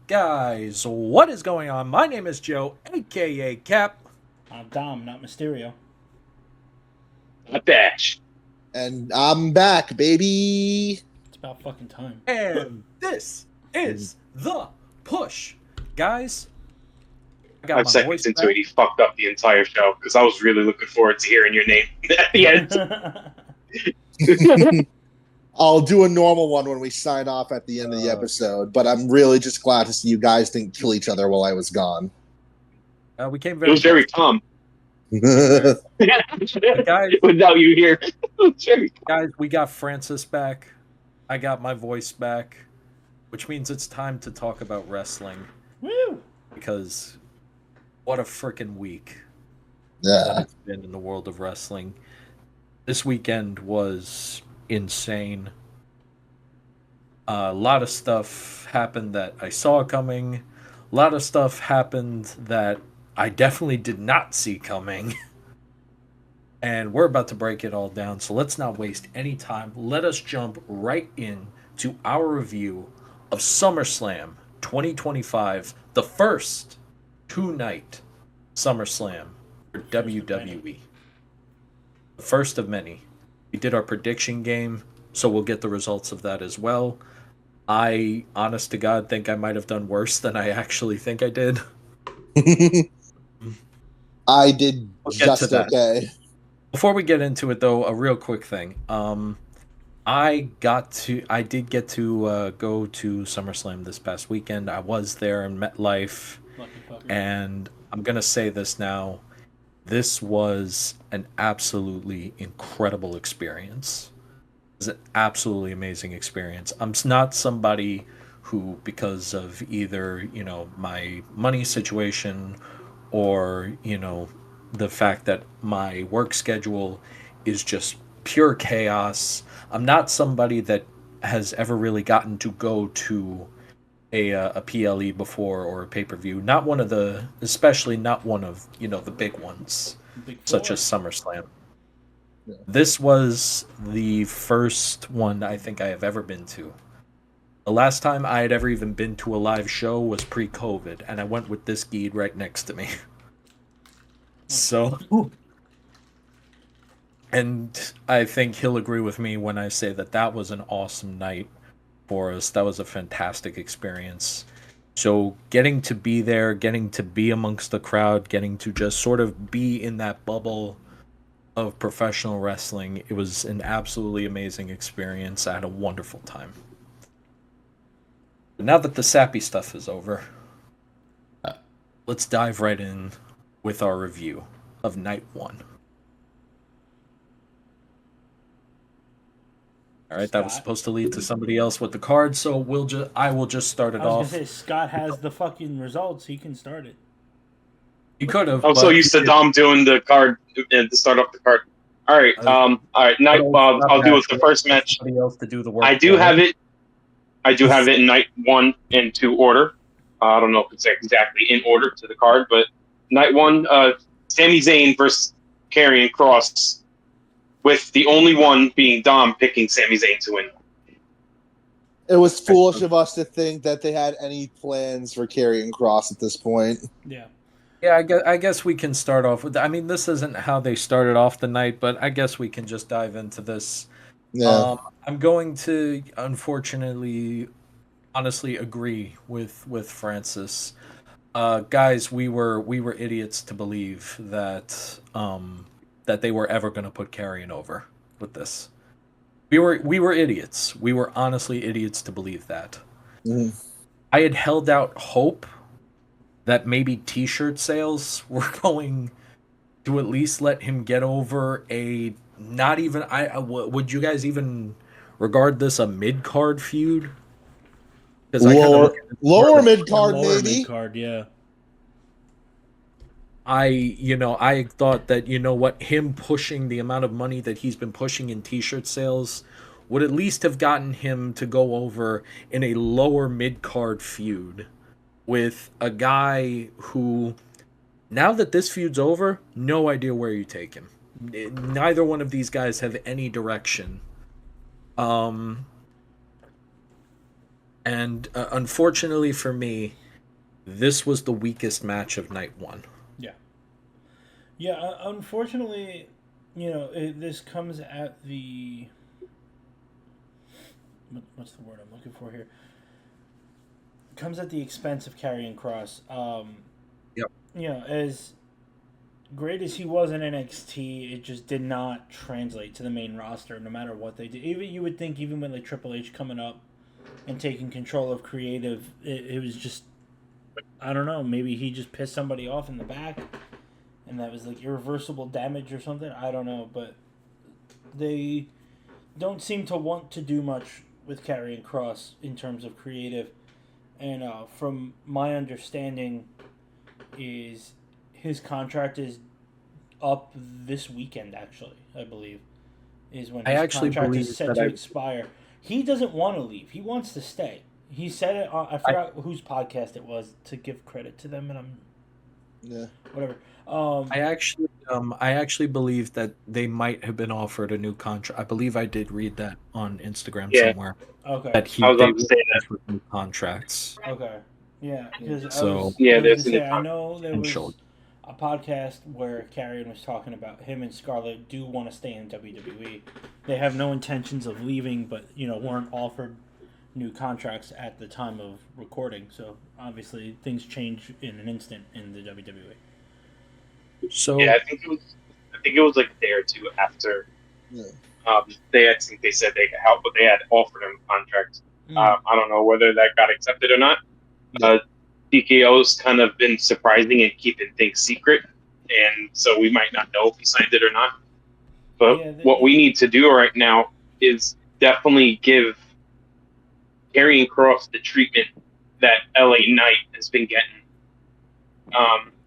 Guys, what is going on? My name is Joe, aka Cap. I'm Dom, not Mysterio. A dash. And I'm back, baby. It's about fucking time. And this is the push. Guys, I got 5 my seconds voice into back. it, he fucked up the entire show because I was really looking forward to hearing your name at the end. I'll do a normal one when we sign off at the end of the episode, but I'm really just glad to see you guys didn't kill each other while I was gone. We came It very was very close. calm. Guys, Without you here. It was very calm. guys, we got Francis back. I got my voice back, which means it's time to talk about wrestling. Woo! Because what a freaking week Yeah. that it's been in the world of wrestling. This weekend was insane. A lot of stuff happened that I saw coming. A lot of stuff happened that I definitely did not see coming. And we're about to break it all down. So let's not waste any time. Let us jump right in to our review of SummerSlam 2025, the first two-night SummerSlam for WWE. The first of many. We did our prediction game, so we'll get the results of that as well. I, honest to God, think I might have done worse than I actually think I did. I did We'll get to just that. okay. Before we get into it, though, a real quick thing. I did get to go to SummerSlam this past weekend. I was there in MetLife, Lucky fucker. and I'm gonna say this now. This was an absolutely incredible experience. It was an absolutely amazing experience. I'm not somebody who, because of either, my money situation or, the fact that my work schedule is just pure chaos. I'm not somebody that has ever really gotten to go to a PLE before or a pay-per-view. Not one of the, especially not one of, the big ones, Big such four. as SummerSlam. Yeah. This was the first one I think I have ever been to. The last time I had ever even been to a live show was pre-COVID, and I went with this geed right next to me. So, and I think he'll agree with me when I say that that was an awesome night for us. That was a fantastic experience. So getting to be there, getting to be amongst the crowd, getting to just sort of be in that bubble of professional wrestling, it was an absolutely amazing experience. I had a wonderful time. But now that the sappy stuff is over, let's dive right in with our review of night one. All right, that was Scott? supposed to lead to somebody else with the card, so I will just start it I was off. gonna say Scott has the fucking results. He can start it. You could have. I'm so but used to you- Dom doing the card to start off the card. All right, all right. Night. I'll do it the first match. Somebody else to do the work. I do have it. I do have it in night 1 and 2 order. I don't know if it's exactly in order to the card, but night 1, Sami Zayn versus Karrion Kross, with the only one being Dom picking Sami Zayn to win. It was foolish of us to think that they had any plans for Karrion Kross at this point. Yeah. Yeah, I guess we can start off with. I mean, this isn't how they started off the night, but I guess we can just dive into this. Yeah. I'm going to, unfortunately, honestly agree with Francis. Guys, we were idiots to believe that that they were ever going to put Karrion over with this. We were idiots. We were honestly idiots to believe that. Mhm. I had held out hope that maybe T-shirt sales were going to at least let him get over a not even. Would you guys even regard this a mid-card feud? Because Lower mid card, Lower maybe. mid-card, yeah. I thought that, what, him pushing the amount of money that he's been pushing in T-shirt sales would at least have gotten him to go over in a lower mid-card feud with a guy who, now that this feud's over, no idea where you take him. Neither one of these guys have any direction. And And unfortunately for me, this was the weakest match of night one. Yeah. Unfortunately, this comes at the what's the word I'm looking for here? Comes at the expense of Karrion Cross. Yep. As great as he was in NXT, it just did not translate to the main roster. No matter what they did, even you would think, even with like Triple H coming up and taking control of creative, it was just, I don't know. Maybe he just pissed somebody off in the back, and that was like irreversible damage or something. I don't know, but they don't seem to want to do much with Karrion Cross in terms of creative. And from my understanding, is his contract is up this weekend. Actually, I believe is when I his actually contract believe is set that to expire. He doesn't want to leave. He wants to stay. He said it. I forgot whose podcast it was to give credit to them, and whatever. I actually believe that they might have been offered a new contract. I believe I did read that on Instagram Yeah, somewhere Okay. that I was they about to were say that. offered new contracts. Okay. Yeah, because So Yeah, I was gonna there's a new say I contract. know there potentially. was a podcast where Carrion was talking about him and Scarlett do want to stay in WWE. They have no intentions of leaving, but weren't offered new contracts at the time of recording. So obviously things change in an instant in the WWE. Yeah, So I think it was like a day or two after Yeah. I think they said they could help, but they had offered him a contract. Mm. I don't know whether that got accepted or not. Yeah. TKO's kind of been surprising and keeping things secret, and so we might not know if he signed it or not. But Yeah, what we need to do right now is definitely give Karrion Cross the treatment that LA Knight has been getting.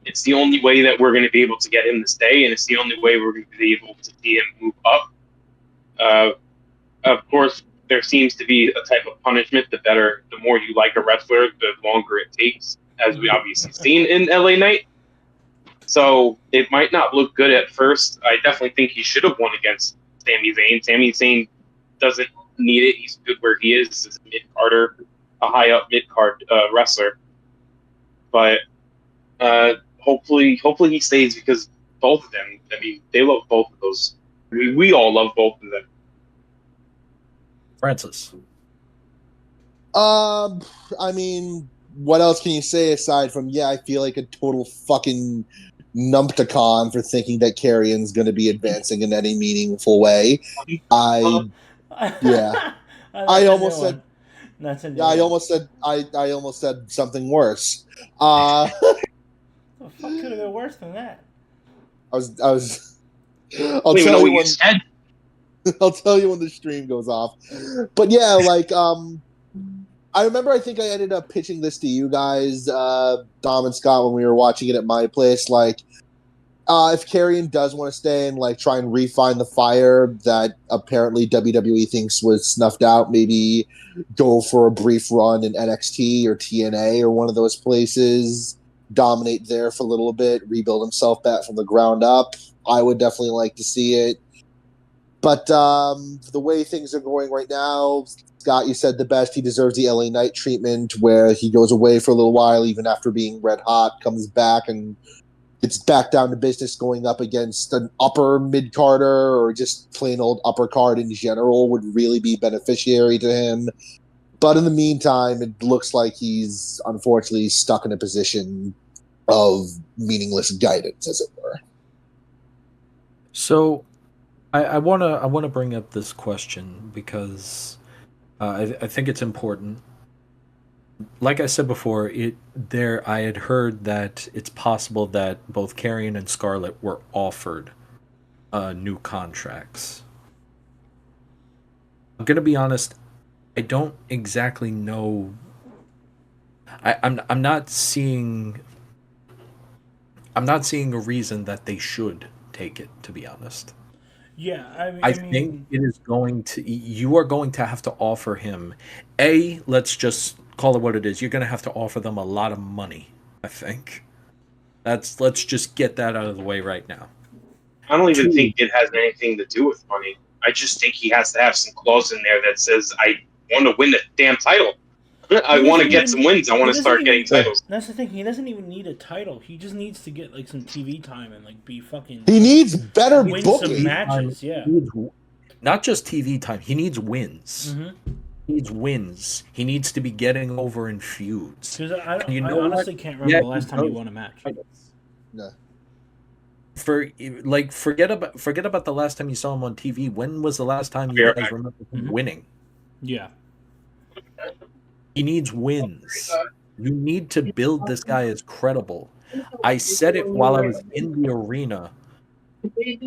It's the only way that we're going to be able to get him to stay, and it's the only way we're going to be able to see him move up. Of course, there seems to be a type of punishment. The more you like a wrestler, the longer it takes, as we obviously seen in LA Knight. So it might not look good at first. I definitely think he should have won against Sami Zayn. Sami Zayn doesn't need it. He's good where he is as a mid carder, a high up mid card wrestler. But hopefully he stays because both of them. I mean, they love both of those. I mean, we all love both of them. Francis. I mean, what else can you say aside from I feel like a total fucking numpticon for thinking that Carrion's going to be advancing in any meaningful way. I yeah. I That's a new almost said one. That's a new I one. almost said I almost said something worse. The fuck could have been worse than that? I'll Don't even know tell what you you when said. I'll tell you when the stream goes off. But yeah, like I remember I think I ended up pitching this to you guys, Dom and Scott, when we were watching it at my place. Like, if Karrion does want to stay and like try and refine the fire that apparently WWE thinks was snuffed out, maybe go for a brief run in NXT or TNA or one of those places, dominate there for a little bit, rebuild himself back from the ground up. I would definitely like to see it. But the way things are going right now, Scott, you said the best. He deserves the LA Knight treatment where he goes away for a little while, even after being red hot, comes back and gets back down to business going up against an upper mid carder or just plain old upper card in general would really be beneficiary to him. But in the meantime, it looks like he's unfortunately stuck in a position of meaningless guidance, as it were. So I wanna bring up this question because I think it's important. Like I said before, I had heard that it's possible that both Carrion and Scarlett were offered new contracts. I'm gonna be honest, I don't exactly know. I'm not seeing a reason that they should take it, to be honest. Yeah, I I think mean, it is going to you are going to have to offer him let's just call it what it is. You're going to have to offer them a lot of money, I think. Let's just get that out of the way right now. I don't even Two, think it has anything to do with money. I just think he has to have some clause in there that says, I want to win the damn title. I want to get some wins. I want to start getting titles. That's the thing. He doesn't even need a title. He just needs to get like some TV time and like be fucking. He needs better win booking. some matches. Yeah. Not just TV time. He needs wins. Mm-hmm. He needs wins. He needs to be getting over in feuds. Because I honestly can't remember the last time he won a match. No. Forget about the last time you saw him on TV. When was the last time you guys remember him winning? Yeah. He needs wins. You need to build this guy as credible. I said it while I was in the arena.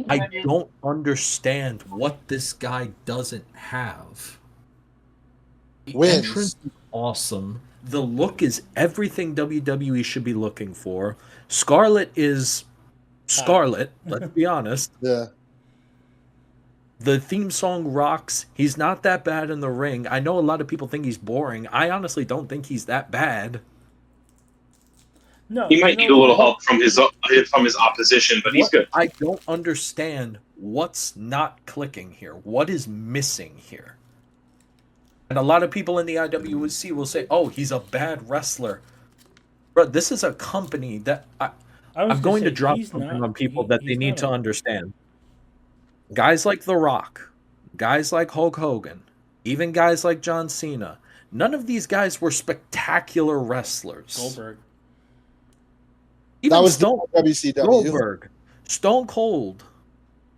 I don't understand what this guy doesn't have. The Wins. entrance is awesome. The look is everything WWE should be looking for. Scarlett is Scarlett, let's be honest. Yeah. The theme song rocks. He's not that bad in the ring. I know a lot of people think he's boring. I honestly don't think he's that bad. No, he might need a little help from his opposition, but he's good. I don't understand what's not clicking here. What is missing here? And a lot of people in the IWC will say, "Oh, he's a bad wrestler." Bro, this is a company that I'm going to drop something on people that they need to understand. Guys like The Rock, guys like Hulk Hogan, even guys like John Cena, none of these guys were spectacular wrestlers. Goldberg. Even That was WCW. Goldberg, Stone Cold.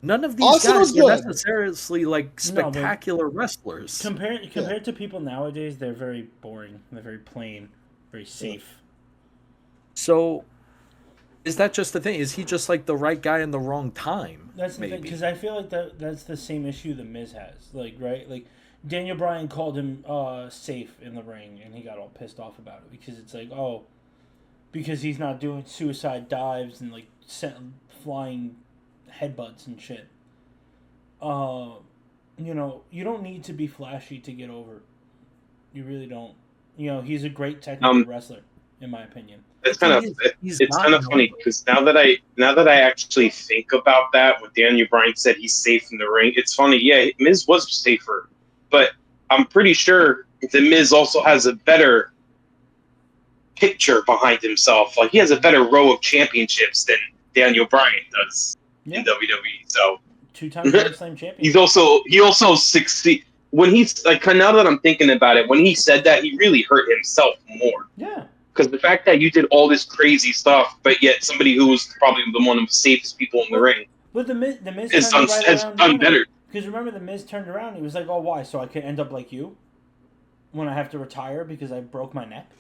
None of these guys were necessarily like spectacular wrestlers. Compared to people nowadays, they're very boring. They're very plain, very safe. So, is that just the thing? Is he just like the right guy in the wrong time? That's the thing, because I feel like that's the same issue the Miz has. Like, right? Like, Daniel Bryan called him safe in the ring, and he got all pissed off about it because it's like, oh, because he's not doing suicide dives and like flying headbutts and shit. You know, you don't need to be flashy to get over. You really don't. You know, he's a great technical wrestler, in my opinion. It's kind of funny because now that I actually think about that, when Daniel Bryan said he's safe in the ring, it's funny. Yeah, Miz was safer, but I'm pretty sure the Miz also has a better picture behind himself. Like, he has a better row of championships than Daniel Bryan does in WWE. So 2-time Grand Slam champion. He also succeed when he's like, now that I'm thinking about it, when he said that, he really hurt himself more. Yeah. Because the fact that you did all this crazy stuff, but yet somebody who was probably one of the safest people in the ring, but the Miz has done better. Because remember, the Miz turned around and he was like, "Oh, why? So I can end up like you when I have to retire because I broke my neck."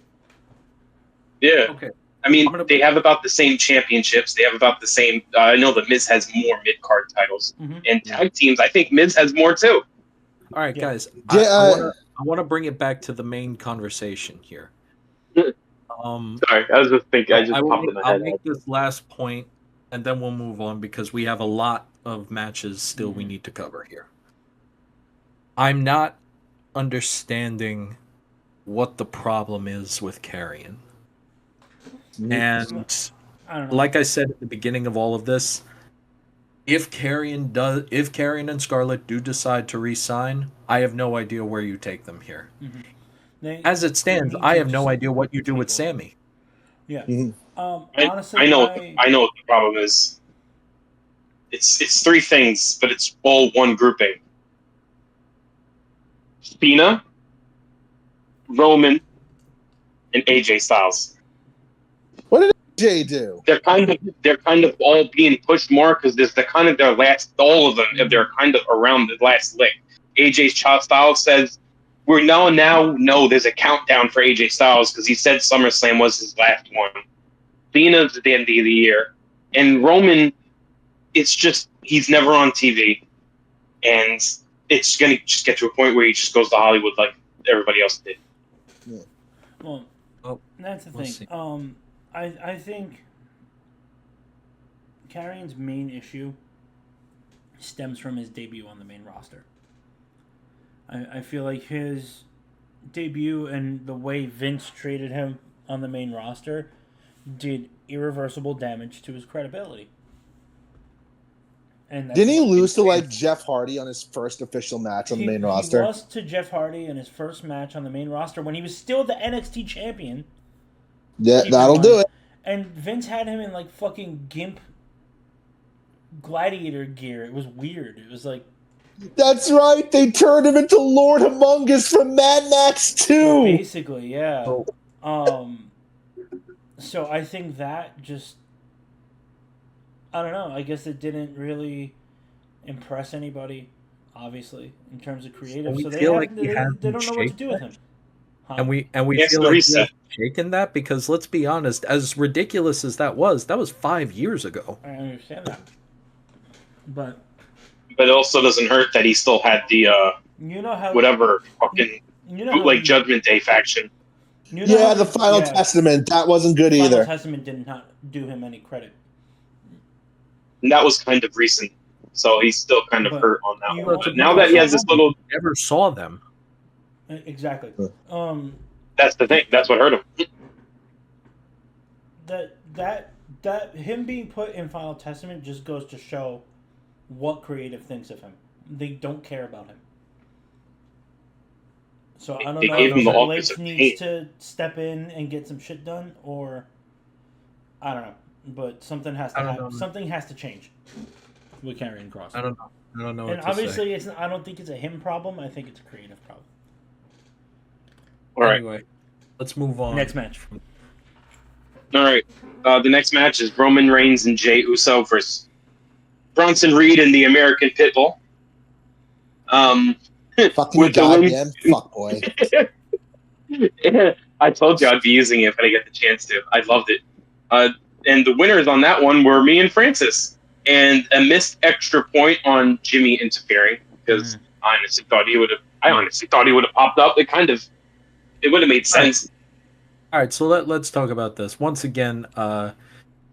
Yeah. Okay. I mean, they have about the same championships. They have about the same. I know the Miz has more mid-card titles, and tag teams. I think Miz has more too. All right, guys. I want to bring it back to the main conversation here. Sorry, I was just thinking. I'll make this last point, and then we'll move on because we have a lot of matches still we need to cover here. I'm not understanding what the problem is with Karrion. And like I said at the beginning of all of this, if Karrion and Scarlett do decide to re-sign, I have no idea where you take them here. As it stands, I have no idea what you do with Sammy. Yeah. Honestly, I know what the problem is. It's three things, but it's all one grouping. Cena, Roman, and AJ Styles. What did AJ do? They're kind of all being pushed more because there's all of them. They're kind of around the last lick. AJ Styles says we now know there's a countdown for AJ Styles because he said SummerSlam was his last one. Cena's at the end of the year, and Roman, it's just he's never on TV, and it's gonna just get to a point where he just goes to Hollywood like everybody else did. Yeah. Well, that's the thing. I think Karrion's main issue stems from his debut on the main roster. I feel like his debut and the way Vince treated him on the main roster did irreversible damage to his credibility. And Didn't he lose to like Jeff Hardy on his first official match on the main roster? He lost to Jeff Hardy in his first match on the main roster when he was still the NXT champion. Yeah, that'll do it. And Vince had him in like fucking gimp gladiator gear. It was weird. It was like, that's right. They turned him into Lord Humongous from Mad Max 2. Basically, yeah. So I think that just, I don't know. I guess it didn't really impress anybody, obviously, in terms of creative. So they don't know what to do with him. Huh? And we feel like he's shaken that because let's be honest, as ridiculous as that was 5 years ago. I understand that, but it also doesn't hurt that he still had the whatever fucking bootleg Judgment Day faction. The Final Testament, that wasn't good either. Final Testament did not do him any credit. And that was kind of recent, so he's still kind of hurt on that one. But now that he has this little, never saw them. Exactly. That's the thing. That's what hurt him. That him being put in Final Testament just goes to show what creative thinks of him. They don't care about him. So I don't know if Triple H needs to step in and get some shit done, or I don't know. But something has to happen. Something has to change with Karrion Kross. I don't know. And obviously, I don't think it's a him problem. I think it's a creative problem. All right. Anyway, let's move on. Next match. All right. The next match is Roman Reigns and Jey Uso versus Bronson Reed and the American Pitbull. Fucking goddamn fuckboy. I told you I'd be using it if I get the chance to. I loved it. And the winners on that one were me and Francis. And a missed extra point on Jimmy interfering because I honestly thought he would have popped up. It would have made sense. All right, so let's talk about this. Once again,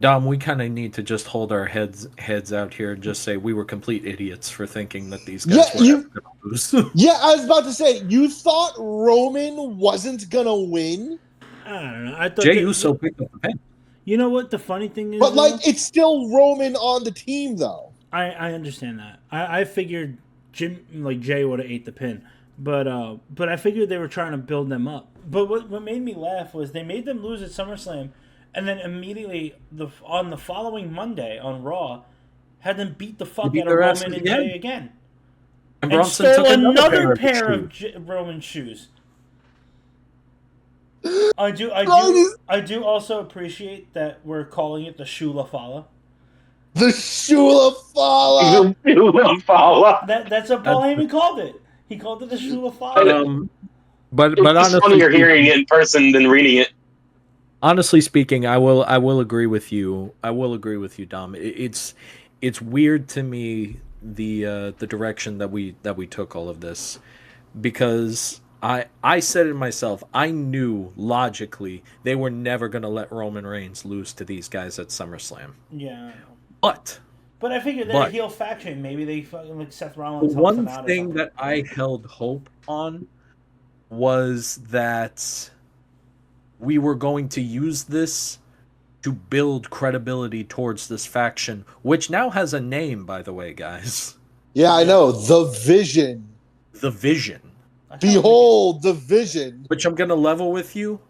Dom, we kind of need to just hold our heads out here and just say we were complete idiots for thinking that these guys were going to lose. Yeah, I was about to say, you thought Roman wasn't going to win? I don't know. I thought Jey Uso picked up the pin. You know what the funny thing is? But, it's still Roman on the team, though. I understand that. I figured Jay would have ate the pin. But I figured they were trying to build them up. But what made me laugh was they made them lose at SummerSlam, and then immediately on the following Monday on Raw, had them beat the fuck out of Roman and Jey again, and stole another pair of Roman shoes. I do also appreciate that we're calling it the Shula Fala. The Shula Fala. That's what Paul Heyman called it. He called it the Shula Fala. But honestly, it's funnier hearing it in person than reading it. Honestly speaking, I will agree with you. I will agree with you, Dom. It's weird to me the direction that we took all of this, because I said it myself. I knew logically they were never going to let Roman Reigns lose to these guys at SummerSlam. Yeah. But I figured they're a heel faction. Maybe they fucking like Seth Rollins. One thing that I held hope on was that we were going to use this to build credibility towards this faction, which now has a name, by the way, guys. Yeah, I know. The Vision. The Vision. Behold, the Vision. Which I'm going to level with you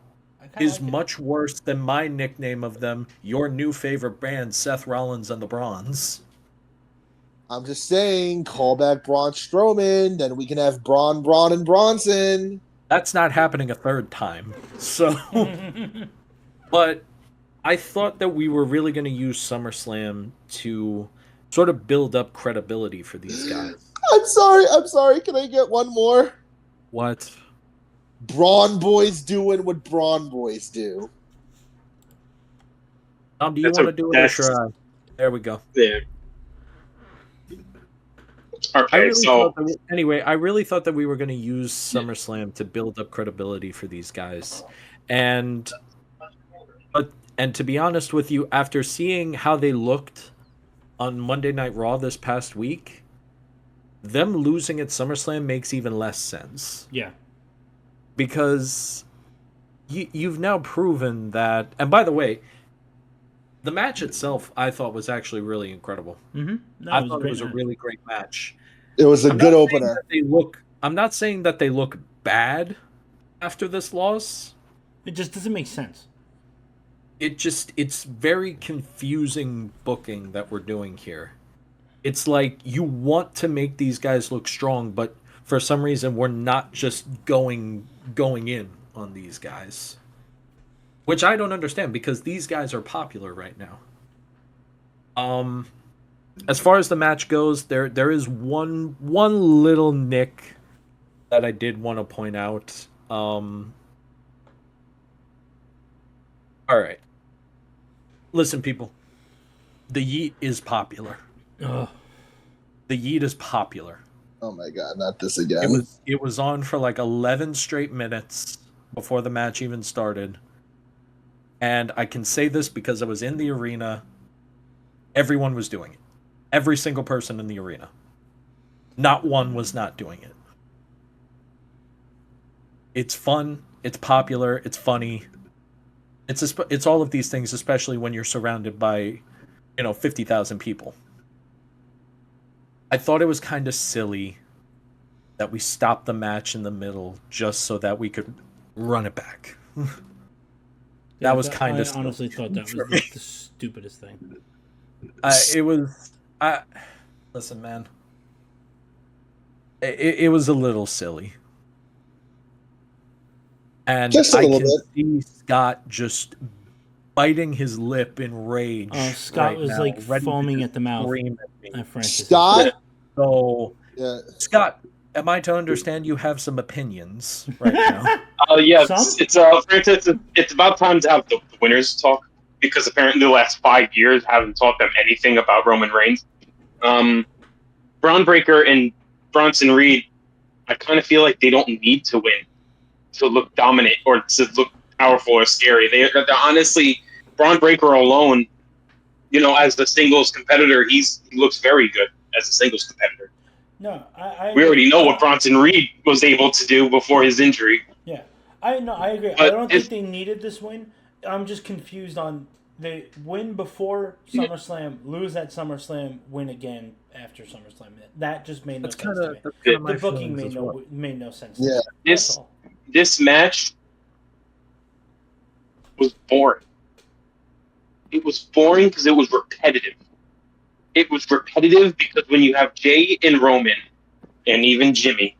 is much worse than my nickname of them, your new favorite band, Seth Rollins and the Bronze. I'm just saying, call back Braun Strowman, then we can have Braun, and Bronson. That's not happening a third time. So, but I thought that we were really going to use SummerSlam to sort of build up credibility for these guys. I'm sorry. Can I get one more? What? Braun Boys doing what Braun Boys do. Do you want to do it? Or there we go. Yeah. Okay, I really thought that we were going to use SummerSlam to build up credibility for these guys, and to be honest with you, after seeing how they looked on Monday Night Raw this past week, them losing at SummerSlam makes even less sense. Yeah, because you've now proven that. And by the way, The match itself, I thought, was actually really incredible. Mm-hmm. No, I it was a thought it great was a match. really great match. It was a I'm good not saying opener. that they look. I'm not saying that they look bad after this loss. It just doesn't make sense. It's very confusing booking that we're doing here. It's like you want to make these guys look strong, but for some reason we're not just going in on these guys. Which I don't understand because these guys are popular right now. Um as far as the match goes, there is one little nick that I did want to point out. All right. Listen, people. The Yeet is popular. Ugh. The Yeet is popular. Oh my god, not this It again. was on for like 11 straight minutes before the match even started. And I can say this because I was in the arena. Everyone was doing it. Every single person in the arena. Not one was not doing it. It's fun, it's popular, it's funny. It's all of these things, especially when you're surrounded by, 50,000 people. I thought it was kind of silly that we stopped the match in the middle just so that we could run it back. That was kind of I honestly thought that for was me. the stupidest thing. It was. Listen, man. It was a little silly, and Just a I little can bit. see Scott just biting his lip in rage. Scott right was now, like ready to foaming just at the mouth scream at me. at Francis. Scott? So, Yeah. Scott, am I to understand you have some opinions right now? Yeah, Some? Francis, it's about time to have the winners talk because apparently the last 5 years haven't taught them anything about Roman Reigns. Braun Breaker and Bronson Reed, I kind of feel like they don't need to win to look dominant or to look powerful or scary. They're honestly, Braun Breaker alone, as the singles competitor, he looks very good as a singles competitor. No, I We agree. already know what Bronson Reed was able to do before his injury. Yeah, I agree. I But don't think they needed this win. I'm just confused on they win before SummerSlam, lose at SummerSlam, win again after SummerSlam. That just made no That's sense kind to of me. my The booking feelings as well. made no sense. Yeah. To me. That's This all. this match was boring. It was boring because it was repetitive. It was repetitive because when you have Jay and Roman and even Jimmy,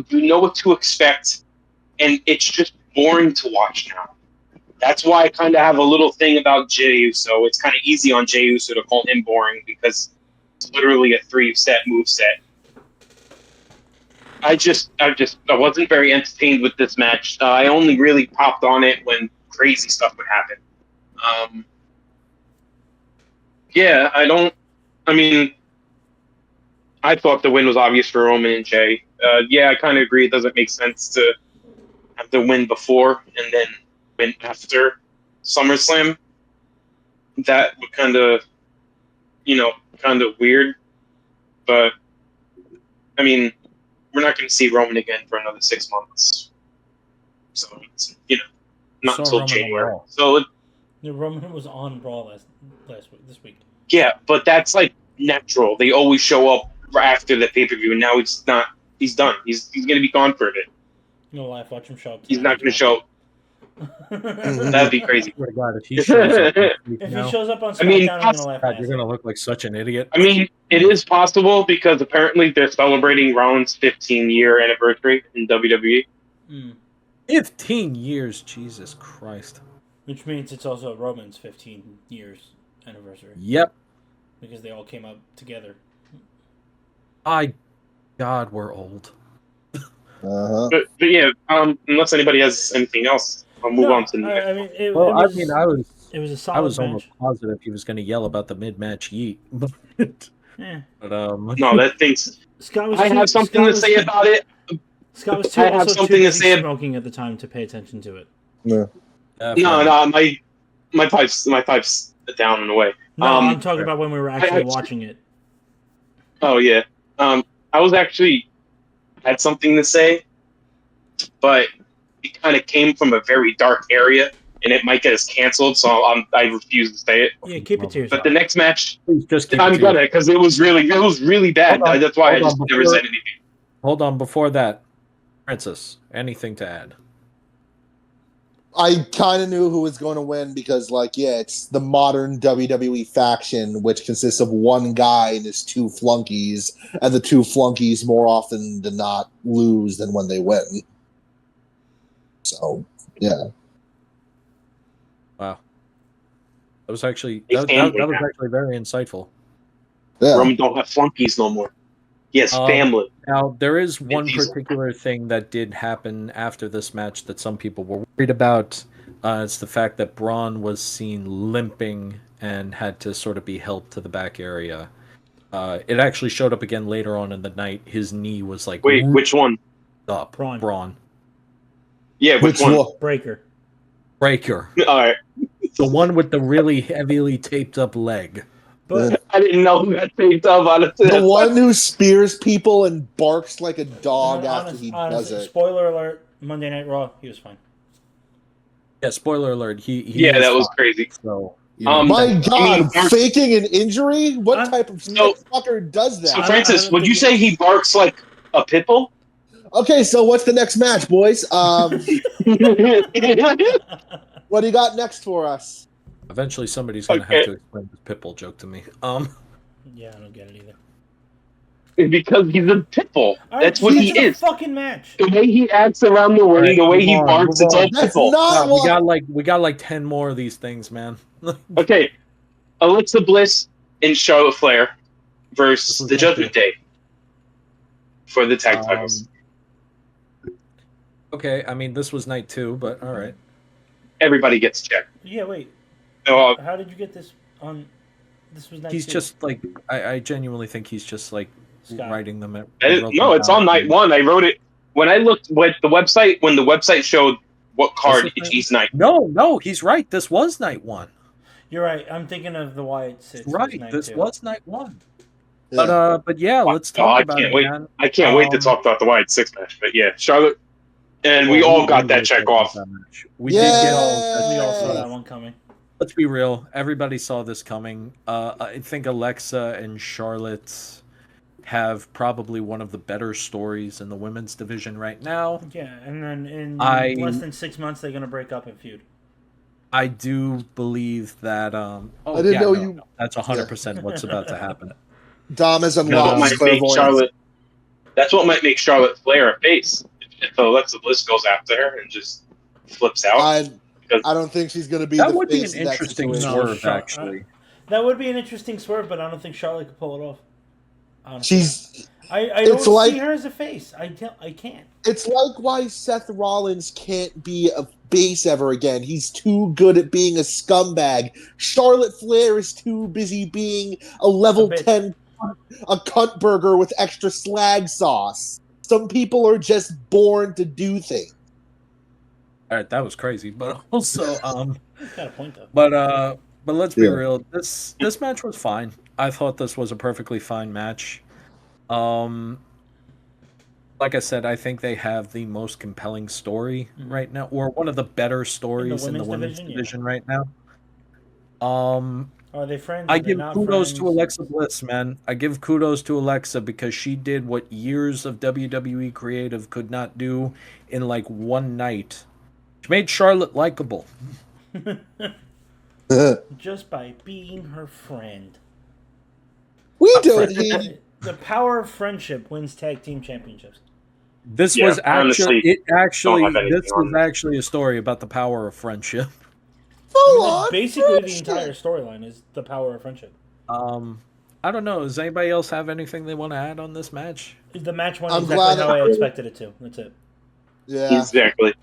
you know what to expect, and it's just boring to watch now. That's why I kind of have a little thing about Jey Uso. It's kind of easy on Jey Uso to call him boring because it's literally a 3-set move set. I wasn't very entertained with this match. I only really popped on it when crazy stuff would happen. Yeah, I don't. I mean, I thought the win was obvious for Roman and Jay. Yeah, I kind of agree. It doesn't make sense to have the win before and then win after SummerSlam. That would kind of weird. But I mean, we're not going to see Roman again for another 6 months. So it's, not Saw until Roman on January. Raw. So Roman was on Raw this week. yeah, but that's like natural. They always show up after the pay per view, and now it's not. He's done. He's going to be gone for a bit. No life, watch him show up. He's not going to show. That'd be crazy. Swear to God, if he shows up next week If now, he shows up on SmackDown, I mean, I'm gonna laugh. God, you're gonna look like such an idiot. I mean, it is possible because apparently they're celebrating Rollins' 15-year anniversary in WWE. 15 years, Jesus Christ. Which means it's also Roman's 15 years anniversary. Yep. Because they all came up together. God, we're old. Uh-huh. But yeah, unless anybody has anything else, I'll move on to the next. I mean, it was a solid I was match. almost positive he was going to yell about the mid-match yeet. But No, that thing's. Scott was I have something to say about it. Scott was I have something to say smoking at the time to pay attention to it. Yeah. No, my pipes down and away. No, I'm talking about when we were actually watching it. Oh yeah, I was actually had something to say, but it kind of came from a very dark area, and it might get us canceled, so I refuse to say it. Yeah, keep it to yourself. But the next match, Please just keep I'm it to gonna, because it was really bad. Hold on, That's why I hold just on, never before- said anything. Hold on, before that, Francis, anything to add? I kind of knew who was going to win because, like, yeah, it's the modern WWE faction, which consists of one guy and his two flunkies, and the two flunkies more often than not lose than when they win. So, yeah. Wow. That was actually He's that gambling was now. actually very insightful. Yeah. Roman don't have flunkies no more. He has family. Now, there is one Diesel. particular thing that did happen after this match that some people were worried about. It's the fact that Braun was seen limping and had to sort of be helped to the back area. It actually showed up again later on in the night. His knee was like Wait, which one? up. Braun. Yeah, which one? Breaker. Breaker. All right. The one with the really heavily taped up leg. But I didn't know who got taped up, honestly. The one who spears people and barks like a dog after honest, he honestly, does it. spoiler alert, Monday Night Raw, he was fine. Yeah, spoiler alert. He Yeah, is that was fine, crazy. So, My God, barks- faking an injury? What I'm- type of So- sick fucker does that? So, I Francis, don't would you think say he barks like a pit bull? Okay, so what's the next match, boys? What do you got next for us? eventually somebody's going to Okay. have to explain this Pitbull joke to me. Yeah, I don't get it either. Because he's a pit bull. All right, That's what get he to the is. fucking match. The way he acts around the ring, Alright, the way move he on, barks, move it's all on. pit That's bull. not we what. got like 10 more of these things, man. Okay, Alexa Bliss and Charlotte Flair versus This was the night Judgment two. Day for the tag titles. Okay, I mean this was night 2, but all right. Everybody gets checked. Yeah, wait. Uh, How did you get this on? This was night He's 2. just like I genuinely think he's just like Scott. writing them. no, it's on night one. I wrote it when I looked when the website showed what card each night. No, he's right. This was night 1. You're right. I'm thinking of the Wyatt Six. Right, night this 2. was night 1. Yeah. But yeah, let's Oh, I talk about can't it, wait. man. I can't wait to talk about the Wyatt Six match. But yeah, Charlotte, and we Well, all got that really check talked off. about that match. We did get all. We all saw Yes. that one coming. Let's be real. Everybody saw this coming. I think Alexa and Charlotte have probably one of the better stories in the women's division right now. Yeah, and then in I- less than 6 months, they're gonna break up and feud. I do believe that. I didn't know you- That's 100% what's about to happen. Dom has That's what unlocked might his make clairvoyance. Charlotte. That's what might make Charlotte Flair a face. If Alexa Bliss goes after her and just flips out. I don't think she's going to be That the would be face an in that interesting situation. No, swerve, actually. That would be an interesting swerve, but I don't think Charlotte could pull it off. Honestly. She's. I it's don't like- see her as a face. I can't. It's like why Seth Rollins can't be a face ever again. He's too good at being a scumbag. Charlotte Flair is too busy being a level A bitch. 10 a cunt burger with extra slag sauce. Some people are just born to do things. All right, that was crazy, but also, He's got a point though. but let's be Yeah. real. This match was fine. I thought this was a perfectly fine match. Like I said, I think they have the most compelling story right now, or one of the better stories in the women's division right now. Are they friends? I Are they give not kudos friends? to Alexa Bliss, man. I give kudos to Alexa because she did what years of WWE creative could not do in like one night. She made Charlotte likable. Just by being her friend. We don't need. The power of friendship wins tag team championships. This Yeah, was honestly, actually don't have anything this on was actually a story about the power of friendship. Full That's on basically friendship. the entire storyline is the power of friendship. I don't know. Does anybody else have anything they want to add on this match? The match went I'm exactly glad how I expected it to. That's it. Yeah. Exactly.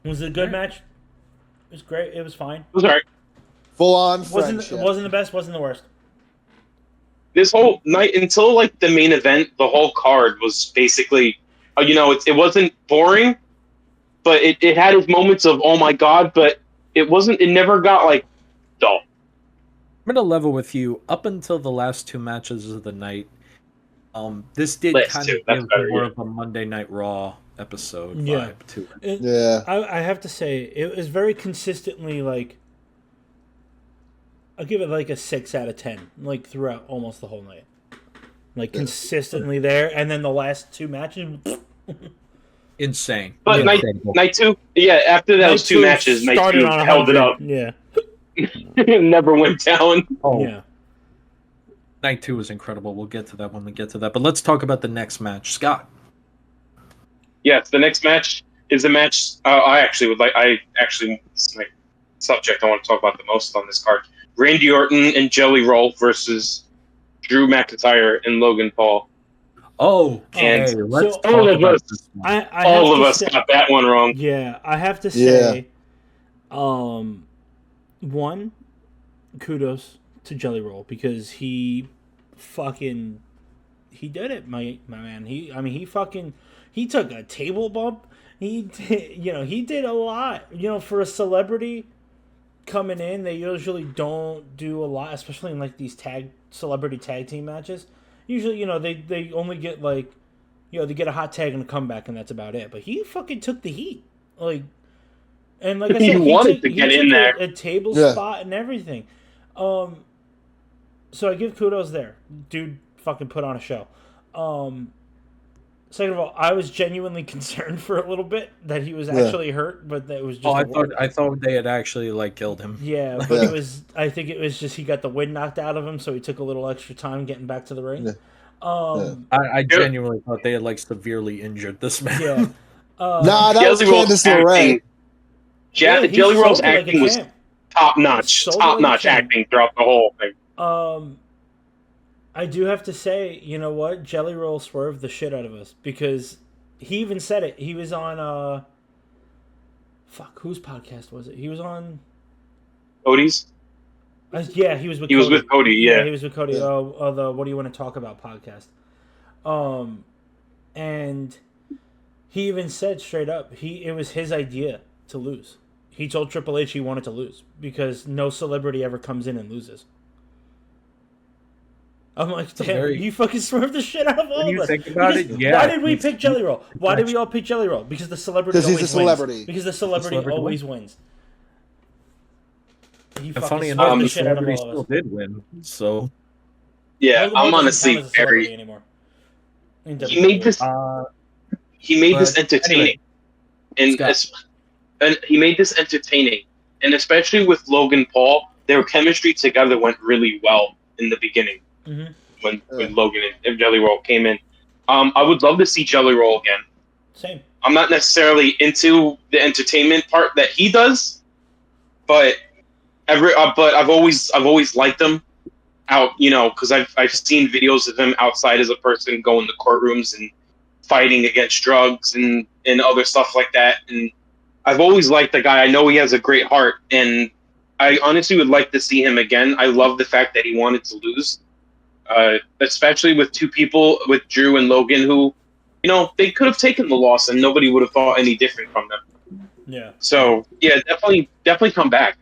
Was it a good match? It was great. It was fine. It was alright. Full on Wasn't friendship. the best. Wasn't the worst. This whole night until like the main event, the whole card was basically, it wasn't boring, but it had its moments of oh my god, but it never got like dull. I'm gonna level with you. Up until the last 2 matches of the night, this did Last kind two, of that's give better, more yeah. of a Monday Night Raw episode Yeah. vibe to it. Yeah. I have to say, it was very consistently like. I'll give it like a 6 out of 10, like throughout almost the whole night. Like consistently there, and then the last 2 matches. Insane. But Yeah. night 2, yeah, after those 2 matches, night started 2 on held it 100. up. Yeah. Never went down. Oh, Yeah. night 2 was incredible. We'll get to that when we get to that. But let's talk about the next match. Scott. Yes, the next match is a match this is my subject I want to talk about the most on this card. Randy Orton and Jelly Roll versus Drew McIntyre and Logan Paul. Oh, And okay. Let's so- talk all of about us- this one. All of us got that one wrong. Yeah, I have to say, one, kudos to Jelly Roll because he did it, my man. He took a table bump. He did a lot. For a celebrity coming in, they usually don't do a lot, especially in like these celebrity tag team matches. Usually, they only get like, they get a hot tag and a comeback, and that's about it. But he fucking took the heat, like, and like I said, He wanted to get in there. a table spot and everything. So I give kudos there, dude. Fucking put on a show. Second of all, I was genuinely concerned for a little bit that he was actually hurt, but that was just. Oh, I thought they had actually like killed him. Yeah, but it was. I think it was just he got the wind knocked out of him, so he took a little extra time getting back to the ring. Yeah. I genuinely thought they had like severely injured this man. Yeah. Nah, that was Jelly Roll's Candice LeRae. acting. he Jelly Roll's sold it like a acting was champ. top notch. Sold Top like a notch champ. acting throughout the whole thing. I do have to say, you know what? Jelly Roll swerved the shit out of us because he even said it. He was on whose podcast was it? He was on Cody's? yeah, he was with He Cody. was with Cody, yeah. He was with Cody. Yeah. The What Do You Want to Talk About podcast. And he even said straight up, it was his idea to lose. He told Triple H he wanted to lose because no celebrity ever comes in and loses. I'm like, damn, you fucking swerved the shit out of all When of you us. think about Because it, yeah. why did we pick Jelly Roll? Why did we all pick Jelly Roll? Because the celebrity Because he's always a celebrity. wins. Because the celebrity always wins. He And fucking funny swerved enough, the the shit out of celebrity all of still us. did win. So Yeah, Logan Paul I'm doesn't honestly count as a celebrity very. anymore. In He made WWE. this. He made this but entertaining, anyway, and he made this entertaining, and especially with Logan Paul, their chemistry together went really well in the beginning Mhm. when Logan and Jelly Roll came in. I would love to see Jelly Roll again. Same. I'm not necessarily into the entertainment part that he does, but I've always liked him out, because I've seen videos of him outside as a person going to courtrooms and fighting against drugs and other stuff like that. And I've always liked the guy. I know he has a great heart, and I honestly would like to see him again. I love the fact that he wanted to lose, especially with two people, with Drew and Logan, who, they could have taken the loss and nobody would have thought any different from them. Yeah. So yeah, definitely come back.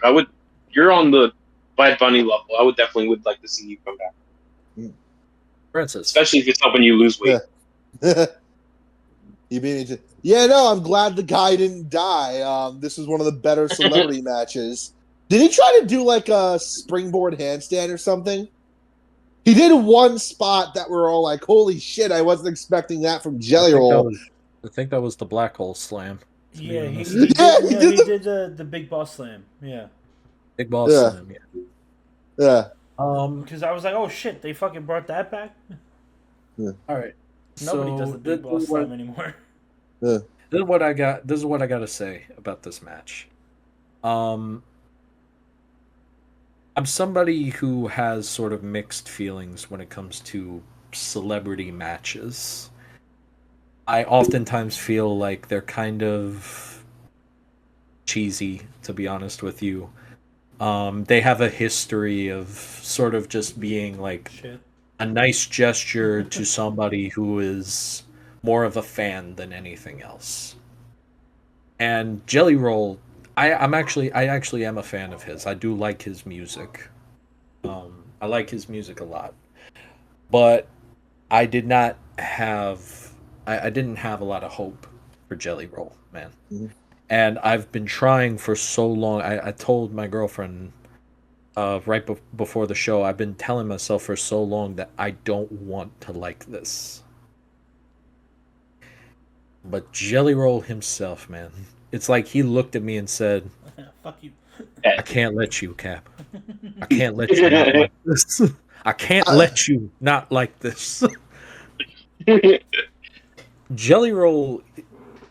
You're on the Bad Bunny level. I would like to see you come back, Francis. especially if it's helping you lose weight. You beat me. Yeah, no, I'm glad the guy didn't die. This was one of the better celebrity matches. Did he try to do like a springboard handstand or something? He did one spot that we're all like, "Holy shit! I wasn't expecting that from Jelly Roll." I think that was the Black Hole Slam. Yeah, he Yeah, did the Big Boss Slam. Yeah. Big Boss Yeah. Slam. Yeah. Yeah. Because I was like, oh shit, they fucking brought that back? All right. Nobody So does the Big Boss Slam anymore. Yeah. This is what I got. This is what I got to say about this match. I'm somebody who has sort of mixed feelings when it comes to celebrity matches. I oftentimes feel like they're kind of cheesy, to be honest with you. They have a history of sort of just being like Shit. a nice gesture to somebody who is more of a fan than anything else. And Jelly Roll, I actually am a fan of his. I do like his music. I like his music a lot. But I didn't have a lot of hope for Jelly Roll, man. Mhm. And I've been trying for so long. I told my girlfriend before the show, I've been telling myself for so long that I don't want to like this. But Jelly Roll himself, man, it's like he looked at me and said, Fuck you. I can't let you, Cap. I can't let you not like this. I can't let you not like this. Jelly Roll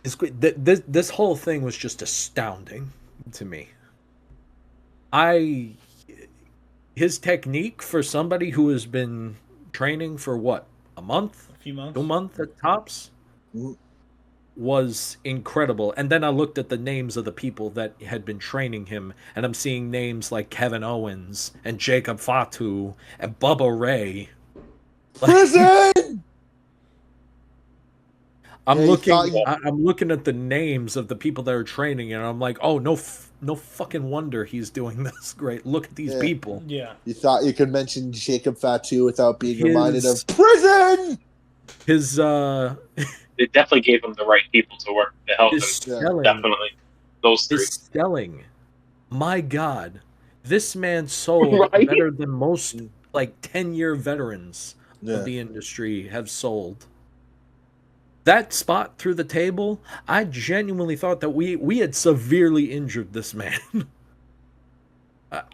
is great. This whole thing was just astounding to me. His technique for somebody who has been training for what, a month, A few months. 2 months at tops, Mhm. was incredible. And then I looked at the names of the people that had been training him, and I'm seeing names like Kevin Owens and Jacob Fatu and Bubba Ray. Prison. I'm Yeah, you looking. thought you- I'm looking at the names of the people that are training, and I'm like, oh no, no fucking wonder he's doing this great. Look at these Yeah. people. Yeah. You thought you could mention Jacob Fatu without being His- reminded of prison. His It definitely gave him the right people to work to help him. his selling, Definitely, those three. his selling. My God, this man sold Right? better than most like 10-year veterans Yeah. of the industry have sold. That spot through the table, I genuinely thought that we had severely injured this man.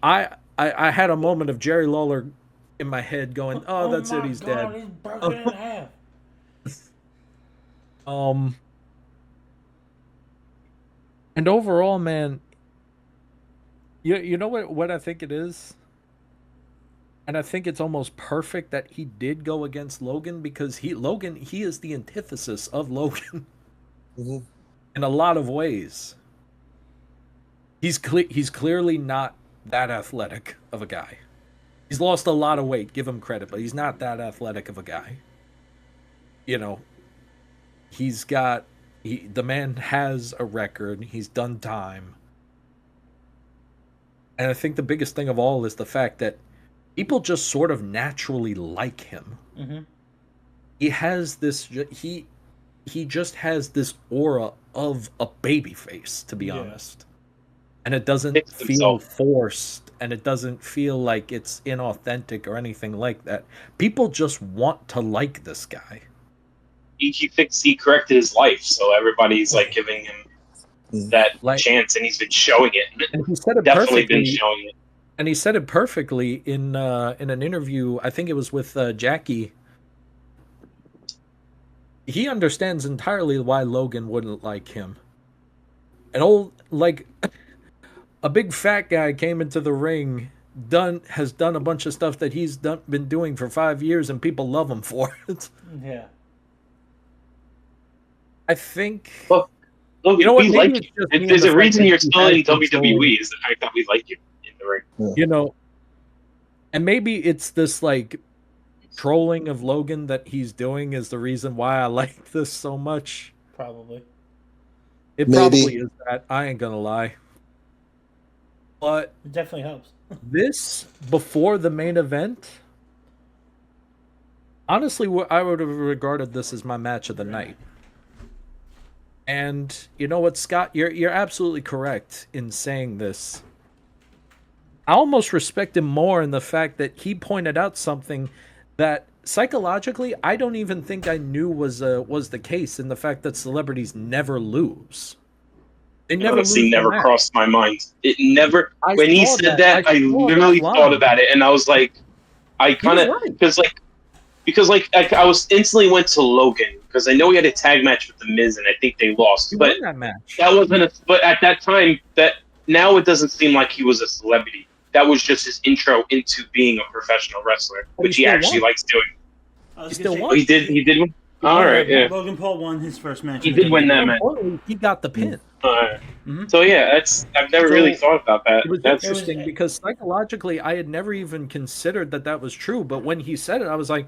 I had a moment of Jerry Lawler in my head going, "Oh, that's it, he's God, dead." he's broken in half. And overall, man, you know what I think it is? And I think it's almost perfect that he did go against Logan, because he is the antithesis of Logan Mhm. in a lot of ways. He's clearly not that athletic of a guy. He's lost a lot of weight, give him credit, but he's not that athletic of a guy. You know, the man has a record, he's done time. And I think the biggest thing of all is the fact that people just sort of naturally like him. Mm-hmm. He has this he just has this aura of a baby face, to be honest. And it doesn't It's feel himself. forced, and it doesn't feel like it's inauthentic or anything like that. People just want to like this guy. He corrected his life, so everybody's like giving him that Like, chance, and he's been showing it. and he said it Definitely been perfectly. showing it. And he said it perfectly in an interview. I think it was with Jackie. He understands entirely why Logan wouldn't like him. An old, like, a big fat guy came into the ring, has done a bunch of stuff that he's been doing for 5 years, and people love him for it. Yeah. I think. Well, look, You know what? we Maybe like it's you. just me and There's the a fact reason that you're he still has in control. WWE. Is the fact that we like you in the ring. You know, and maybe it's this like trolling of Logan that he's doing is the reason why I like this so much. Probably. It Maybe. probably is that. I ain't gonna lie. But It definitely helps. this, before the main event, honestly, I would have regarded this as my match of the night. And you know what, Scott? You're absolutely correct in saying this. I almost respect him more in the fact that he pointed out something that psychologically I don't even think I knew was the case, in the fact that celebrities never lose. They never Honestly, lose. never crossed my mind. It never. I When he saw said that, I saw literally that thought line. about it, and I was like, I He kind was of right. because I was instantly went to Logan because I know he had a tag match with the Miz, and I think they lost. He But won that match. that wasn't a. But at that time, that now it doesn't seem like he was a celebrity. That was just his intro into being a professional wrestler, But which he he still actually won. likes doing. I was He gonna still say, won. He did. He did. he All won right. that- Yeah. Logan Paul won his first match. He in the did win that WWE. match. Importantly, he got the pin. All right. Mhm. So yeah, that's. I've never So, really thought about that. It was That's interesting because psychologically I had never even considered that was true, but when he said it, I was like,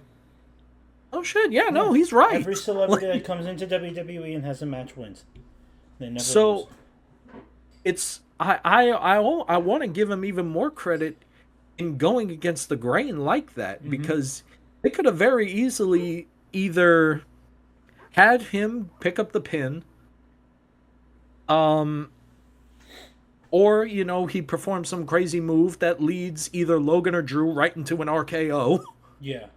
"Oh shit, yeah, no, he's right." Every celebrity that comes into WWE and has a match wins. They never So lose. it's I want to give him even more credit in going against the grain like that, because they could have very easily either had him pick up the pin Um, or, you know, he performs some crazy move that leads either Logan or Drew right into an RKO. Yeah.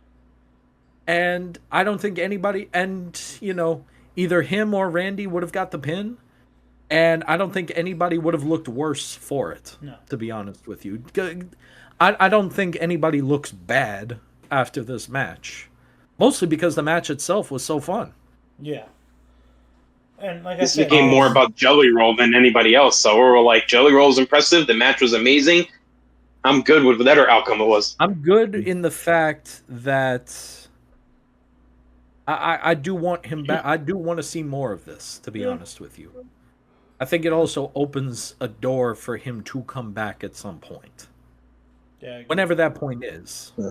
And I don't think anybody, and, you know, either him or Randy would have got the pin. And I don't think anybody would have looked worse for it, No. to be honest with you. I don't think anybody looks bad after this match. Mostly because the match itself was so fun. Yeah. And like I This said, became more it's- about Jelly Roll than anybody else. So we were like, Jelly Roll's impressive. The match was amazing. I'm good with whatever outcome it was. I'm good in the fact that I do want him back. I do want to see more of this, to be Yeah. honest with you. I think it also opens a door for him to come back at some point. yeah, I agree. Whenever that point is. Yeah.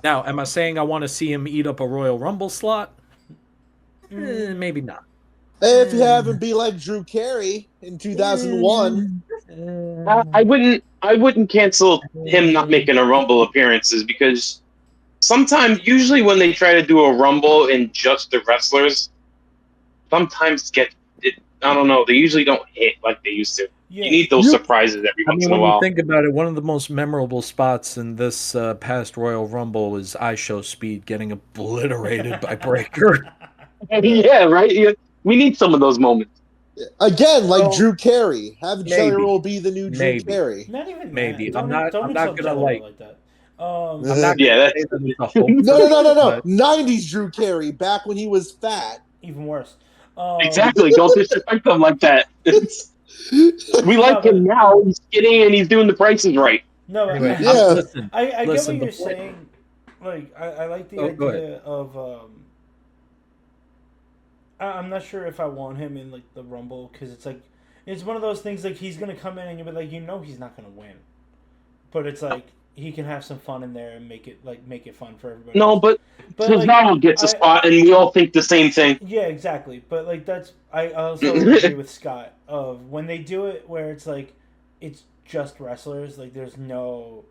Now, am I saying I want to see him eat up a Royal Rumble slot? Maybe not. If you have him be like Drew Carey in 2001, I wouldn't cancel him not making a Rumble appearances because sometimes, usually when they try to do a Rumble in just the wrestlers, sometimes I don't know, they usually don't hit like they used to. Yeah. You need those surprises every I once mean, in a when you while. think about it, one of the most memorable spots in this past Royal Rumble is I Show Speed getting obliterated by Breaker. Yeah, right. Yeah. We need some of those moments. again, like Well, Drew Carey, have Jelly maybe. Roll be the new Drew Maybe. Carey. Not even Maybe. that. I'm Don't not insult gonna Jelly Roll like that. I'm not Yeah, gonna that's say that it's a hope. No. but- 90s Drew Carey, back when he was fat. Even worse. exactly. Don't disrespect them like that. We like but- him now. He's skinny and he's doing the prices right. No, but Anyway, Yeah. listen. I get Listen, what you're the point- saying. Like, I like the Oh, go idea of. I'm not sure if I want him in like the Rumble because it's like it's one of those things like he's gonna come in and you'll be like he's not gonna win, but it's like he can have some fun in there and make it fun for everybody. No, else. but like, Cesaro gets a spot, and we all think the same thing. Yeah, exactly. But like that's I also agree with Scott of when they do it where it's like it's just wrestlers, like there's no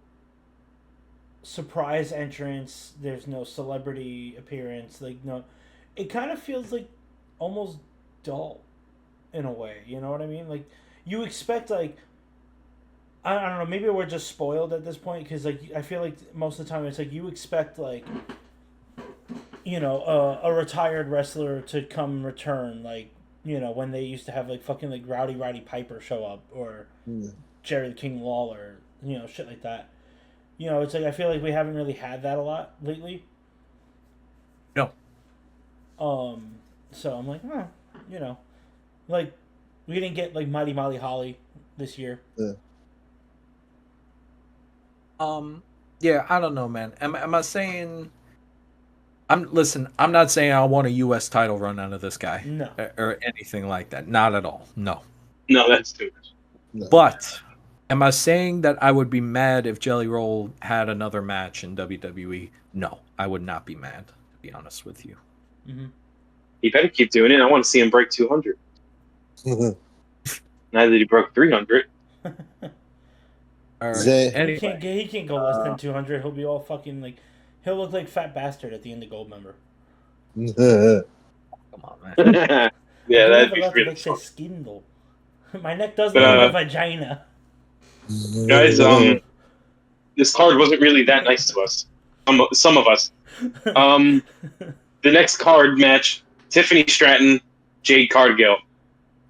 surprise entrance, there's no celebrity appearance, like no it kind of feels like almost dull in a way, you know what I mean? Like you expect like I don't know, maybe we're just spoiled at this point because like I feel like most of the time it's like you expect like a retired wrestler to come return, like, when they used to have, like, fucking, like, Roddy Piper show up, or Jerry the King Lawler, shit like that. It's like, I feel like we haven't really had that a lot lately. No. So I'm like, like, we didn't get, like, Mighty Molly Holly this year. Yeah, I don't know, man. Am I saying... I'm not saying I want a U.S. title run out of this guy. No. Or anything like that. Not at all. No. No, that's too much. No. But am I saying that I would be mad if Jelly Roll had another match in WWE? No, I would not be mad, to be honest with you. Mm-hmm. He better keep doing it. I want to see him break 200. Now that he broke 300. All right. Zay- Anyway, He can't go less than 200. He'll be all fucking, like, he'll look like Fat Bastard at the end of Goldmember. come on, man. Yeah, that'd I be love really like say fun. skin though. My neck does look like a vagina. Guys, this card wasn't really that nice to us. Some of us. The next card match, Tiffany Stratton, Jade Cargill,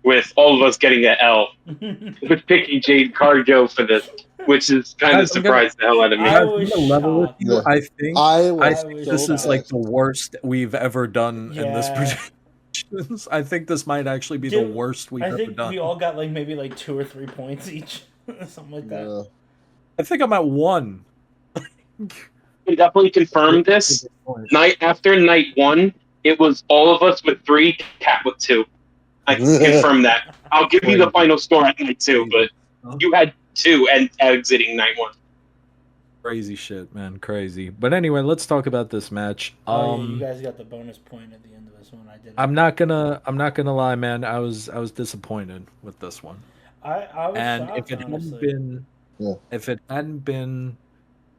with all of us getting an L. We're picking Jade Cargill for this, which is kind of surprised the hell out of me. I was I'm gonna level with shocked. you. Yeah. I think I think was this so is like pissed. the worst we've ever done in this Yeah. predictions. I think this might actually be Dude, the worst we've I ever think done. we all got like maybe like 2 or 3 points each, something like that. Yeah. I think I'm at 1. We definitely confirmed this. Night after night 1, it was all of us with 3, Cat with 2. I can confirm that. I'll give you the final score at night 2, but you had 2 and exiting night 1. Crazy shit, man, crazy. But anyway, let's talk about this match. Oh, yeah, you guys got the bonus point at the end of this one. I didn't. I'm not gonna lie, man. I was disappointed with this one. I was And shocked, if it honestly. hadn't been, Yeah. if it hadn't been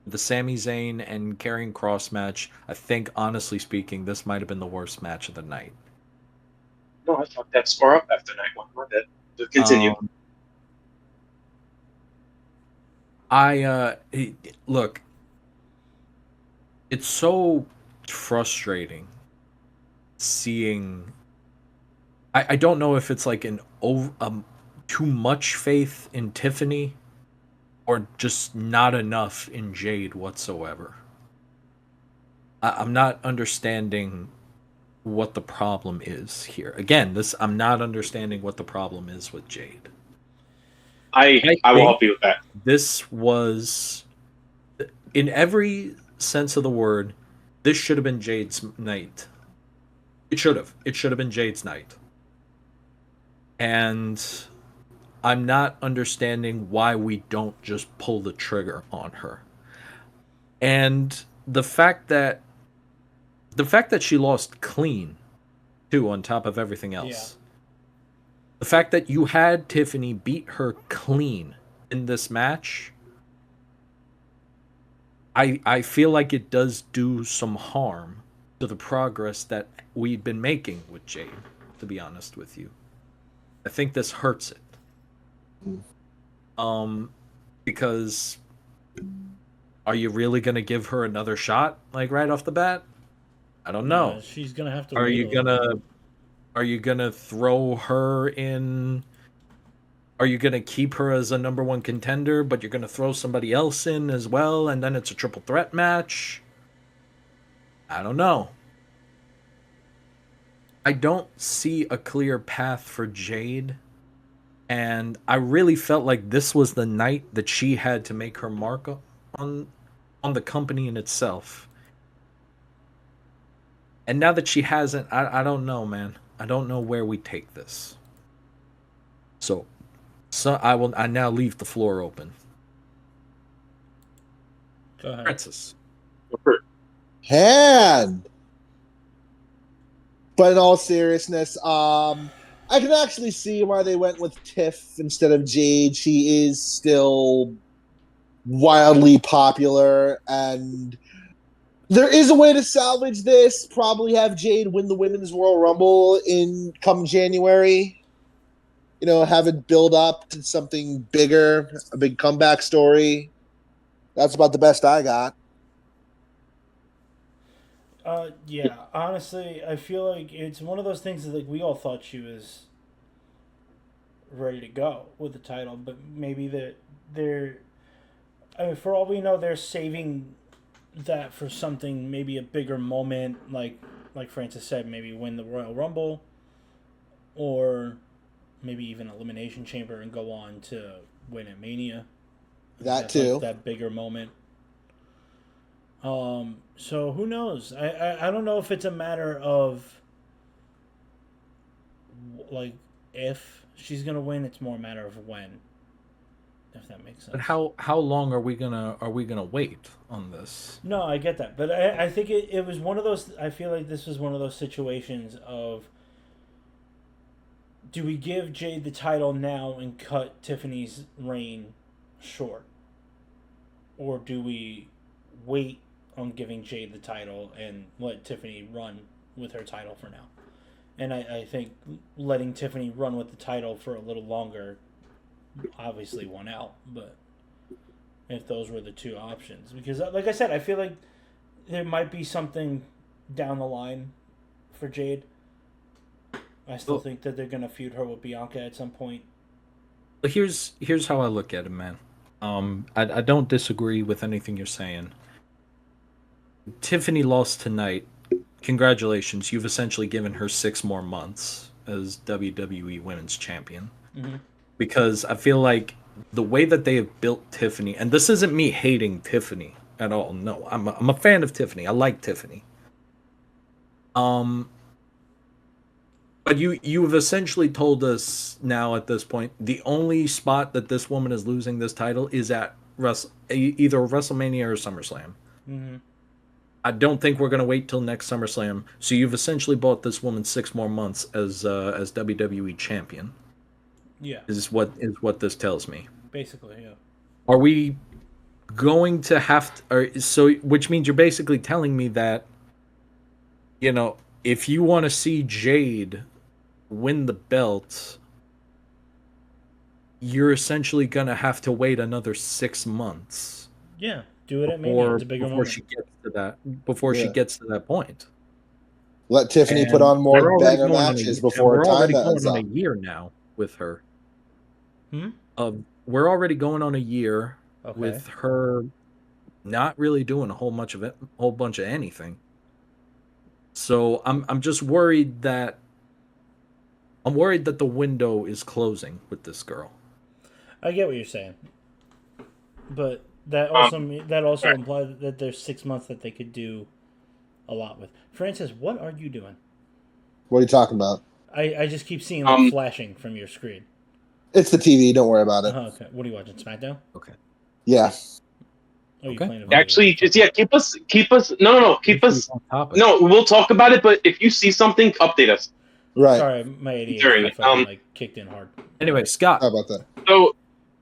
the Sami Zayn and Karrion Kross match, I think honestly speaking, this might have been the worst match of the night. No, I fucked that score up after night one. My bad. Just continue. Look, it's so frustrating seeing. I don't know if it's like too much faith in Tiffany or just not enough in Jade whatsoever. I'm not understanding what the problem is here. Again, I'm not understanding what the problem is with Jade. I will think help you with that. This was, in every sense of the word, this should have been Jade's night. It should have. It should have been Jade's night. And I'm not understanding why we don't just pull the trigger on her. And the fact that she lost clean too, on top of everything else. Yeah. The fact that you had Tiffany beat her clean in this match, I feel like it does do some harm to the progress that we've been making with Jade, to be honest with you. I think this hurts it. Because are you really going to give her another shot, like right off the bat? I don't know. Yeah, she's going to have to Are you gonna throw her in? Are you gonna keep her as a number one contender, but you're gonna throw somebody else in as well, and then it's a triple threat match? I don't know. I don't see a clear path for Jade, and I really felt like this was the night that she had to make her mark on the company in itself. And now that she hasn't, I don't know, man. I don't know where we take this. So I now leave the floor open. Go ahead. Francis. Hand. But in all seriousness, I can actually see why they went with Tiff instead of Jade. She is still wildly popular, and there is a way to salvage this. Probably have Jade win the Women's Royal Rumble in come January. You know, have it build up to something bigger, a big comeback story. That's about the best I got. Yeah, honestly, I feel like it's one of those things that, like, we all thought she was ready to go with the title, but maybe they're I mean, for all we know, they're saving that for something, maybe a bigger moment, like Francis said, maybe win the Royal Rumble, or maybe even Elimination Chamber and go on to win at Mania. That too. Like that bigger moment. So who knows? I don't know if it's a matter of like if she's gonna win. It's more a matter of when. If that makes sense. But how long are we gonna wait on this? No, I get that, but I think it was one of those. I feel like this was one of those situations of, do we give Jade the title now and cut Tiffany's reign short, or do we wait on giving Jade the title and let Tiffany run with her title for now? And I think letting Tiffany run with the title for a little longer obviously won out, but if those were the two options, because like I said, I feel like there might be something down the line for Jade. I still think that they're gonna feud her with Bianca at some point. Here's how I look at it, man. I don't disagree with anything you're saying. Tiffany lost tonight. Congratulations, you've essentially given her 6 more months as WWE Women's Champion. Mm-hmm. Because I feel like the way that they have built Tiffany, and this isn't me hating Tiffany at all. No, I'm a fan of Tiffany. I like Tiffany. But you've essentially told us now at this point the only spot that this woman is losing this title is at either WrestleMania or SummerSlam. Mm-hmm. I don't think we're gonna wait till next SummerSlam. So you've essentially bought this woman 6 more months as WWE champion. Yeah, is what this tells me. Basically, yeah. Are we going to have to? Which means you're basically telling me that, you know, if you want to see Jade win the belt, you're essentially gonna have to wait another 6 months Yeah, do it at Mania. It's a bigger before moment. she gets to that before she Yeah. gets to that point. Let Tiffany put And on more we're already banger going on matches and before we're time already going ends on a up. year now with her. Hmm? We're already going on a year Okay. with her not really doing a whole bunch of anything. So I'm just worried that the window is closing with this girl. I get what you're saying, but that Um, also implies that there's 6 months that they could do a lot with. Francis, what are you doing? What are you talking about? I just keep seeing like um, flashing from your screen. It's the TV. Don't worry about it. Okay. What are you watching? SmackDown? Okay. Yeah. Oh, you Okay. playing a video actually, game? just yeah, keep us. No, keep Keep us. on topic. No, we'll talk about it. But if you see something, update us Right. Sorry, my during ADHD it. fucking like kicked in hard. Anyway, Scott, How about that? So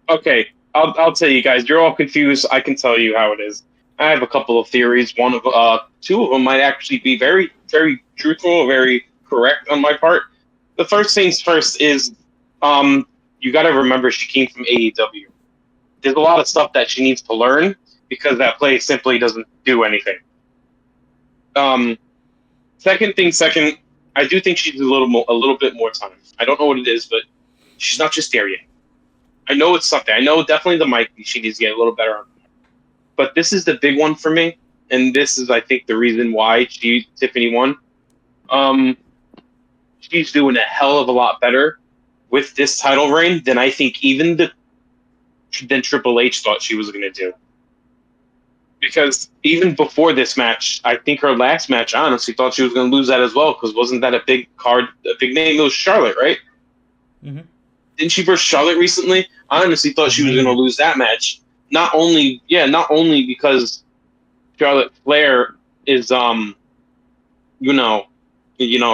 okay, I'll tell you guys. You're all confused. I can tell you how it is. I have a couple of theories. Two of them might actually be very, very truthful, very correct on my part. The first things first is, you got to remember she came from AEW. There's a lot of stuff that she needs to learn because that place simply doesn't do anything. Um, second, I do think she needs a little bit more time. I don't know what it is, but she's not just there yet. I know it's something. I know definitely the mic. She needs to get a little better on. But this is the big one for me, and this is, I think, the reason why Tiffany won. Um, she's doing a hell of a lot better with this title reign than I think than Triple H thought she was going to do. Because even before this match, I think her last match, I honestly thought she was going to lose that as well. Because wasn't that a big name? It was Charlotte, right? Mm-hmm. Didn't she versus Charlotte recently? I honestly thought she was going to lose that match. Not only because Charlotte Flair is you know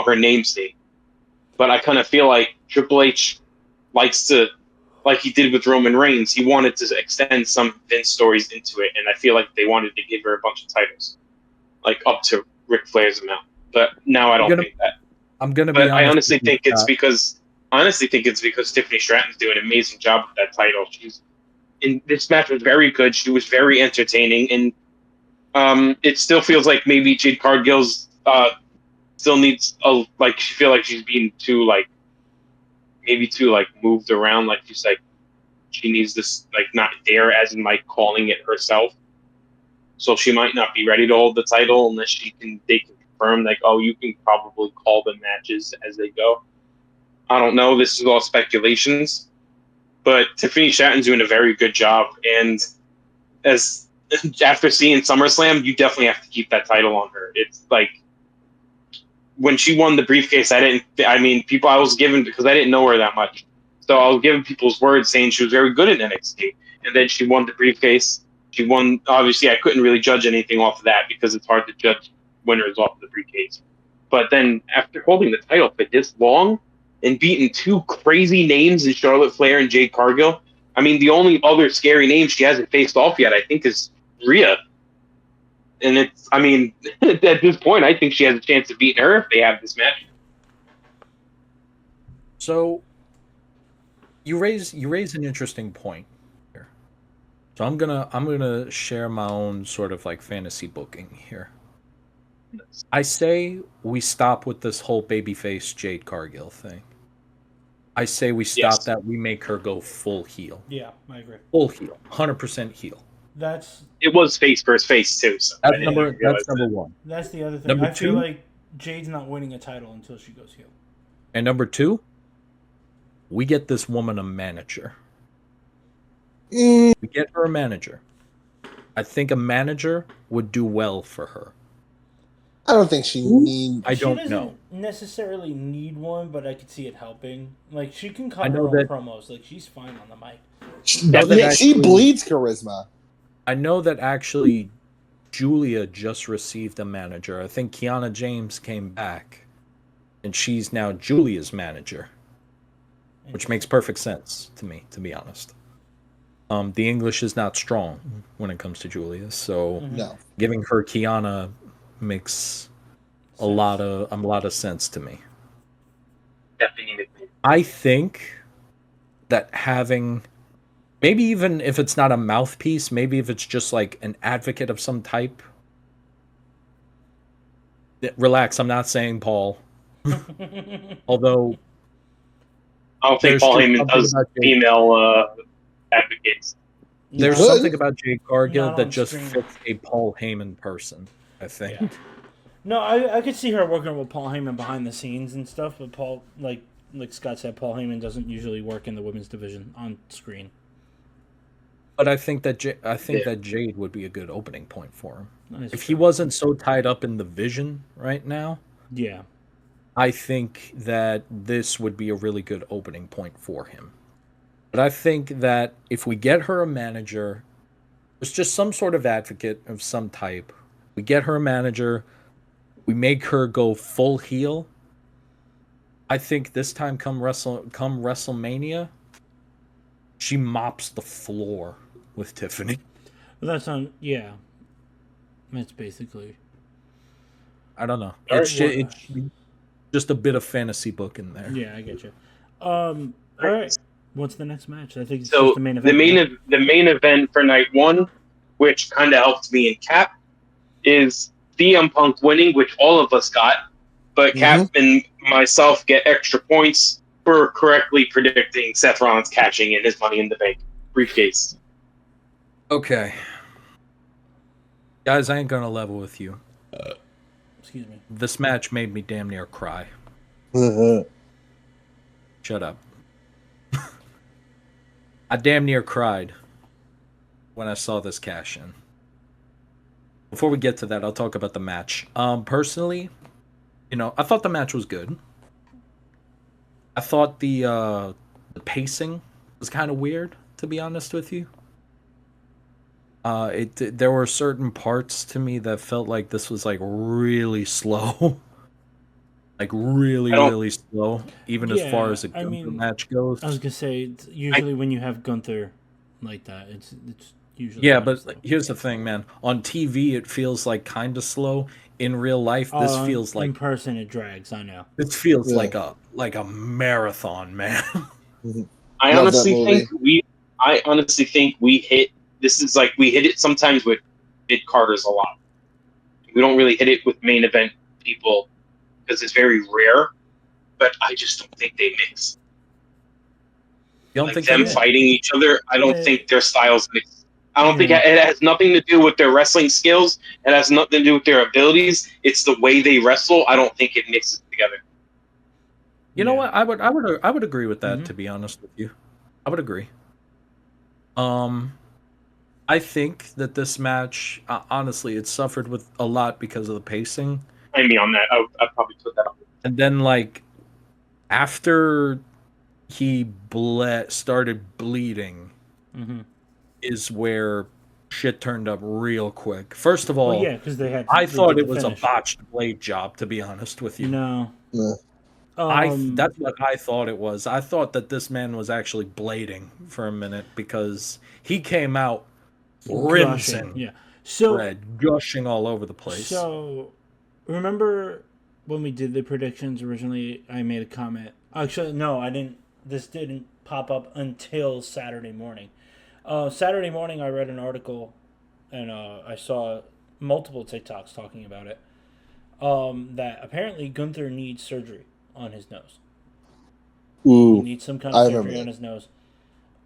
her namesake, but I kind of feel like Triple H likes to, like he did with Roman Reigns, he wanted to extend some Vince stories into it, and I feel like they wanted to give her a bunch of titles, like up to Ric Flair's amount. But now I don't think that. I'm gonna be But I honest honestly with you, think it's Scott. because Tiffany Stratton's doing an amazing job with that title. This match was very good. She was very entertaining, and it still feels like maybe Jade Cargill's still needs she feel like she's being too moved around. Like she's like she needs this not there as in calling it herself. So she might not be ready to hold the title unless they can confirm you can probably call the matches as they go. I don't know. This is all speculations, but Tiffany Stratton's doing a very good job, and as after seeing SummerSlam, you definitely have to keep that title on her. It's like when she won the briefcase, people I was given, because I didn't know her that much. So I was giving people's words saying she was very good in NXT. And then she won the briefcase. She won, obviously, I couldn't really judge anything off of that because it's hard to judge winners off of the briefcase. But then after holding the title for this long and beating two crazy names in Charlotte Flair and Jade Cargill, the only other scary name she hasn't faced off yet, I think, is Rhea. And at this point, I think she has a chance of beating her if they have this match. So you raise an interesting point here. So I'm gonna share my own sort of like fantasy booking here. I say we stop with this whole babyface Jade Cargill thing. I say we stop Yes. that. We make her go full heel. Yeah, I agree. Full heel, 100% heel. It was face versus face too. So That's number one. That's the other thing. Number I feel two? like Jade's not winning a title until she goes heel. And number two, we get this woman a manager. We get her a manager. I think a manager would do well for her. I don't think she needs. I don't she doesn't know. necessarily need one, but I could see it helping. Like she can cut I her know own that- promos. Like she's fine on the mic. She actually- bleeds charisma. I know that actually Julia just received a manager. I think Kiana James came back, and she's now Julia's manager, which makes perfect sense to me, to be honest. The English is not strong when it comes to Julia, so No. giving her Kiana makes a lot of sense to me. Stephanie McMahon. I think that having, maybe even if it's not a mouthpiece, maybe if it's just like an advocate of some type. Relax, I'm not saying Paul. Although I don't think there's Paul just Heyman something does about Jade. female advocates. He There's could. something about Jade Cargill Not that on just screen. fits a Paul Heyman person, I think. Yeah. No, I could see her working with Paul Heyman behind the scenes and stuff, but Paul, like Scott said, Paul Heyman doesn't usually work in the women's division on screen. But I think that Yeah. that Jade would be a good opening point for him. That is If he true. wasn't so tied up in the vision right now, Yeah. I think that this would be a really good opening point for him. But I think that if we get her a manager, it's just some sort of advocate of some type. We get her a manager, we make her go full heel. I think this time come WrestleMania, she mops the floor with Tiffany. But that's on. Yeah. That's basically. I don't know. All It's right, just a bit of fantasy book in there. Yeah, I get you. All right. What's the next match? I think it's So just the main event. the main event for night one, which kind of helped me in Cap, is CM Punk winning, which all of us got, but Cap and myself get extra points for correctly predicting Seth Rollins catching in his Money in the Bank briefcase. Okay. Guys, I ain't gonna level with you. Excuse me. This match made me damn near cry. Shut up. I damn near cried when I saw this cash in. Before we get to that, I'll talk about the match. Personally, I thought the match was good. I thought the pacing was kind of weird, to be honest with you. There were certain parts to me that felt like this was like really slow. Like really slow, even as far as the Gunther match goes. I was gonna say it's usually when you have Gunther like that, it's usually but slow. Here's the thing, man. On TV, it feels like kind of slow. In real life, this feels like in person it drags. I know. this feels like a marathon, man. I honestly think we hit. This is like we hit it sometimes with mid carders a lot. We don't really hit it with main event people because it's very rare. But I just don't think they mix. You don't like think them fighting each other? I don't think their styles mix. I don't think it has nothing to do with their wrestling skills. It has nothing to do with their abilities. It's the way they wrestle. I don't think it mixes together. You know what? I would agree with that. To be honest with you, I would agree. I think that this match, honestly, it suffered with a lot because of the pacing. I mean, on that, I'd probably put that up. And then, like, after he started bleeding, is where shit turned up real quick. First of all, because I thought it was a botched blade job, to be honest with you. No. That's what I thought it was. I thought that this man was actually blading for a minute because he came out rinsing, gushing all over the place. So, remember when we did the predictions originally? I made a comment. Actually, no, I didn't. This didn't pop up until Saturday morning. Saturday morning, I read an article, and I saw multiple TikToks talking about it. That apparently Gunther needs surgery on his nose. Ooh, he needs some kind of surgery on his nose.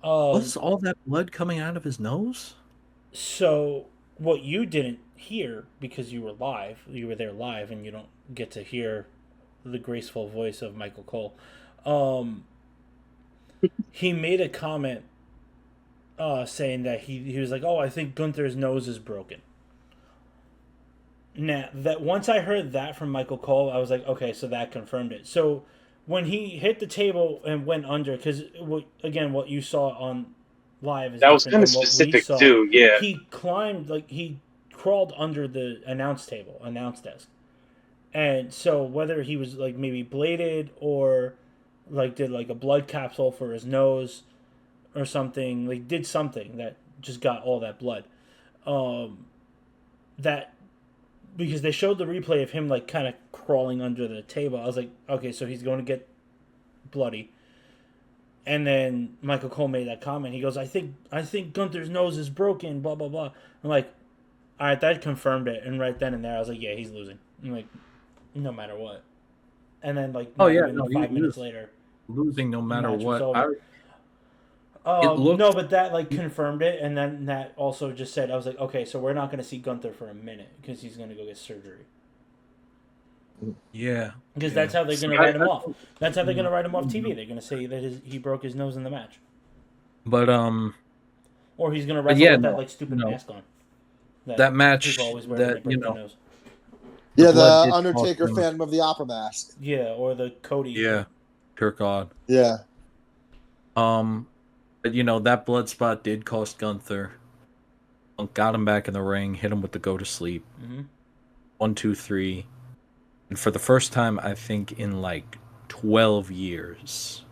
Was all that blood coming out of his nose? So, what you didn't hear because you were there live, and you don't get to hear the graceful voice of Michael Cole. He made a comment saying that he was like, "Oh, I think Gunther's nose is broken." Now, that once I heard that from Michael Cole, I was like, okay, so that confirmed it. So when he hit the table and went under, because again, what you saw on live is that was kind of specific too. Yeah, he climbed, he crawled under the announce desk, and so whether he was like maybe bladed or like did like a blood capsule for his nose or something, like did something that just got all that blood, that. Because they showed the replay of him like kind of crawling under the table. I was like, okay, so he's going to get bloody. And then Michael Cole made that comment. He goes, I think Gunther's nose is broken, blah, blah, blah. I'm like, all right, that confirmed it. And right then and there, I was like, yeah, he's losing. I'm like, no matter what. And then, like, Oh, yeah, even no, 5 he minutes was later, losing no the matter match was what. over. It looked, No, but that, like, confirmed it. And then that also just said, I was like, okay, so we're not going to see Gunther for a minute because he's going to go get surgery. yeah. Because yeah. that's how they're going to write him off. That's how they're going to write him off TV. They're going to say that he broke his nose in the match. But, Or he's going to wrestle yeah, with no, that, like, stupid no. mask on. That match, People always wear when they that, break their nose. Yeah, blood the did Undertaker cost him. Phantom of the Opera mask. Yeah, or the Cody. Yeah, Kirk Odd. Yeah. But that blood spot did cost Gunther. Punk got him back in the ring, hit him with the go to sleep. Mm-hmm. 1, 2, 3. And for the first time, I think in like 12 years,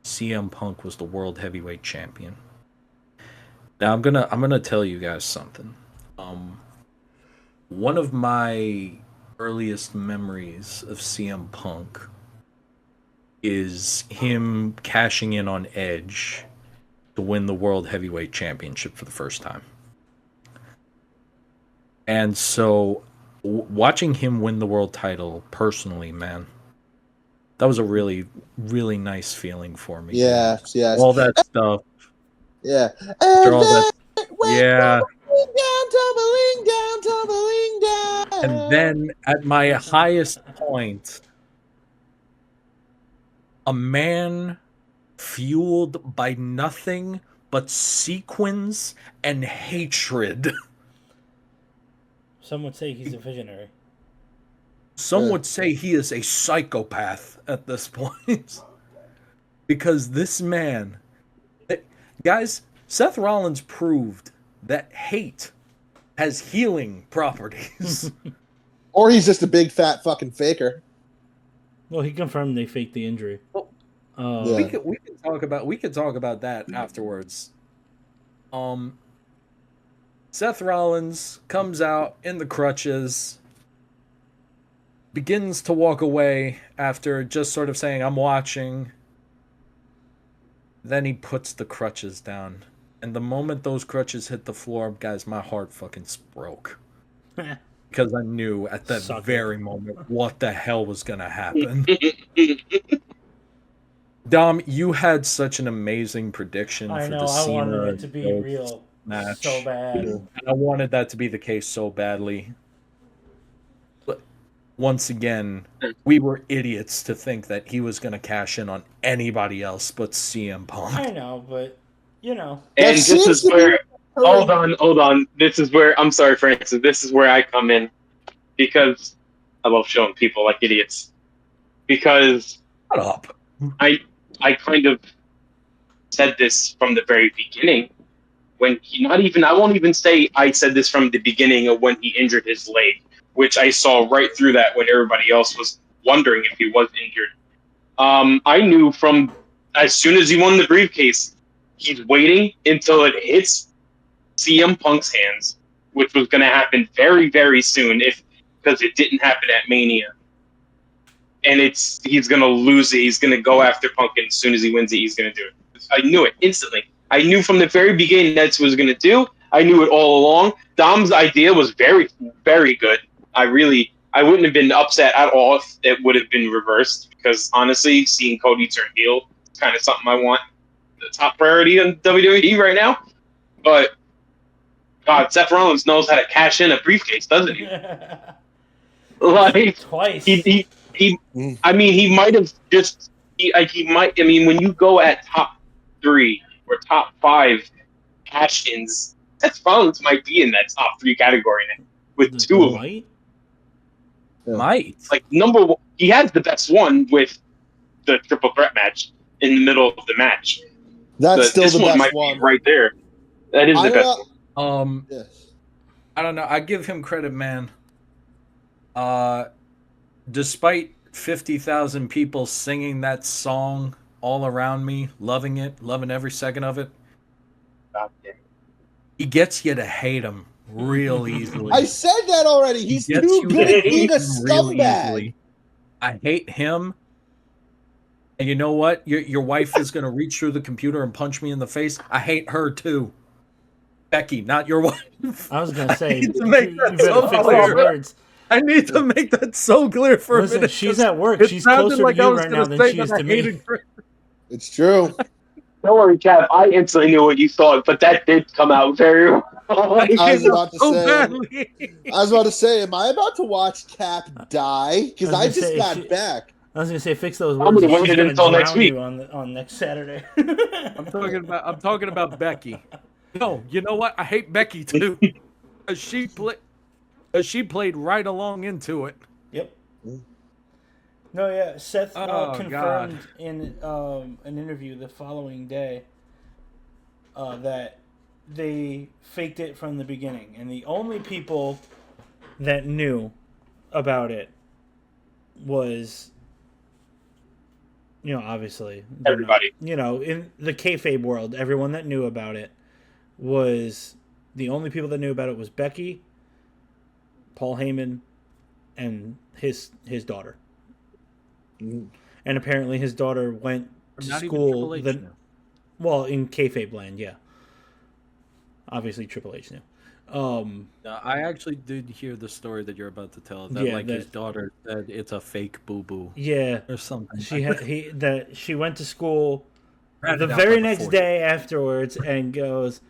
CM Punk was the world heavyweight champion. Now I'm gonna tell you guys something. One of my earliest memories of CM Punk is him cashing in on Edge to win the World Heavyweight Championship for the first time. And so, watching him win the world title personally, man, that was a really, really nice feeling for me. Yes, yes. All that stuff. Yeah. After all that, went yeah. tumbling down. And then at my highest point, a man fueled by nothing but sequins and hatred. Some would say he's a visionary. Some would say he is a psychopath at this point. Because this man, guys, Seth Rollins proved that hate has healing properties. Or he's just a big fat fucking faker. Well, he confirmed they faked the injury. Yeah. We could talk about that afterwards. Seth Rollins comes out in the crutches, begins to walk away after just sort of saying, I'm watching. Then he puts the crutches down. And the moment those crutches hit the floor, guys, my heart fucking broke. Because I knew at that very moment what the hell was going to happen. Dom, you had such an amazing prediction I for know, the I Cena wanted it to be real match. so bad. And I wanted that to be the case so badly. But once again, we were idiots to think that he was going to cash in on anybody else but CM Punk. I know, but, And this is where... Hold on. This is where... I'm sorry, Francis. This is where I come in. Because I love showing people like idiots. Because... Shut up. I kind of said this from the very beginning. When he, I won't even say I said this from the beginning of when he injured his leg, which I saw right through that when everybody else was wondering if he was injured. I knew from as soon as he won the briefcase, he's waiting until it hits CM Punk's hands, which was going to happen very, very soon because it didn't happen at Mania. And he's going to lose it. He's going to go after Punk, and as soon as he wins it, he's going to do it. I knew it instantly. I knew from the very beginning that's what he was going to do. I knew it all along. Dom's idea was very, very good. I wouldn't have been upset at all if it would have been reversed, because honestly, seeing Cody turn heel is kind of something I want the top priority on WWE right now. But God, Seth Rollins knows how to cash in a briefcase, doesn't he? Like twice. I mean, he might have just. He might. I mean, when you go at top 3 or top 5 cash-ins, Seth Rollins might be in that top 3 category now with 2 of them. Might. Like number 1, he has the best one with the triple threat match in the middle of the match. That's still this the one best might one. be right there. That is the best one. Yes. I don't know. I give him credit, man. Despite 50,000 people singing that song all around me, loving it, loving every second of it, he gets you to hate him real easily. I said that already. He's too good at being a scumbag. I hate him, And you know what? Your wife is going to reach through the computer and punch me in the face. I hate her too. Becky, not your wife. I was gonna say, need to make you that better so fix clear. those words. I need to make that so clear for a Listen, minute. she's 'cause at work. it She's sounded closer like to I you was right going now to than say she is that I to me. hated Chris. It's true. Don't worry, Cap. I instantly knew what you thought, but that did come out very well. I I hated was him about to so say. badly. I was about to say, am I about to watch Cap die? Because I I was just gonna say, got back. I was gonna say, fix those I'm words. gonna Or wait she's gonna until next drown week. you on next Saturday. I'm talking about Becky. No, you know what? I hate Becky too. 'Cause she played right along into it. Yep. No, yeah. Seth Oh, confirmed God. in an interview the following day that they faked it from the beginning, and the only people that knew about it was, obviously Everybody. in the kayfabe world, everyone that knew about it was the only people that knew about it was Becky, Paul Heyman, and his daughter. Mhm. And apparently his daughter went to Not even school. Triple H knew. Well, in kayfabe land, yeah. Obviously, Triple H knew. I actually did hear the story that you're about to tell. That Yeah, his daughter said it's a fake boo boo Yeah, or something. she went to school Ran the it out very like a next 40. day afterwards and goes,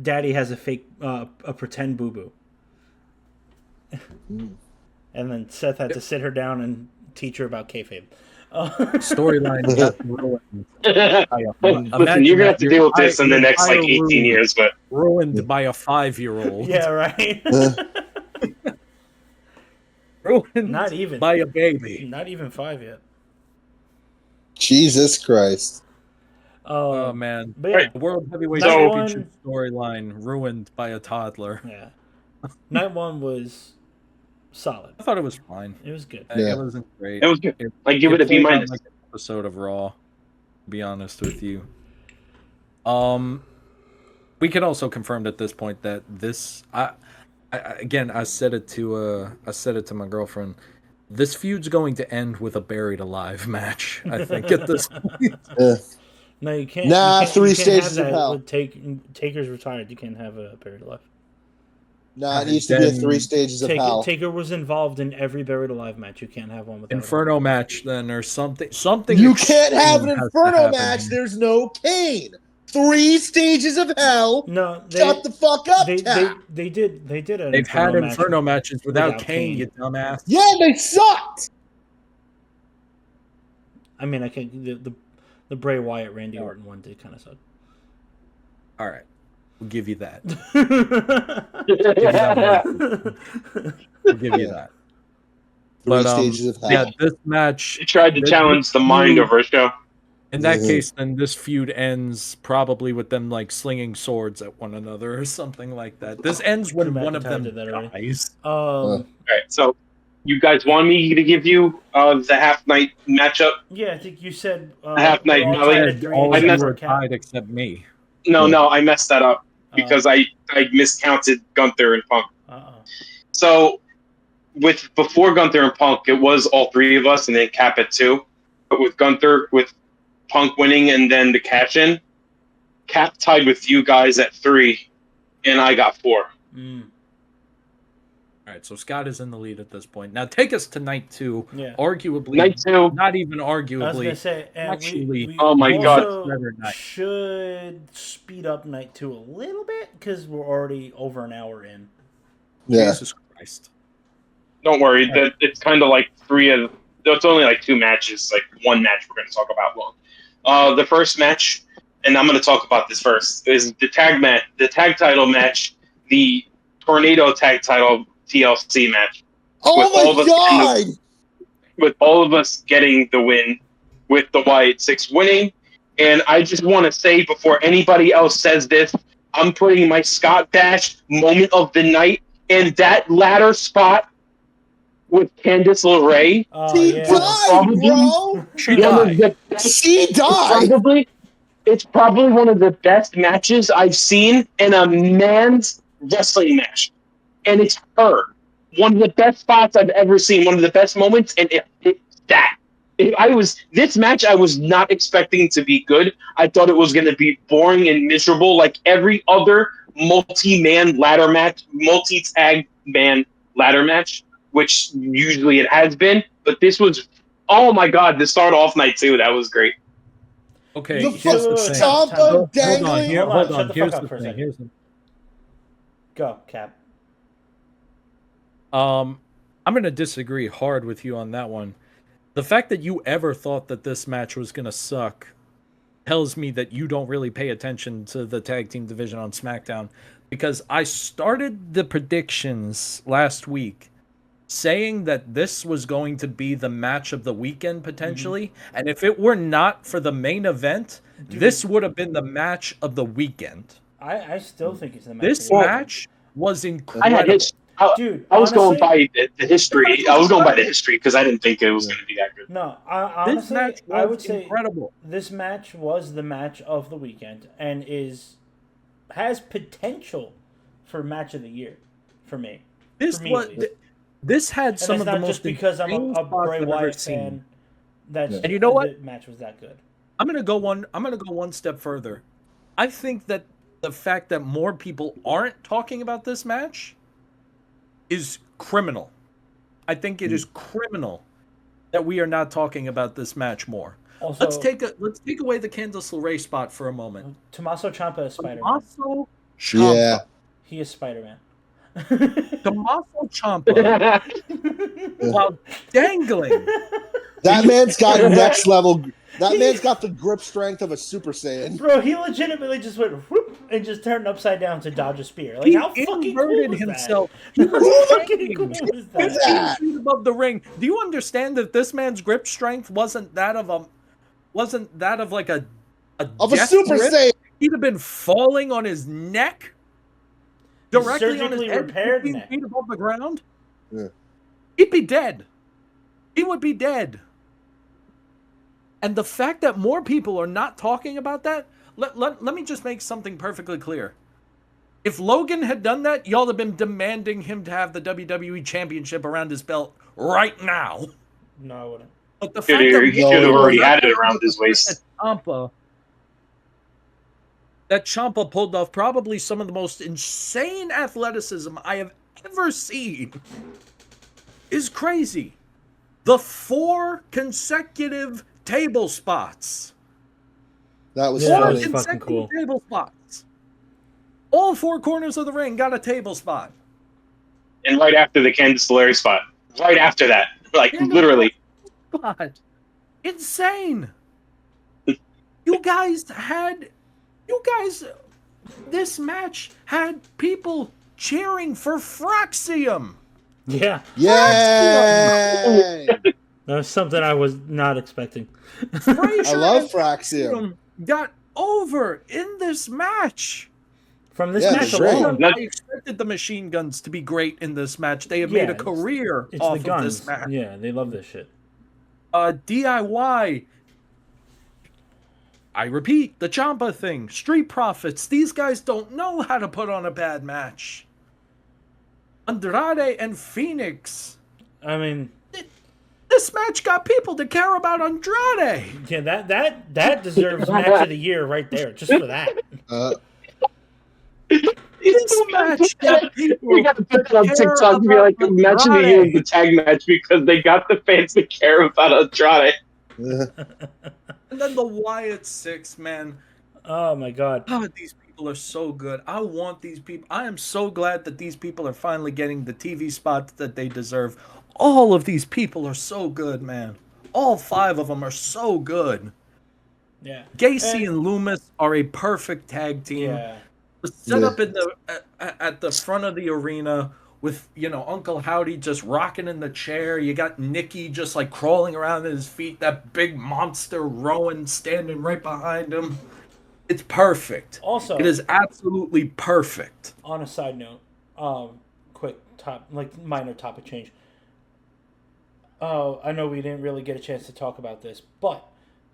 "Daddy has a fake, a pretend boo boo." And then Seth had to sit her down and teach her about kayfabe. Storyline got ruined. Listen, you're gonna have to deal with this in the next like 18 years, but ruined by a 5-year-old. Yeah, right. Ruined Not even by a baby. Not even 5 yet. Jesus Christ. Oh man, But yeah, the World Heavyweight Night Championship one- storyline ruined by a toddler. yeah. Night one was solid. I thought it was fine. It was good. Yeah. It wasn't great. it was good. I give it a B played out minus. like an episode of Raw. To be honest with you. We can also confirm at this point that this. I said it to my girlfriend. This feud's going to end with a buried alive match. I think at this point. No, you can't. Nah, you can't, three you can't have stages of that hell. with Taker's retired. You can't have a buried alive. Nah, it needs to be a Then 3 stages of hell. Taker was involved in every buried alive match. You can't have one without Inferno match then or something. Something You can't have an extreme has to Inferno happen match. here. There's no Kane. 3 stages of hell. No, Shut the fuck up, Cap. they did an They've had match Inferno matches without without Kane, Kane. you dumbass. Yeah, they sucked. I mean, I can the Bray Wyatt Randy Orton one did kind of suck. All right, we'll give you that. They We'll give you that. 3 stages of hell. Yeah, this match. tried to challenge the mind over a show. In that case, then this feud ends probably with them like slinging swords at one another or something like that. This ends when Drew one of McIntyre them did that already. dies. All right, so you guys want me to give you the half night matchup? Yeah, I think you said Half night we're all Nelly. tied at three. All I of you messed- are tied except me. No, I messed that up because I miscounted Gunther and Punk. So before Gunther and Punk, it was all 3 of us and then Cap at 2. But with Gunther, with Punk winning and then the cash in, Cap tied with you guys at 3, and I got 4. All right, so Scott is in the lead at this point. Now take us to night 2. Yeah. Arguably, Night 2. not even I was arguably. gonna say, and Actually, we oh my God. also Night. should speed up night 2 a little bit because we're already over an hour in. Yeah. Jesus Christ. Don't worry, that it's kind of like 3 of. It's only like 2 matches, like 1 match we're going to talk about long. The first match, and I'm going to talk about this first, is the tag title match, the Tornado tag title TLC match. Oh my God! With all of us getting the win, with the Wyatt 6 winning. And I just want to say before anybody else says this, I'm putting my Scott Bash moment of the night in that ladder spot with Candice LeRae. She Yeah. died, bro. She died. She died. It's probably one of the best matches I've seen in a man's wrestling match. And it's her. One of the best spots I've ever seen. One of the best moments, and it's that. This match I was not expecting to be good. I thought it was going to be boring and miserable, like every other multi-tag man ladder match, which usually it has been. But this was, oh my god, to start off night 2, that was great. Okay, The here's the fucking thing. Ciampa Hold on, dangling. here, Hold hold on, on. shut the Here's fuck the up for a thing. second. Here's the Go, Cap. I'm gonna disagree hard with you on that one. The fact that you ever thought that this match was gonna suck tells me that you don't really pay attention to the tag team division on SmackDown, because I started the predictions last week saying that this was going to be the match of the weekend potentially, and if it were not for the main event, this would have been the match of the weekend. I still think it's the match. This of the weekend. match was I had incredible. his. Dude, I was going honestly- by the history. I was going by the history because I didn't think it was going to be that good. No, This honestly, match I was would say incredible. this match was the match of the weekend and has potential for match of the year for me. This For me, was at least. this had And some it's of the not most just because I'm insane a spots Bray I've ever Wyatt seen. fan. That's And you know what? The match was that good. I'm gonna go one step further. I think that the fact that more people aren't talking about this match is criminal. I think it is criminal that we are not talking about this match more. Also, Let's take away the Candice LeRae spot for a moment. Tommaso Ciampa is Spider-Man. Tommaso Ciampa. Yeah. He is Spider-Man. Tommaso Ciampa, while dangling, That man's got next level. That man's got the grip strength of a Super Saiyan. Bro, he legitimately just went whoop and just turned upside down to dodge a spear. Like, he how fucking cool inverted was himself. that? He How was fucking cool hanging was What's that? that? 15 feet above the ring. Do you understand that this man's grip strength wasn't that of like a Of a death Super grip? Saiyan. He'd have been falling on his neck, directly on his Surgically head, repaired 15 neck. feet above the ground. Yeah. He'd be dead. He would be dead. And the fact that more people are not talking about that, let me just make something perfectly clear. If Logan had done that, y'all have been demanding him to have the WWE Championship around his belt right now. No, I wouldn't. But the He fact that should have already had it around his waist. That Ciampa pulled off probably some of the most insane athleticism I have ever seen is crazy. The 4 consecutive table spots. That was Yeah, that Four was funny. fucking cool. consecutive table spots. All 4 corners of the ring got a table spot. And right after the Candice LeRae spot. Right after that. Like, Yeah, no, literally. Spot. Insane. This match had people cheering for Fraxium. Yeah, Yay! that was something I was not expecting. Frazier I love and Fraxium. got over in this match. From this Yeah, match the ring. alone, I expected the machine guns to be great in this match. They have made a it's- career it's off the of guns. this match. Yeah, they love this shit. DIY. I repeat, the Ciampa thing. Street Profits. These guys don't know how to put on a bad match. Andrade and Phoenix. I mean, This match got people to care about Andrade. yeah, that deserves match of the year right there, just for that. This match got people We got to put that on care TikTok to be like a about match of the year of Andrade. the tag match because they got the fans to care about Andrade. And then the Wyatt 6, man. Oh my god. God, these people are so good. I want these people. I am so glad that these people are finally getting the TV spots that they deserve. All of these people are so good, man. All 5 of them are so good. Yeah. Gacy and Loomis are a perfect tag team. Yeah. Set up in the at the front of the arena with, Uncle Howdy just rocking in the chair. You got Nikki just like crawling around at his feet. That big monster Rowan standing right behind him. It's perfect. Also, It is absolutely perfect. on a side note, quick minor topic change. Oh, I know we didn't really get a chance to talk about this, but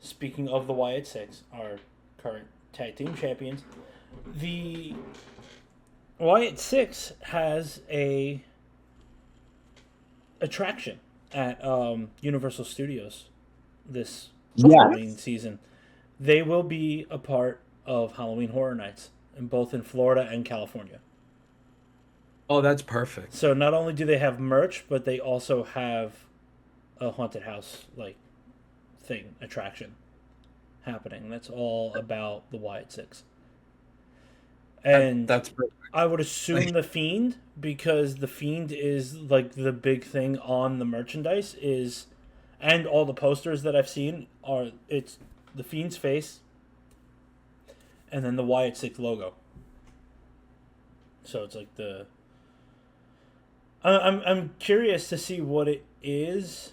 speaking of the Wyatt Six, our current tag team champions, the Wyatt Six has a attraction at Universal Studios this Yes. Halloween season. They will be a part of Halloween Horror Nights, both in Florida and California. Oh, that's perfect. So not only do they have merch, but they also have a haunted house attraction happening. That's all about the Wyatt Six. And That's perfect. I would assume the Fiend, because the Fiend is like the big thing on the merchandise and all the posters that I've seen it's the Fiend's face and then the Wyatt Six logo. So it's like I'm curious to see what it is.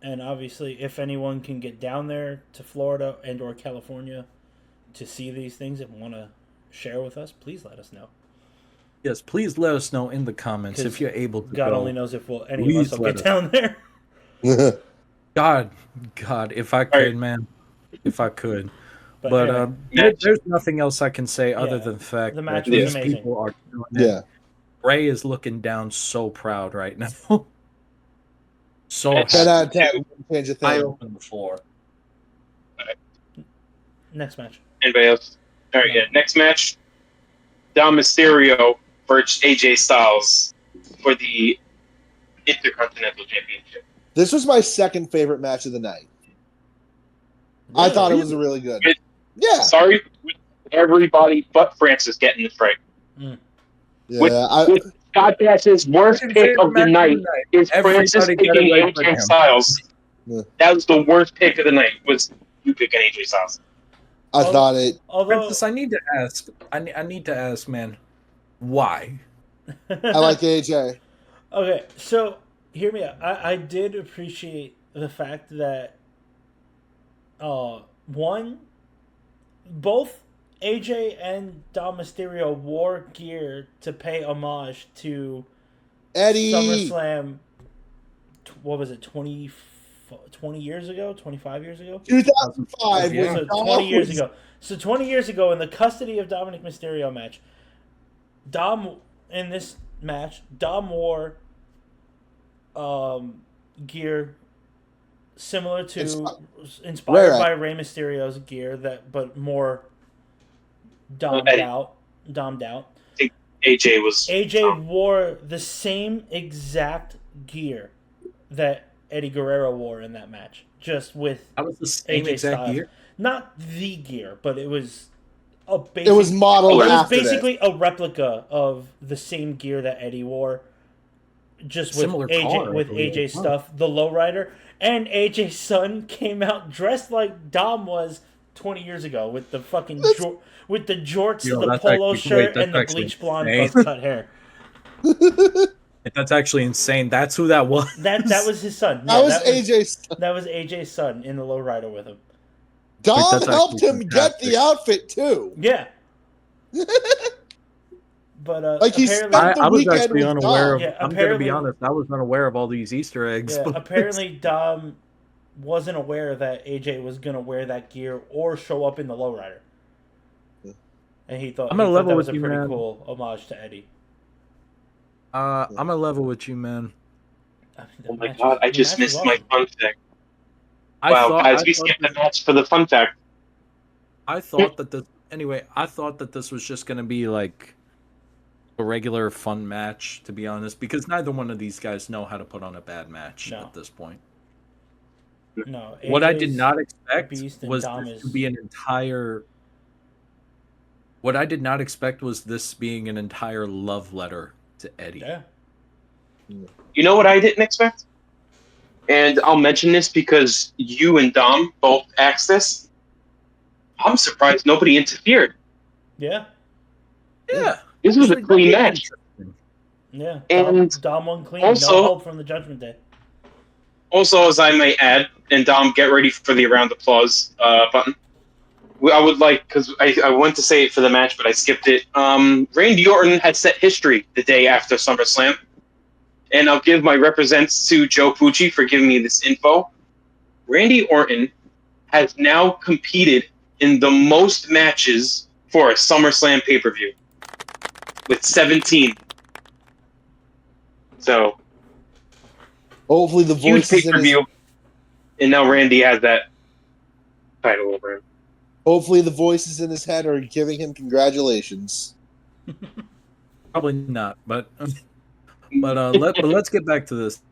And obviously, if anyone can get down there to Florida and or California to see these things and want to share with us, please let us know. Yes, please let us know in the comments if you're able to God go. only knows if any of us will get down there. God, if I could, man. If I could. But anyway. there's nothing else I can say other than the fact the match that was these amazing. people are doing it. Yeah. Ray is looking down so proud right now. So 10 out of happy. 10. Change a I thing. open the floor. Next match. Anybody else? All right, No. yeah. Next match, Dom Mysterio versus AJ Styles for the Intercontinental Championship. This was my second favorite match of the night. I thought it was really good. Yeah. Sorry, with everybody but Francis getting the fright. Mm. With Scott Dash's worst pick of the night is Francis picking AJ Styles. Yeah. That was the worst pick of the night, was you picking AJ Styles. I thought it. Although Francis, I need to ask. I need to ask, man. Why? I like AJ. Okay, so hear me out. I did appreciate the fact that both AJ and Dom Mysterio wore gear to pay homage to Eddie. SummerSlam. What was it? 20 years ago? 25 years ago? 2005. Yeah. So 20 years ago. So 20 years ago, in the custody of Dominic Mysterio match, in this match, Dom wore gear similar to inspired by Rey Mysterio's gear, but more dommed out. I think AJ wore the same exact gear that Eddie Guerrero wore in that match, just with that was the same AJ exact Styles. gear. Not the gear, but it was it was modeled. It was after basically a replica of the same gear that Eddie wore, just with AJ stuff. The lowrider, and AJ's son came out dressed like Dom was 20 years ago with the fucking with the jorts, the polo shirt, and the bleach blonde buzz cut hair. That's actually insane. That's who that was. That was his son. That was AJ's son. That was AJ's son in the lowrider with him. Dom helped him get the outfit too. Yeah. But like he spent the I was weekend actually with unaware Dom. of. I'm gonna be honest. I was unaware of all these Easter eggs. Yeah, apparently Dom wasn't aware that AJ was gonna wear that gear or show up in the lowrider, and he thought that was a pretty cool homage to Eddie. I'm gonna level with you, man. Oh my god! I just missed my fun fact. Wow, guys, we skipped the match for the fun fact. I thought that I thought that this was just gonna be like a regular fun match, to be honest, because neither one of these guys know how to put on a bad match at this point. No. What I did not expect was this to be an entire. What I did not expect was this being an entire love letter to Eddie. Yeah. You know what I didn't expect? And I'll mention this because you and Dom both asked this. I'm surprised nobody interfered. Yeah. Yeah. This was a clean match. Yeah. And Dom won clean. Also, no help from the Judgment Day. Also, as I may add, and Dom, get ready for the round of applause button. I would like, because I went to say it for the match, but I skipped it. Randy Orton had set history the day after SummerSlam. And I'll give my represents to Joe Pucci for giving me this info. Randy Orton has now competed in the most matches for a SummerSlam pay-per-view with 17. So, hopefully the huge voices in his, pay-per-view. and now Randy has that title over him. Hopefully, the voices in his head are giving him congratulations. Probably not, but let's get back to this.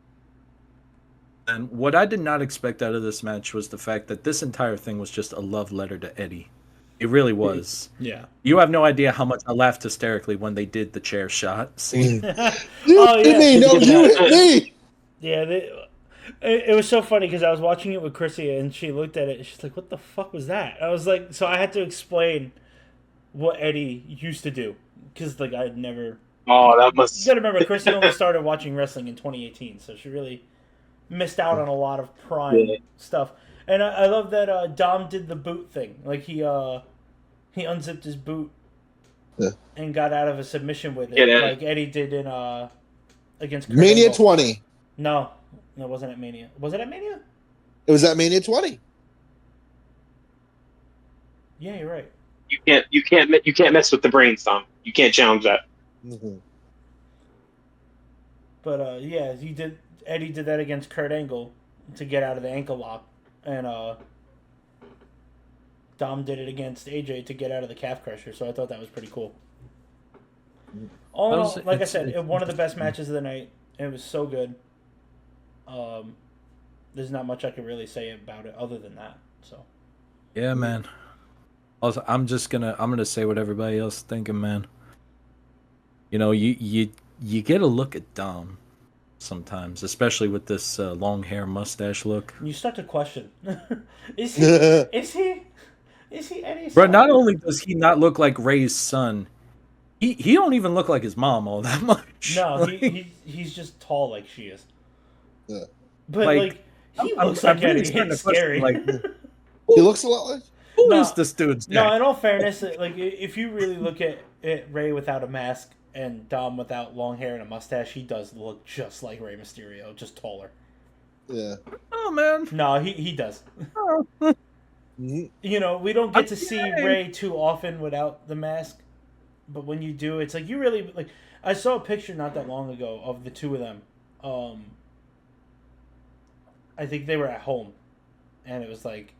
And what I did not expect out of this match was the fact that this entire thing was just a love letter to Eddie. It really was. Yeah. You have no idea how much I laughed hysterically when they did the chair shot scene. You Oh, hit yeah. me! No, you hit me! Yeah, it was so funny because I was watching it with Chrissy and she looked at it and she's like, "What the fuck was that?" I was like, so I had to explain what Eddie used to do because like I had never. Oh, that You must. got to remember, Chrissy only started watching wrestling in 2018, so she really missed out on a lot of prime Yeah. stuff. And I love that Dom did the boot thing. Like he unzipped his boot Yeah. and got out of a submission with it, Get it. like Eddie did in against Kurt Mania Angle. 20. No, it wasn't at Mania. Was it at Mania? It was at Mania 20. Yeah, you're right. You can't mess with the brains, Tom. You can't challenge that. Mm-hmm. But yeah, Eddie did that against Kurt Angle to get out of the ankle lock, and Dom did it against AJ to get out of the calf crusher. So I thought that was pretty cool. All in all, like I said, one of the best matches of the night. It was so good. There's not much I could really say about it other than that. So Yeah, man. Also, I'm gonna say what everybody else is thinking, man. You know, you get a look at Dom sometimes, especially with this long hair mustache look. you start to question: is he Eddie's Bro, son? not only does he not look like Ray's son, he don't even look like his mom all that much. No, Like, he's just tall like she is. Yeah. But Like, he I'm- looks I'm like really Eddie. starting It's to question, scary. like, He looks a lot like. who No. is this dude's No, dad? in all fairness, like if you really look at Ray without a mask and Dom without long hair and a mustache, he does look just like Rey Mysterio, just taller. Yeah. Oh man. No, he does. Oh. Mm-hmm. You know, we don't get to see Okay. Ray too often without the mask, but when you do, it's like you really like. I saw a picture not that long ago of the two of them. I think they were at home, and it was like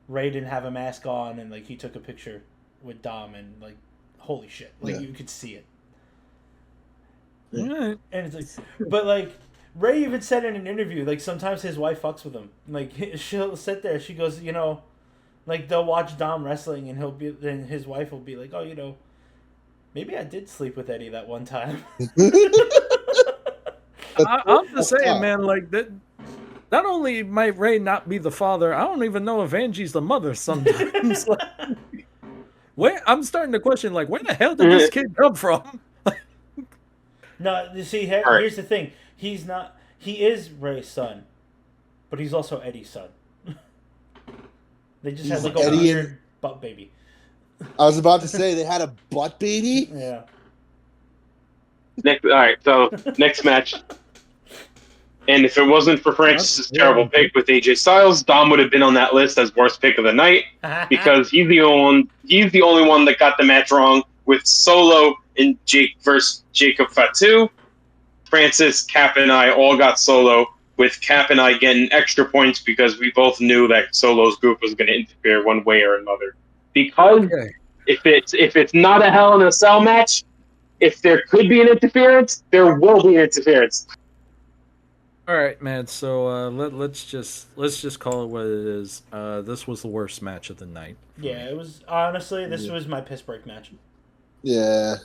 Ray didn't have a mask on, and like he took a picture with Dom, and like holy shit, like Yeah. you could see it. Alright. And it's like, but like Ray even said in an interview, like sometimes his wife fucks with him. Like she'll sit there, she goes, you know, like they'll watch Dom wrestling, and then his wife will be like, oh, you know, maybe I did sleep with Eddie that one time. I'm just saying, man, like that. Not only might Ray not be the father, I don't even know if Angie's the mother sometimes. Like, I'm starting to question, like, where the hell did this kid come from? No, you see, All right. here's the thing: he's not. He is Ray's son, but he's also Eddie's son. They just had He's like a Eddie weird butt baby. I was about to say they had a butt baby. Yeah. All right, so next match. And if it wasn't for Francis's terrible pick with AJ Styles, Dom would have been on that list as worst pick of the night because he's the only one that got the match wrong with Solo and Jake versus Jacob Fatu. Francis, Cap, and I all got Solo, with Cap and I getting extra points because we both knew that Solo's group was going to interfere one way or another. Because if it's not a Hell in a Cell match, if there could be an interference, there will be interference. All right, man. So let's just call it what it is. This was the worst match of the night. Yeah, it was honestly. This was my piss break match. Yeah.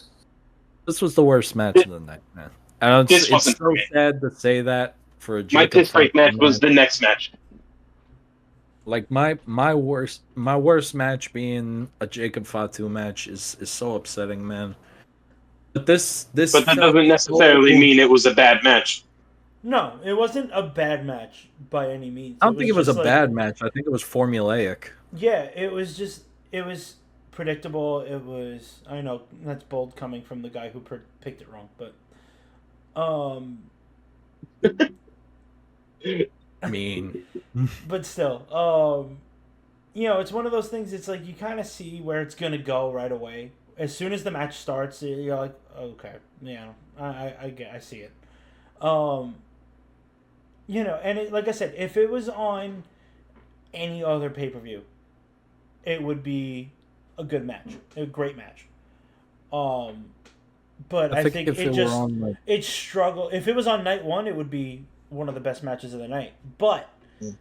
This was the worst match of the night, man. And This it's wasn't so for me. sad to say that for a My Jacob piss break Fatu match was the next match. like my worst match being a Jacob Fatu match is so upsetting, man. But this But that felt doesn't necessarily so- mean it was a bad match. No, it wasn't a bad match by any means. I don't think it was a just like- bad match. I think it was formulaic. Yeah, it was predictable. It was, I know that's bold coming from the guy who picked it wrong, but I mean, but still, you know, it's one of those things. It's like you kind of see where it's gonna go right away. As soon as the match starts, you're like, okay, yeah, I see it. You know, and like I said, if it was on any other pay-per-view, it would be a good match, a great match. But I I think think if it were on like it struggled. If it was on night one, it would be one of the best matches of the night. But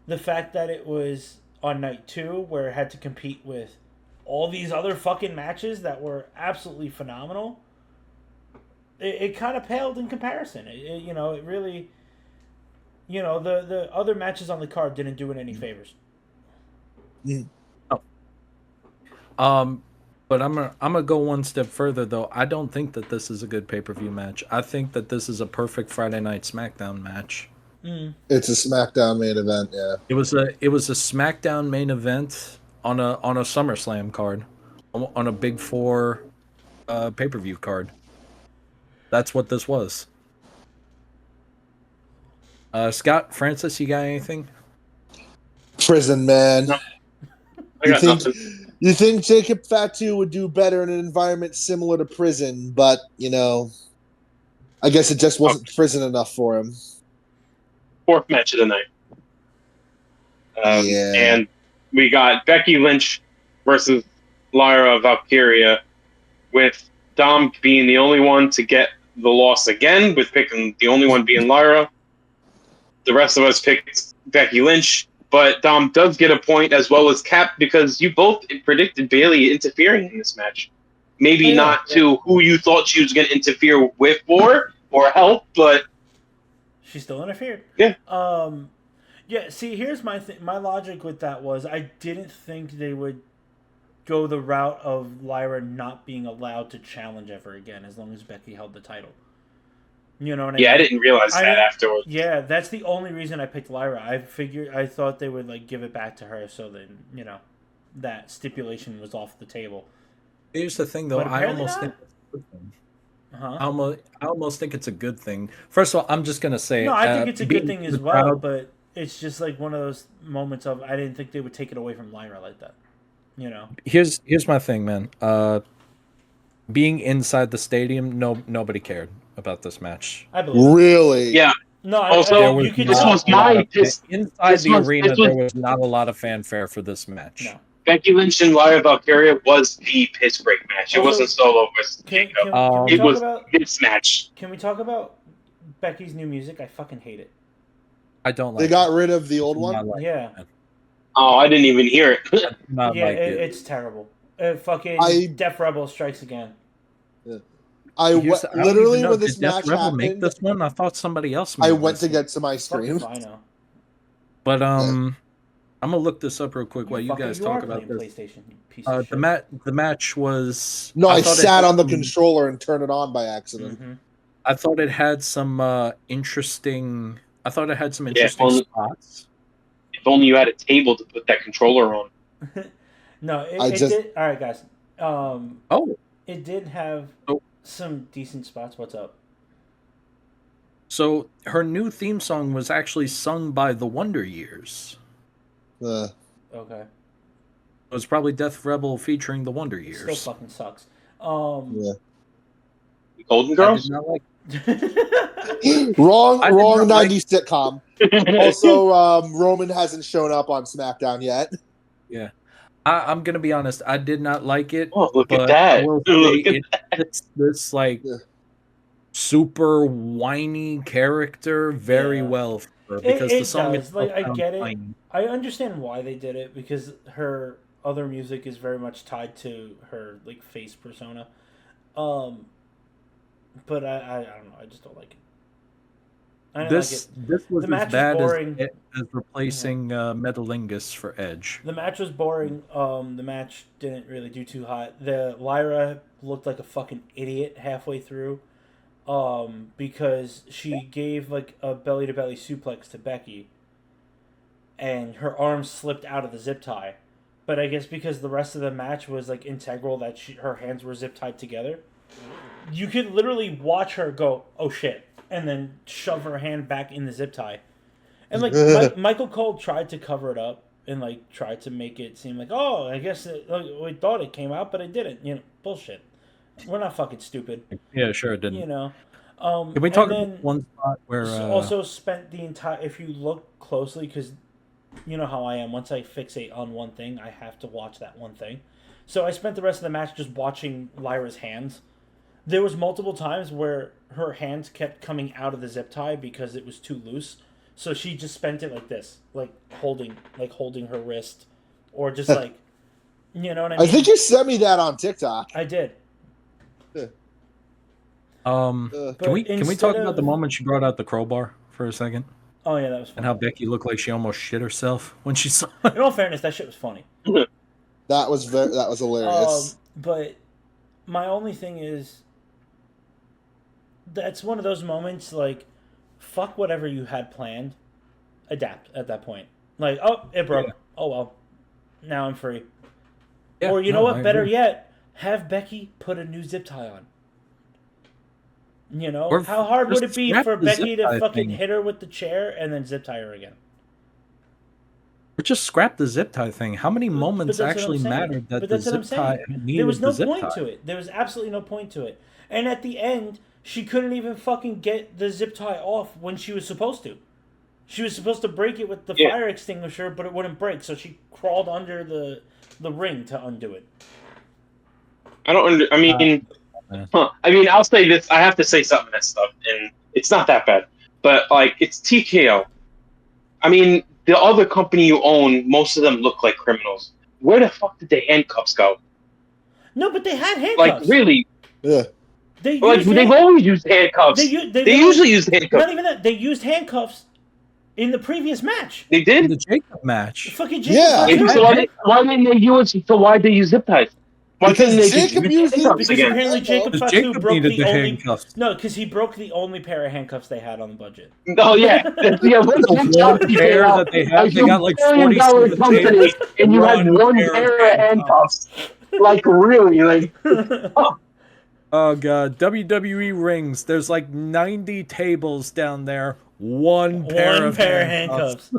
the fact that it was on night two, where it had to compete with all these other fucking matches that were absolutely phenomenal, it kind of paled in comparison. It really, the other matches on the card didn't do it any favors. um but I'm gonna go one step further though. I don't think that this is a good pay-per-view match. I think that this is a perfect Friday night SmackDown match. It's a SmackDown main event. Yeah. It was a SmackDown main event on a SummerSlam card, on a Big Four pay-per-view card. That's what this was. Scott Francis, you got anything? Prison, man. No, I You got think nothing. you think Jacob Fatu would do better in an environment similar to prison, but I guess it just wasn't prison enough for him. Fourth match of the night. Yeah. And we got Becky Lynch versus Lyra Valkyria, with Dom being the only one to get the loss again, with picking the only one being Lyra. The rest of us picked Becky Lynch, but Dom does get a point as well as Cap, because you both predicted Bayley interfering in this match. Maybe not to who you thought she was going to interfere with or help, but She still interfered. Yeah. Yeah. See, here's my logic with that was I didn't think they would go the route of Lyra not being allowed to challenge ever again as long as Becky held the title. You know what I mean? I didn't realize that afterwards. Yeah, that's the only reason I picked Lyra. I thought they would give it back to her, so then that stipulation was off the table. Here's the thing, though. But I apparently almost not. think it's a good thing. Huh? I almost think it's a good thing. First of all, I'm just gonna say, No, I think it's a good being thing in as the well, crowd- but it's just one of those moments of I didn't think they would take it away from Lyra like that. Here's my thing, man. Being inside the stadium, nobody cared about this match. I believe. Really? Yeah. No, Also, you could this tell. was my inside this the was- arena. this was- There was not a lot of fanfare for this match. No. Becky Lynch and Lyra Valkyria was the piss break match. It Also, wasn't Solo versus Can Jacob. we It talk was about this match. Can we talk about Becky's new music? I fucking hate it. I don't like. They got rid of the old I do not one? like Yeah. it. Oh, I didn't even hear it. I do not Yeah, like it. it's terrible. Fucking Def Rebel strikes again. Literally when this did Death match Rebel make happened, this one? I thought somebody else made I went this to one. get some ice Fucking cream. fine now. But I'm gonna look this up real quick while you Fucking- guys you talk are about playing this. PlayStation, you piece of shit. The match was No, I thought it sat had on the some- controller and turned it on by accident. Mhm. I thought it had some interesting. I thought it had some Yeah, interesting spots. If only you had a table to put that controller on. No, it I just- did. All right, guys. Oh, It did have Oh. some decent spots. What's up? so her new theme song was actually sung by the Wonder Years. Uh, Okay. It was probably Death Rebel featuring the Wonder It still Years. fucking sucks. yeah. The Golden I Girls? did not like. Wrong I did not 90s sitcom. Also, Roman hasn't shown up on SmackDown yet. Yeah, I'm gonna be honest. I did not like it. Oh, look at but that. I will say Look at it fits this Yeah. super whiny character very Yeah. well for her, because the it song does. itself I sounds get it. whiny. I understand why they did it because her other music is very much tied to her face persona. But I don't know. I just don't like it. I don't like it. This was The match as was bad boring. as replacing Metalingus for Edge. The match was boring. The match didn't really do too hot. The Lyra looked like a fucking idiot halfway through, because she gave a belly to belly suplex to Becky, and her arms slipped out of the zip tie. But I guess because the rest of the match was integral, that her hands were zip tied together, you could literally watch her go, "Oh shit," and then shove her hand back in the zip tie. And Michael Cole tried to cover it up and tried to make it seem oh, I guess we thought it came out, but it didn't. Bullshit. We're not fucking stupid. Yeah, sure it didn't. Can we talk about one spot where also spent the entire. If you look closely, because you know how I am. Once I fixate on one thing, I have to watch that one thing. So I spent the rest of the match just watching Lyra's hands. There was multiple times where her hands kept coming out of the zip tie because it was too loose. So she just spent it like this, like holding her wrist, or just like, you know what I mean? I think you sent me that on TikTok. I did. Can we talk about the moment she brought out the crowbar for a second? Oh yeah, that was funny. And how Becky looked like she almost shit herself when she saw In it. all fairness, that shit was funny. That was hilarious. But my only thing is, that's one of those moments like, fuck whatever you had planned, adapt at that point. Like, oh, it broke. Yeah. Oh well, now I'm free. Yeah, or you know what? Better yet, have Becky put a new zip tie on. You know, or how hard would it be for Becky to fucking hit her with the chair and then zip tie her again? Or just scrap the zip tie thing. How many moments actually mattered that the zip tie needed? There was no point to it. There was absolutely no point to it. And at the end, she couldn't even fucking get the zip tie off when she was supposed to. She was supposed to break it with the fire extinguisher, but it wouldn't break, so she crawled under the ring to undo it. I mean, I'll say this. I have to say something and stuff, and it's not that bad. But, like, it's TKO. I mean, the other company you own, most of them look like criminals. Where the fuck did the handcuffs go? No, but they had handcuffs. Like, really? Yeah. They've always used handcuffs. They usually use handcuffs. Not even that. They used handcuffs in the previous match. They did? In the Jacob match. Fucking Jacob. Yeah. So why didn't they use it? So why'd they use zip ties? Why because couldn't they Jacob used because apparently Jacob Fatu broke the only handcuffs. No, because he broke the only pair of handcuffs they had on the budget. Oh yeah, one pair that they had. They got like $40 company, and you had one pair of handcuffs. Like really, like. Oh god, WWE rings. There's like 90 tables down there. One pair of handcuffs.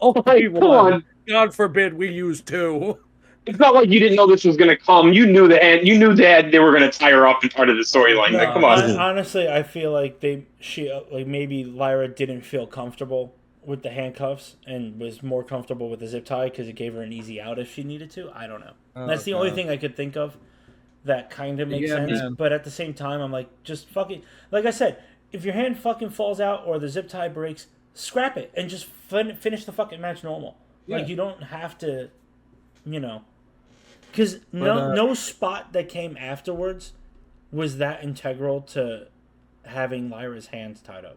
Oh my god! God forbid we use two. It's not like you didn't know this was going to come. You knew that they were going to tie her up in part of the storyline. No, come on. Honestly, I feel like maybe Lyra didn't feel comfortable with the handcuffs and was more comfortable with the zip tie because it gave her an easy out if she needed to. I don't know. That's the only thing I could think of that kind of makes sense. Man. But at the same time, I'm like, just fucking, like I said, if your hand fucking falls out or the zip tie breaks, scrap it and just finish the fucking match normal. Yeah. Like you don't have to, you know. Because no spot that came afterwards was that integral to having Lyra's hands tied up.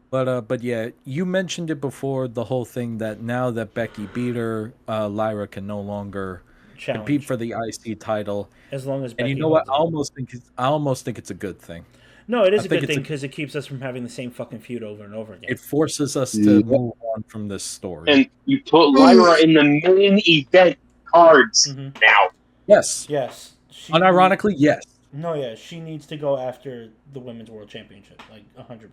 But yeah, you mentioned it before, the whole thing that now that Becky beat her, Lyra can no longer compete for the IC title. As long as Becky and you know what? I almost think it's a good thing. No, it is a good thing because it keeps us from having the same fucking feud over and over again. It forces us to move on from this story. And you put Lyra in the main event cards now. Yes. Unironically, yes. No, yeah, she needs to go after the Women's World Championship, like 100%.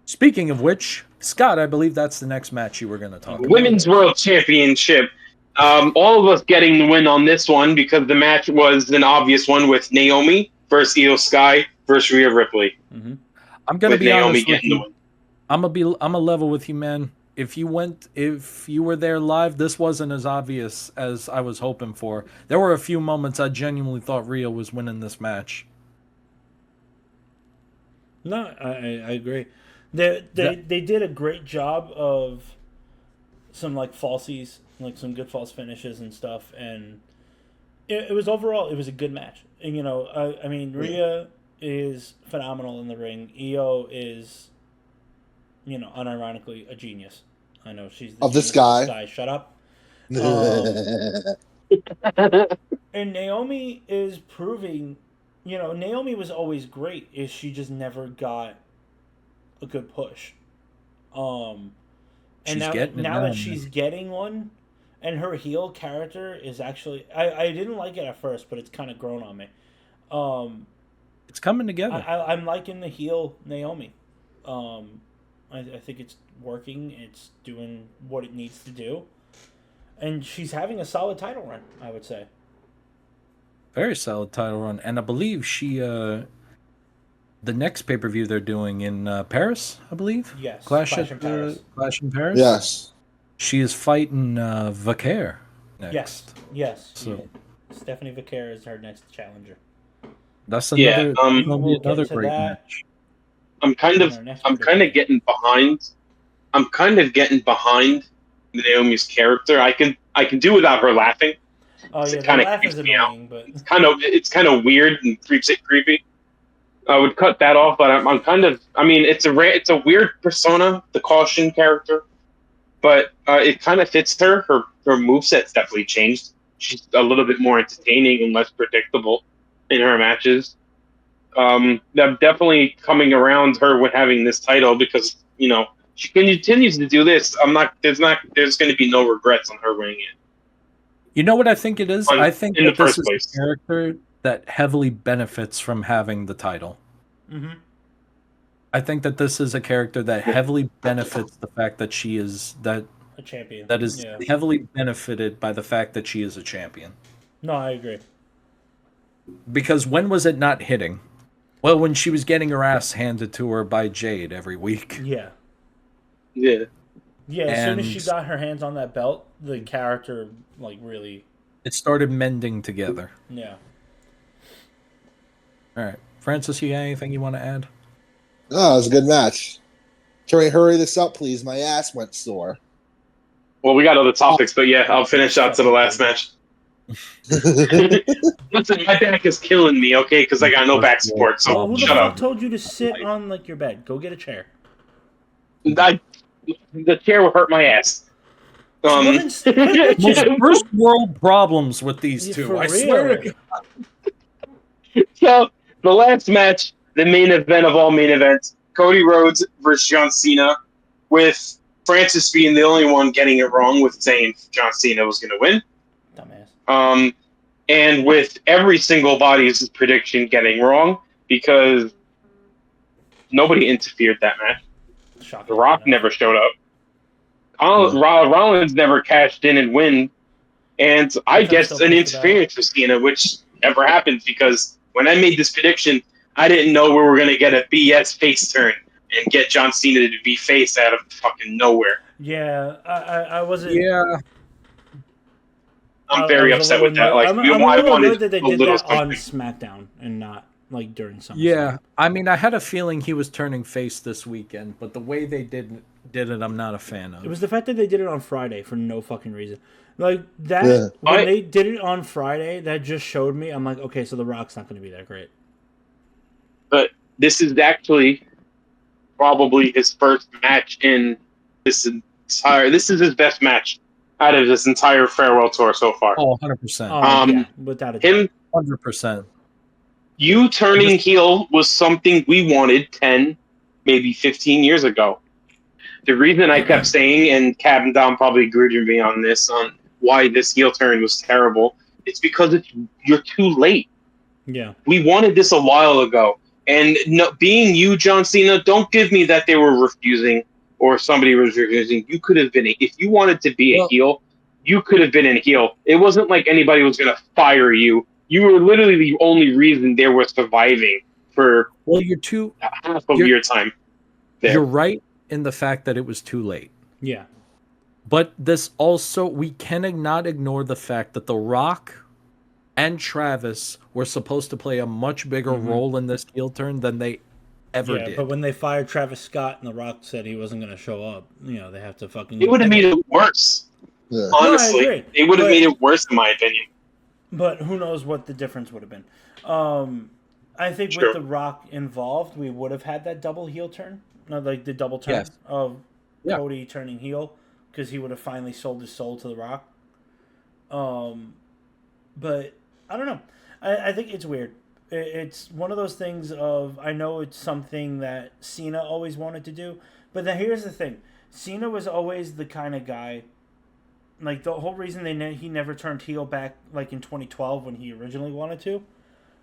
Speaking of which, Scott, I believe that's the next match you were going to talk about. Women's World Championship. All of us getting the win on this one because the match was an obvious one with Naomi versus Io Sky versus Rhea Ripley. Mm-hmm. I'm going to be honest with you. I'm a level with you, man. If you were there live, this wasn't as obvious as I was hoping for. There were a few moments I genuinely thought Rhea was winning this match. No, I agree. They did a great job of some like falsies, like some good false finishes and stuff, and it was overall it was a good match. And you know, I mean, Rhea is phenomenal in the ring. Io is, you know, unironically a genius. I know she's of the sky. Shut up. And Naomi is proving, you know, Naomi was always great. Is she just never got a good push. And now that she's getting one, and her heel character is actually, I didn't like it at first, but it's kind of grown on me. It's coming together. I'm liking the heel Naomi. I think it's working. It's doing what it needs to do. And she's having a solid title run, I would say. Very solid title run. And I believe she the next pay-per-view they're doing in Paris, I believe. Yes, Clash in Paris. Clash in Paris. Yes. She is fighting Vaquer next. Yes. So Stephanie Vaquer is her next challenger. that's Yeah, another. We Gonna will be another get to great that. match. I'm kind of getting behind. I'm kind of getting behind Naomi's character. I can do without her laughing. Oh yeah, It the kind of laugh creeps is me out. annoying, but It's kind of weird and creepy. I would cut that off, but I'm kind of. I mean, it's a weird persona, the caution character, but it kind of fits her. Her moveset's definitely changed. She's a little bit more entertaining and less predictable in her matches. I'm definitely coming around her with having this title because she continues to do this. There's going to be no regrets on her winning it You know what I think it is? I think in the that this first is place. a character that heavily benefits from having the title. mm-hmm. I think that this is a character that heavily benefits the fact that she is A champion. that is Yeah. heavily benefited by the fact that she is a champion. No, I agree. Because when was it not hitting? Well, when she was getting her ass handed to her by Jade every week. Yeah. Yeah. Yeah, as soon as she And- got her hands on that belt, the character really It started mending together. yeah. All right. Francis, you got anything you want to add? Oh, it was a good match. Terry, hurry this up, please. My ass went sore. Well, we got other topics, but yeah, I'll finish out to the last match. Listen, my back is killing me, okay? Because I got no back support. So Well, who the shut fuck up. told you to sit on your bed? Go get a chair. The chair will hurt my ass. Well, then put that Most chair. first world problems with these Yeah, two. for I swear to real. God. So the last match, the main event of all main events, Cody Rhodes versus John Cena, with Francis being the only one getting it wrong with saying John Cena was going to win. Dumbass. And with every single body's prediction getting wrong because nobody interfered that match. Shocking. The Rock never showed up. Rollins never cashed in and win. And I That's why I'm guess still an pissed about interference for Cena, which never happened because when I made this prediction, I didn't know we were going to get a BS face turn and get John Cena to be face out of fucking nowhere. Yeah, I wasn't. Yeah. I'm very was a upset little with that. annoyed- Like, I'm a I little wanted annoyed that they a did little that on something. SmackDown and not during SummerSlam. Yeah. I mean, I had a feeling he was turning face this weekend, but the way they did it, I'm not a fan of. It was the fact that they did it on Friday for no fucking reason. Like that Yeah. when they did it on Friday, that just showed me. I'm like, okay, so The Rock's not going to be that great. But this is actually probably his first match in this entire. This is his best match out of this entire farewell tour so far. Oh, 100%. Yeah, without a doubt. Him, 100%. you turning heel was something we wanted 10, maybe 15 years ago. The reason I kept saying, and Cab and Dom probably agreed with me on this, on why this heel turn was terrible, it's because you're too late. Yeah. We wanted this a while ago. And being you, John Cena, don't give me that they were refusing or somebody was refusing. You could have been, if you wanted to be a heel, you could have been a heel. It wasn't like anybody was going to fire you. You were literally the only reason they were surviving for half of your time there. You're right in the fact that it was too late. Yeah. But this also, we cannot ignore the fact that The Rock and Travis were supposed to play a much bigger role in this heel turn than they ever did. But when they fired Travis Scott and The Rock said he wasn't going to show up, they have to fucking. It would have made it worse. Yeah. Honestly, No, I agree. it would have made it worse, in my opinion. But who knows what the difference would have been. I think Sure. with The Rock involved, we would have had that double heel turn. Not like the double turn Yes. of Yeah. Cody turning heel because he would have finally sold his soul to The Rock. But I don't know. I think it's weird. It's one of those things of, I know it's something that Cena always wanted to do, but then here's the thing. Cena was always the kind of guy, like the whole reason he never turned heel back like in 2012 when he originally wanted to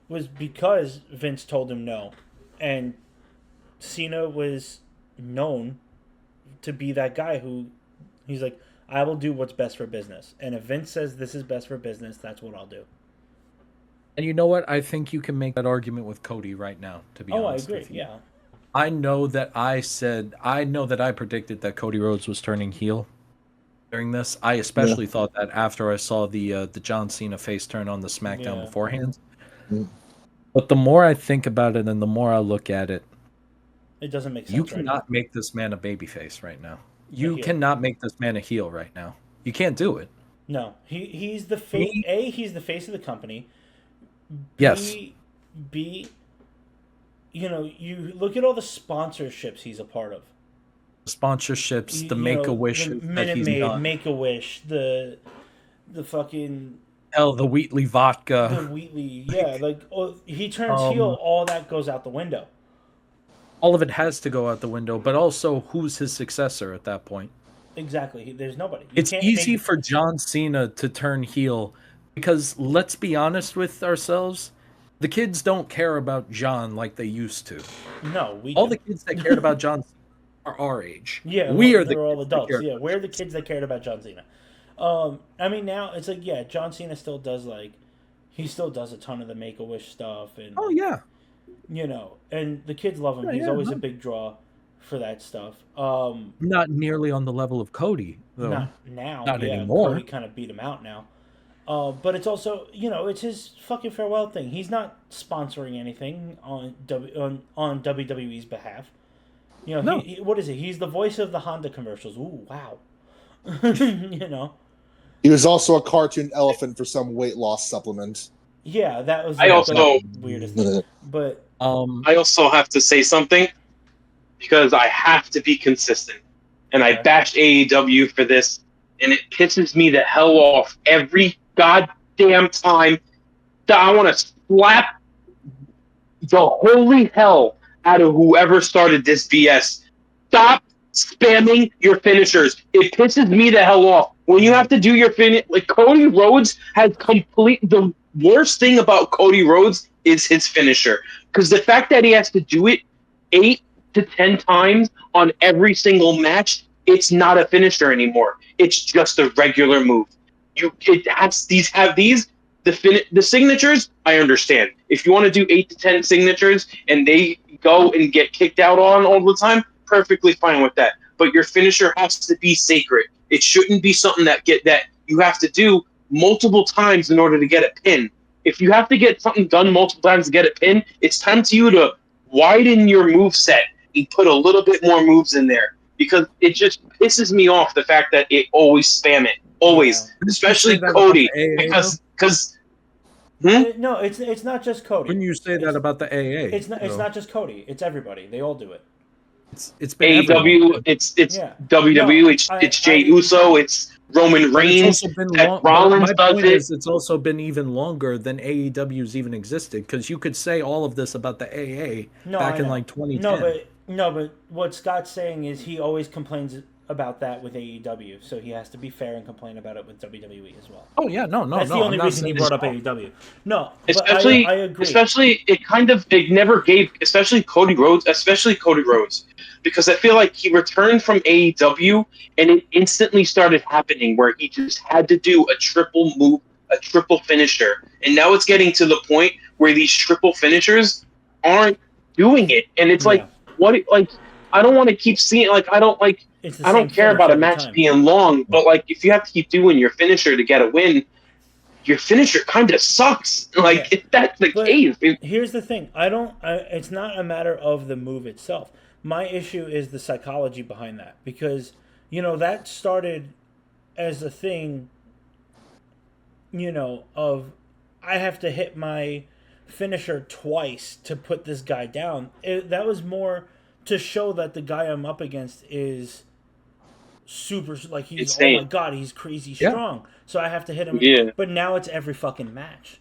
was because Vince told him no. And Cena was known to be that guy who, he's like, I will do what's best for business. And if Vince says this is best for business, that's what I'll do. And you know what? I think you can make that argument with Cody right now, to be Oh, I honest agree. with you. Yeah. I know that I predicted that Cody Rhodes was turning heel during this. I Yeah. especially thought that after I saw the John Cena face turn on the SmackDown Yeah. beforehand. Mm. But the more I think about it and the more I look at it, It doesn't make you sense right now. cannot make this man a babyface right now. A You heel. cannot make this man a heel right now. You can't do it. No, he's the face. Me? He's the face of the company. Yes. B, you look at all the sponsorships he's a part of. Sponsorships, the Make a The Wishes that Minute he's Maid, done. Make a Wish, the fucking Hell, the Wheatley the vodka. Wheatley, yeah, like he turns heel, Um, all that goes out the window. all of it has to go out the window, but also who's his successor at that point? Exactly, there's nobody. You It's can't easy make for John Cena to turn heel because let's be honest with ourselves, the kids don't care about John like they used to. no. We All do. the kids that cared about John Cena are our age. Yeah, We are the they're all kids that adults. care Yeah, about we're the John kids Cena. that cared about John Cena. I mean, now it's like, yeah, John Cena still does he still does a ton of the Make a Wish stuff, and Oh yeah. and the kids love him. Yeah, He's yeah, always a no. big draw for that stuff. Not nearly on the level of Cody, though. Not now. Not Yeah, Cody anymore. kind of beat him out now. But it's also, it's his fucking farewell thing. He's not sponsoring anything on WWE's behalf. No. What is it? He's the voice of the Honda commercials. Ooh, wow. you know, He was also a cartoon elephant for some weight loss supplement. yeah, that was I like the also weirdest thing. But Um I also have to say something because I have to be consistent. And I okay, bash AEW for this, and it pisses me the hell off every goddamn time that I want to slap the holy hell out of whoever started this BS. Stop spamming your finishers. It pisses me the hell off. When you have to do your finish, like Cody Rhodes has the worst thing about Cody Rhodes is his finisher. Because the fact that he has to do it 8 to 10 times on every single match, it's not a finisher anymore. It's just a regular move. It has the signatures. I understand. If you want to do 8 to 10 signatures and they go and get kicked out on all the time, perfectly fine with that. But your finisher has to be sacred. It shouldn't be something that you have to do multiple times in order to get a pin. If you have to get something done multiple times to get a pin, it's time to you to widen your move set and put a little bit more moves in there because it just pisses me off the fact that it always spam it yeah. always, Didn't you say especially that about the Cody AA though? because No, it's not just Cody. Wouldn't you say that It's about the AA it's though? not just Cody. It's everybody. They all do it. It's been everyone. AEW, it's Yeah. No, WWE, it's Jay Uso, it's Roman But it's Reigns, also been Seth long. But Rollins my does point it. is, it's also been even longer than AEW's even existed. Because you could say all of this about the AA No, back I in know. like 2010. No, but what Scott's saying is he always complains about that with AEW, so he has to be fair and complain about it with WWE as well. Oh yeah, no, no, That's no. the I'm only not reason he saying brought it's up wrong. AEW. No, but Especially, I agree. especially it never gave, especially Cody Rhodes, because I feel like he returned from AEW and it instantly started happening where he just had to do a triple move, a triple finisher, and now it's getting to the point where these triple finishers aren't doing it, and it's Yeah, like like I don't want to keep seeing it's the I same don't care finish about a every match time. being long, but like if you have to keep doing your finisher to get a win, your finisher kind of sucks. Yeah, Like if that's the but case, here's the thing. I don't. It's not a matter of the move itself. My issue is the psychology behind that because that started as a thing. Of I have to hit my finisher twice to put this guy down. That was more to show that the guy I'm up against is super, like he's, oh my insane. god, he's crazy Yeah, strong, so I have to hit him. Yeah, But now it's every fucking match.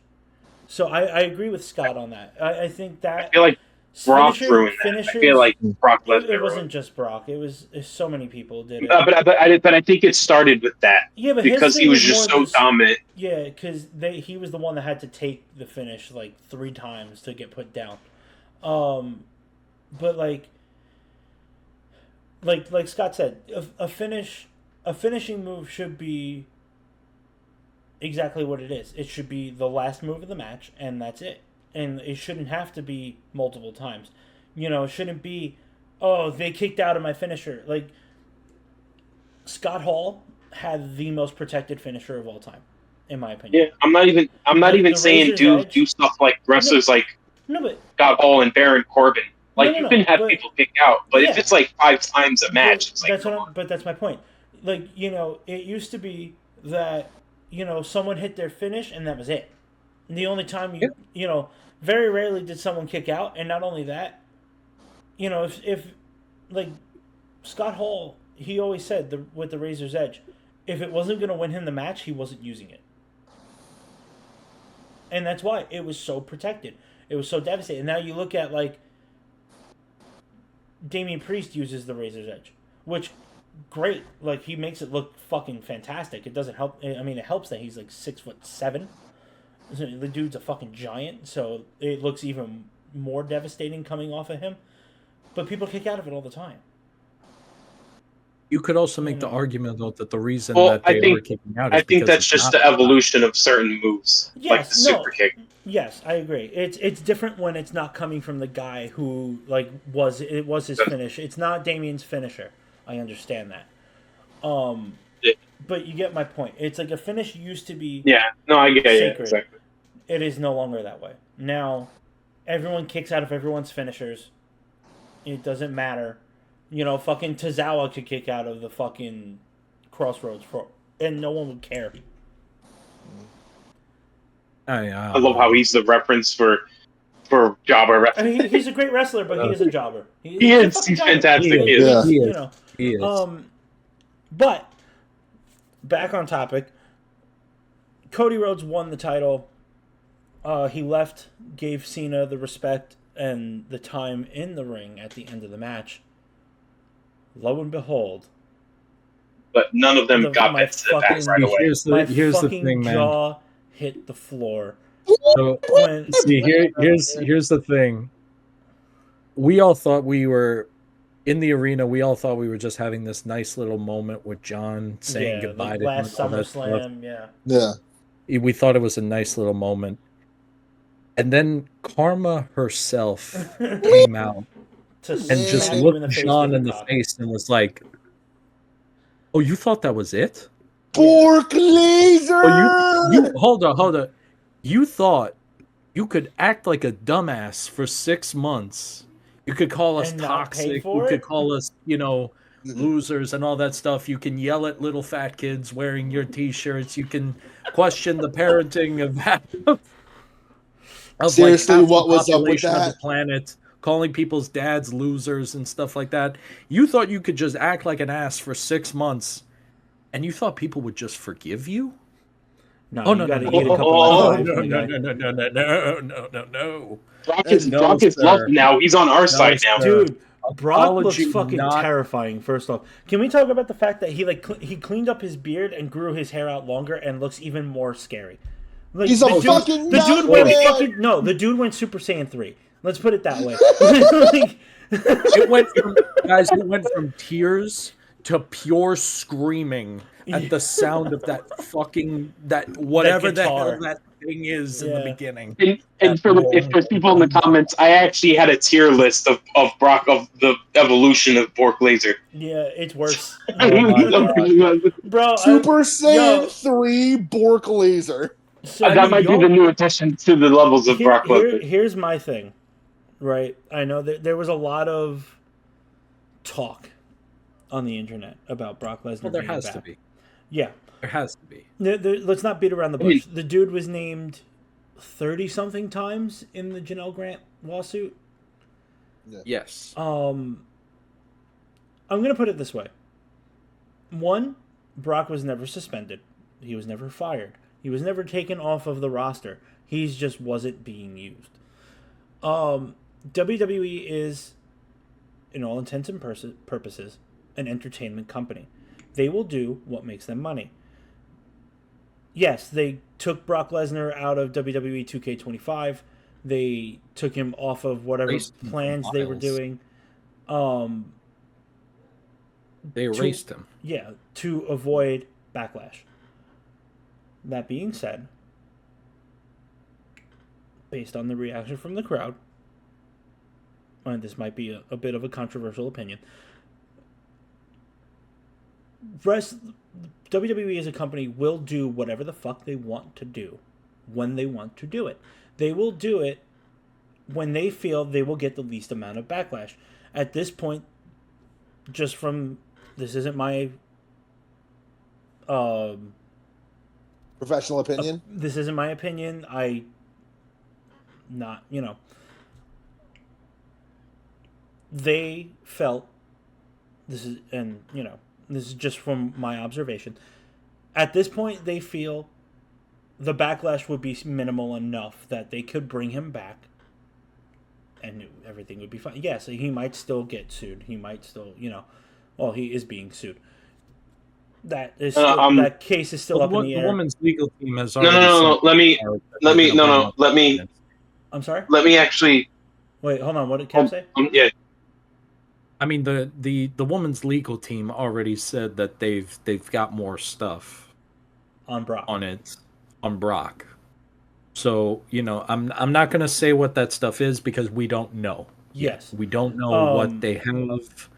So I agree with Scott on that. I think I that feel like Brock ruined that. I feel finishers, like Brock it Lesnar wasn't ruined. just Brock. It was so many people did it. But I think it started with that Yeah, but his because he thing was was more just so this. dominant. Yeah, because he was the one that had to take the finish like 3 times to get put down. Um, but like Scott said, a finishing move should be exactly what it is. It should be the last move of the match, and that's it. And it shouldn't have to be multiple times. It shouldn't be, oh, they kicked out of my finisher. Like, Scott Hall had the most protected finisher of all time, in my opinion. Yeah, I'm not even The saying Razor's do Edge. stuff like wrestlers like No, but Scott Hall and Baron Corbin. no, Like no, you no. can have But people kick out, but if yeah, it's like 5 times a match, it's like that's come what. on. But that's my point. Like, it used to be that someone hit their finish and that was it. And the only time very rarely did someone kick out, and not only that, if like Scott Hall, he always said with the Razor's Edge, if it wasn't going to win him the match, he wasn't using it. And that's why it was so protected. It was so devastating. Now you look at, like, Damian Priest uses the Razor's Edge, which, great. Like, he makes it look fucking fantastic. It doesn't help. I mean, it helps that he's like 6'7". The dude's a fucking giant, so it looks even more devastating coming off of him. But people kick out of it all the time. You could also make the argument, though, that the reason Well, that they are kicking out is I think because that's it's just not the evolution of certain moves, like the super kick. Yes, I agree. It's different when it's not coming from the guy who was his finish. It's not Damien's finisher. I understand that. Yeah. But you get my point. It's like a finish used to be I get it. sacred. Exactly. It is no longer that way. Now, everyone kicks out of everyone's finishers. It doesn't matter. Fucking Tozawa could kick out of the fucking Crossroads and no one would care. I love how he's the reference for jobber wrestling. I mean, he's a great wrestler, but he is a jobber. He's fantastic. He is. But back on topic. Cody Rhodes won the title. He left, gave Cena the respect and the time in the ring at the end of the match. Lo and behold, but none of them got that to the back right away. Here's the thing, man. Jaw hit the floor. So here's the thing. We all thought we were in the arena. We all thought we were just having this nice little moment with John saying goodbye to last him. Summerslam, Yeah. We thought it was a nice little moment. And then Karma herself came out and just looked John in the face and was like, "Oh, you thought that was it? Bork laser! Oh, you hold on. You thought you could act like a dumbass for 6 months. You could call us toxic. You could call us, losers and all that stuff. You can yell at little fat kids wearing your T-shirts. You can question the parenting of seriously, like what was up with population of that? the planet, calling people's dads losers and stuff like that. You thought you could just act like an ass for 6 months, and you thought people would just forgive you? No, you got to eat a couple of No. Brock is loved now. He's on our side now. Dude, Brock looks fucking terrifying, first off. Can we talk about the fact that he cleaned up his beard and grew his hair out longer and looks even more scary? Like, he's the dude went Super Saiyan 3. Let's put it that way. It went from tears to pure screaming at the sound of whatever the hell that thing is in the beginning. And for people in the comments, I actually had a tier list of Brock, of the evolution of Bork Laser. Yeah, it's worse. Bro, Super Saiyan 3 Bork Laser. So, that might be the new addition to the levels of Brock Lesnar. Here's my thing, right? I know that there was a lot of talk on the internet about Brock Lesnar. Well, there has to be. Yeah. There has to be. Let's not beat around the bush. The dude was named 30-something times in the Janelle Grant lawsuit. Yeah. Yes. I'm going to put it this way. One, Brock was never suspended. He was never fired. He was never taken off of the roster. He just wasn't being used. WWE is, in all intents and purposes, an entertainment company. They will do what makes them money. Yes, they took Brock Lesnar out of WWE 2K25. They took him off of whatever plans they were doing. They erased him. Yeah, to avoid backlash. That being said, based on the reaction from the crowd, and this might be a bit of a controversial opinion, WWE as a company will do whatever the fuck they want to do when they want to do it. They will do it when they feel they will get the least amount of backlash. At this point, just from this isn't my Professional opinion. this isn't my opinion. Not, they felt this is, and this is just from my observation. At this point, they feel the backlash would be minimal enough that they could bring him back and everything would be fine. Yes, he might still get sued. He might still, well, he is being sued. That is still, that case is still up in the air. The woman's legal team has No, already. no. Let me. I'm sorry. Let me actually. Wait, hold on. What did Kev say? Yeah. I mean, the woman's legal team already said that they've got more stuff on Brock. On Brock. So, I'm not going to say what that stuff is because we don't know. Yes. We don't know what they have.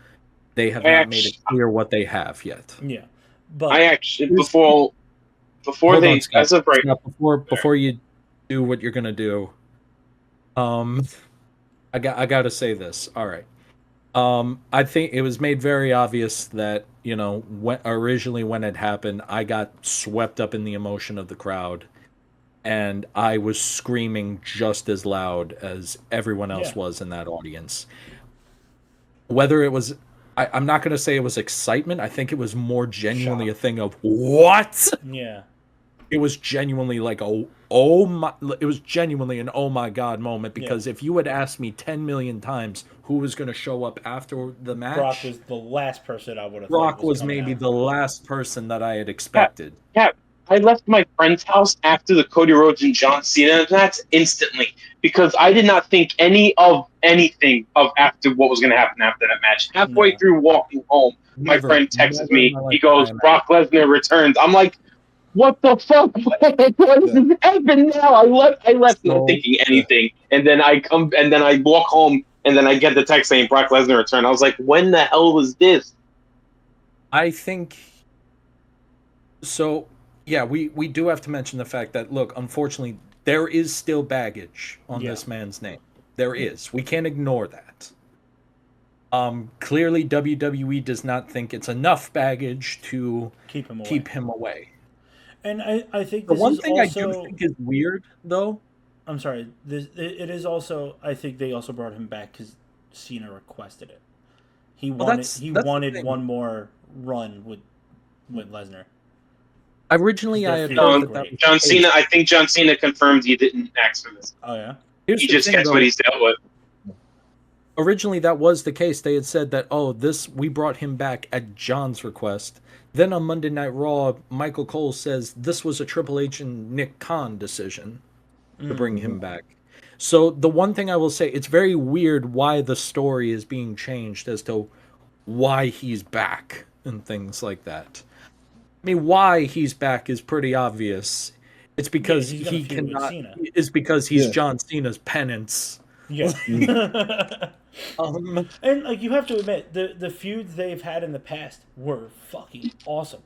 They have not made it clear what they have yet. Yeah. But I actually before they Scott, as of right before you do what you're going to do, I got to say this. All right. I think it was made very obvious that, originally when it happened, I got swept up in the emotion of the crowd and I was screaming just as loud as everyone else was in that audience. Whether it was, I'm not going to say it was excitement. I think it was more genuinely a thing of what? Yeah. It was genuinely like it was genuinely an oh my god moment because if you had asked me 10 million times who was going to show up after the match, Brock was the last person I would have. Brock was maybe the last person that I had expected. Yeah, I left my friend's house after the Cody Rhodes and John Cena match instantly because I did not think anything of after what was going to happen after that match. Halfway through walking home, my friend texts me. He goes, "Brock Lesnar returns." I'm like, what the fuck? What is happening now? I left not thinking anything, and then I walk home, and then I get the text saying Brock Lesnar return. I was like, when the hell was this? I think so. Yeah, we do have to mention the fact that look, unfortunately, there is still baggage on this man's name. There is. We can't ignore that. Clearly, WWE does not think it's enough baggage to keep him away. And I think the this one is thing also, I do think is weird, though. I'm sorry. It is also. I think they also brought him back because Cena requested it. He wanted one more run with Lesnar. Originally, I had heard that John Cena. I think John Cena confirmed he didn't ask for this. Oh yeah. He just gets what he's dealt with. Originally, that was the case. They had said that, we brought him back at John's request. Then on Monday Night Raw, Michael Cole says this was a Triple H and Nick Khan decision to bring him back. So the one thing I will say, it's very weird why the story is being changed as to why he's back and things like that. I mean, why he's back is pretty obvious. It's because he cannot. It's because he's John Cena's penance. Yeah. And like you have to admit, the feuds they've had in the past were fucking awesome.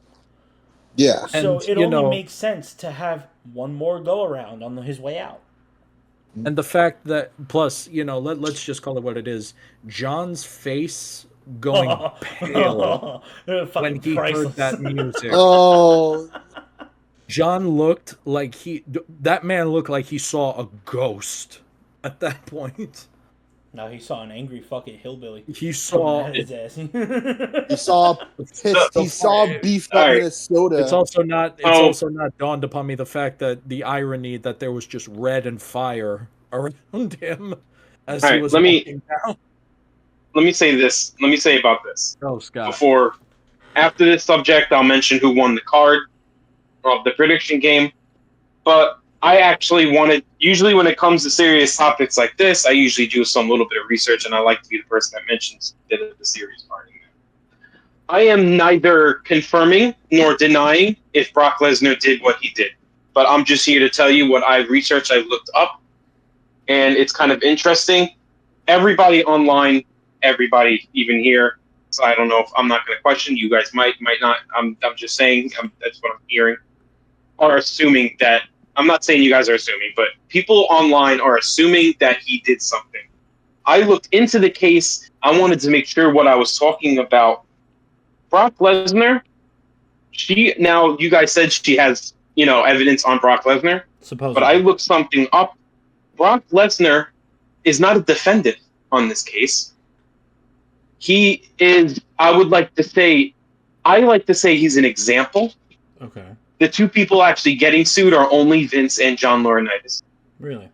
Yeah. So it only makes sense to have one more go around on his way out. And the fact that, plus, let's just call it what it is. John's face going pale when he heard that music. Oh. John looked like that man looked like he saw a ghost at that point. No, he saw an angry fucking hillbilly. He saw his ass. He saw beefed up Minnesota. It's also not dawned upon me the fact that the irony that there was just red and fire around him as he was walking down. Let me say this. Let me say about this. Oh, Scott. After this subject, I'll mention who won the card of the prediction game. But I actually usually when it comes to serious topics like this, I usually do some little bit of research, and I like to be the person that mentions the serious part. I am neither confirming nor denying if Brock Lesnar did what he did. but I'm just here to tell you what I've researched, I've looked up, and it's kind of interesting. Everybody online, everybody even here, so I don't know if I'm not going to question, you guys might not, I'm just saying, that's what I'm hearing, are assuming that, I'm not saying you guys are assuming, but people online are assuming that he did something. I looked into the case. I wanted to make sure what I was talking about. Brock Lesnar, now you guys said she has, evidence on Brock Lesnar, Supposedly. but I looked something up. Brock Lesnar is not a defendant on this case. He is, I like to say he's an example. Okay. The two people actually getting sued are only Vince and John Laurinaitis. Really?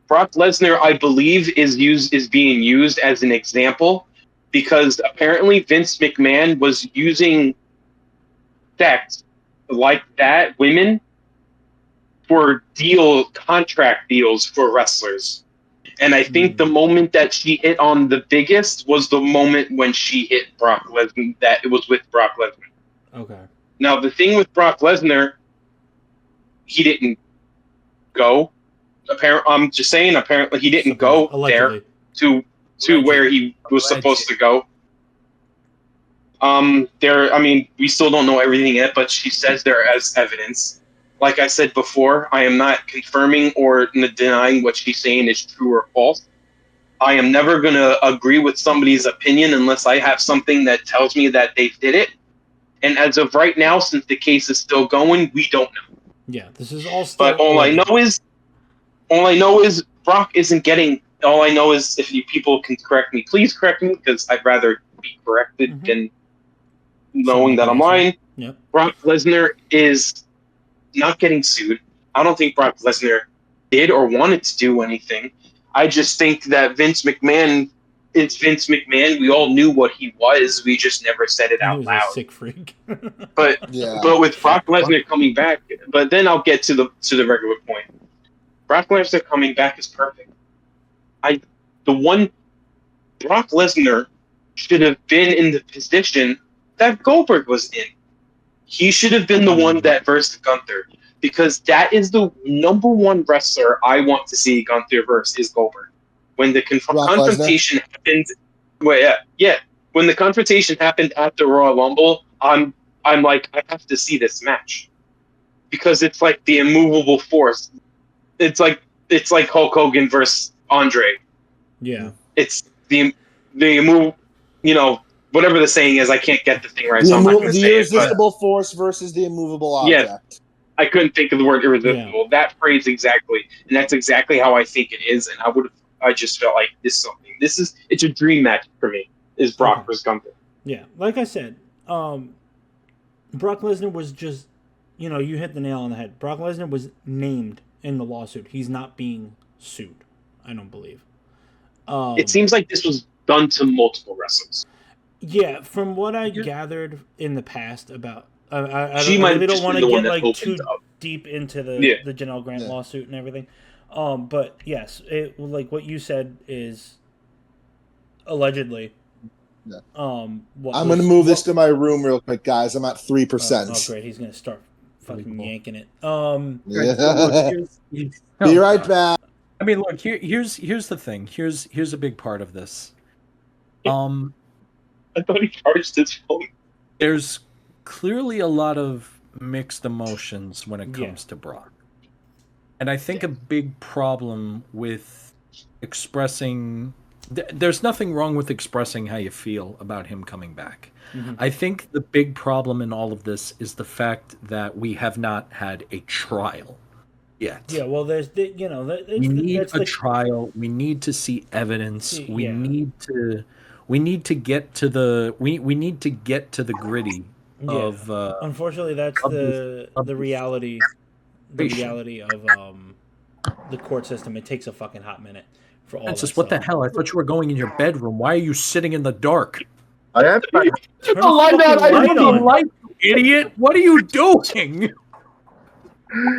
Brock Lesnar, I believe, is being used as an example because apparently Vince McMahon was using sex like that, women, for contract deals for wrestlers. And I think the moment that she hit on the biggest was the moment when she hit Brock Lesnar, that it was with Brock Lesnar. Okay. Now, the thing with Brock Lesnar, he didn't go. I'm just saying, apparently he didn't go allegedly. there to where he was supposed to go. We still don't know everything yet, but she says there as evidence. Like I said before, I am not confirming or denying what she's saying is true or false. I am never going to agree with somebody's opinion unless I have something that tells me that they did it. And as of right now, since the case is still going, we don't know. Yeah, this is all still. But all I know is Brock isn't getting. All I know is if you people can correct me, please correct me, because I'd rather be corrected than knowing that I'm lying. Yep. Brock Lesnar is not getting sued. I don't think Brock Lesnar did or wanted to do anything. I just think that Vince McMahon, it's Vince McMahon. We all knew what he was. We just never said it out loud. A sick freak. But with Brock Lesnar coming back, but then I'll get to the regular point. Brock Lesnar coming back is perfect. Brock Lesnar should have been in the position that Goldberg was in. He should have been the one that versed Gunther, because that is the number one wrestler I want to see Gunther verse is Goldberg. When the confrontation happened, when the confrontation happened at the Royal Rumble, I'm like, I have to see this match, because it's like the immovable force. It's like Hulk Hogan versus Andre. Yeah. It's the immovable, whatever the saying is. I can't get the thing right, so I'm not going to say it. The irresistible force versus the immovable object. Yeah, I couldn't think of the word irresistible. Yeah. That phrase exactly, and that's exactly how I think it is. And I just felt like it's a dream match for me. Is Brock versus Gunther? Yeah, like I said, Brock Lesnar was just, you hit the nail on the head. Brock Lesnar was named in the lawsuit. He's not being sued. I don't believe. It seems like this was done to multiple wrestlers. Yeah, from what I gathered in the past about, I really don't want to get like too deep into the Janelle Grant lawsuit and everything. But yes, like what you said is allegedly. Yeah. I'm going to move this to my room real quick, guys. I'm at 3%. Oh, great! He's going to start fucking yanking it. Be right back. I mean, look, here's the thing. Here's a big part of this. I thought he charged his phone. There's clearly a lot of mixed emotions when it comes to Brock. And I think a big problem with expressing... There's nothing wrong with expressing how you feel about him coming back. Mm-hmm. I think the big problem in all of this is the fact that we have not had a trial yet. Yeah, well, there's we need a trial. We need to see evidence. We need to get to the gritty of. Unfortunately, that's the reality. The reality of the court system. It takes a fucking hot minute for all. Francis, what the hell? I thought you were going in your bedroom. Why are you sitting in the dark? I am. Turn the light, you idiot! What are you doing?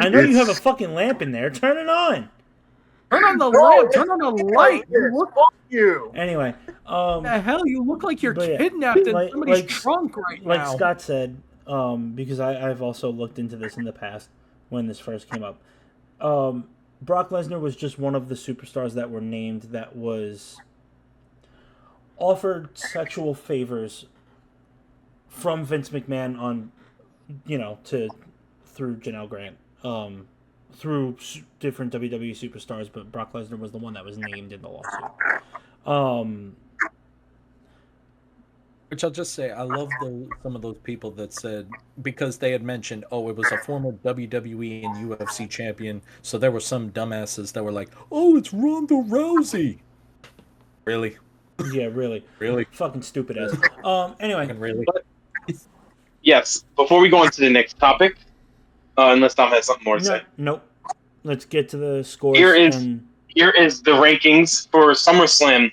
I know you have a fucking lamp in there. Turn it on. Turn on the light. Turn on the light. You. Anyway, what the hell? You look like you're kidnapped in somebody's trunk right now. Like Scott said, because I've also looked into this in the past. when this first came up. Brock Lesnar was just one of the superstars that were named that was offered sexual favors from Vince McMahon on, through Janelle Grant, through different WWE superstars, but Brock Lesnar was the one that was named in the lawsuit. Which I'll just say, I love some of those people that said, because they had mentioned, oh, it was a former WWE and UFC champion, so there were some dumbasses that were like, oh, it's Ronda Rousey. Really? Yeah, really. Really? Fucking stupid ass. Anyway. Really? Yes. Before we go on to the next topic, unless Tom has something more to say. Nope. Let's get to the scores. Here is the rankings for SummerSlam.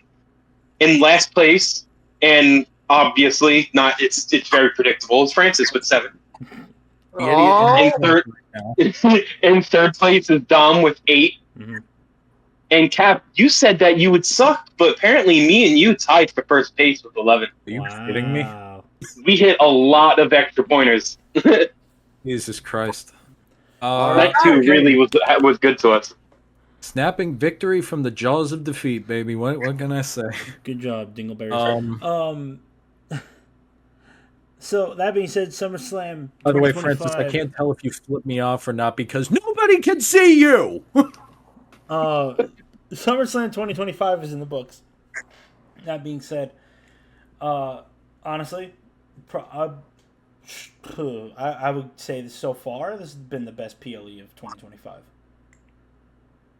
In last place, and obviously not. It's very predictable. It's Francis with 7. In third place is Dom with 8. Mm-hmm. And Cap, you said that you would suck, but apparently me and you tied for first place with 11. Are you kidding me? We hit a lot of extra pointers. Jesus Christ. That too really was good to us. Snapping victory from the jaws of defeat, baby. What can I say? Good job, Dingleberries. So that being said, SummerSlam. By the way, Francis, I can't tell if you flipped me off or not because nobody can see you. SummerSlam 2025 is in the books. That being said, honestly, I would say that so far this has been the best PLE of 2025.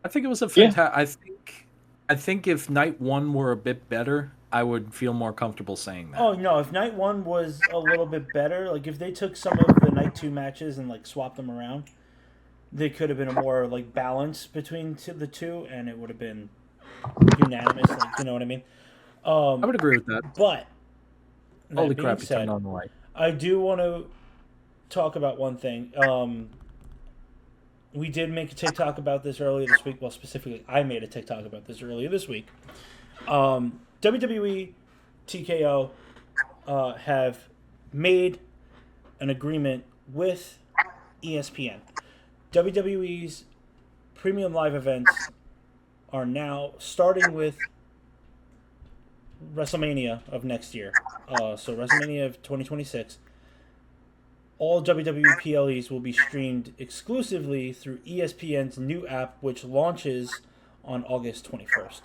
I think it was a fantastic. I think if night 1 were a bit better, I would feel more comfortable saying that. Oh no! If night 1 was a little bit better, like if they took some of the night 2 matches and like swapped them around, they could have been a more like balance between the two, and it would have been unanimous. Like, you know what I mean? I would agree with that. But holy crap! You turned on the light. I do want to talk about one thing. We did make a TikTok about this earlier this week. Well, specifically, I made a TikTok about this earlier this week. WWE, TKO have made an agreement with ESPN. WWE's premium live events are now starting with WrestleMania of next year. So WrestleMania of 2026. All WWE PLEs will be streamed exclusively through ESPN's new app, which launches on August 21st.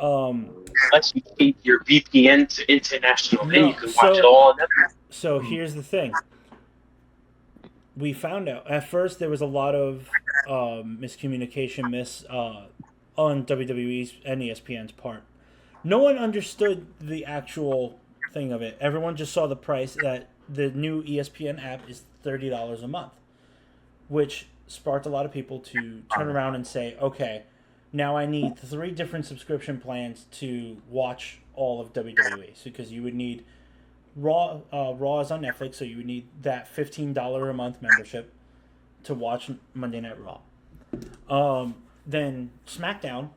Unless you take your VPN to international, then you can watch it all on Netflix. So here's the thing. We found out at first there was a lot of miscommunication on WWE's and ESPN's part. No one understood the actual thing of it. Everyone just saw the price that the new ESPN app is $30 a month, which sparked a lot of people to turn around and say, okay, now I need 3 different subscription plans to watch all of WWE. So, because you would need Raw is on Netflix, so you would need that $15 a month membership to watch Monday Night Raw. Then SmackDown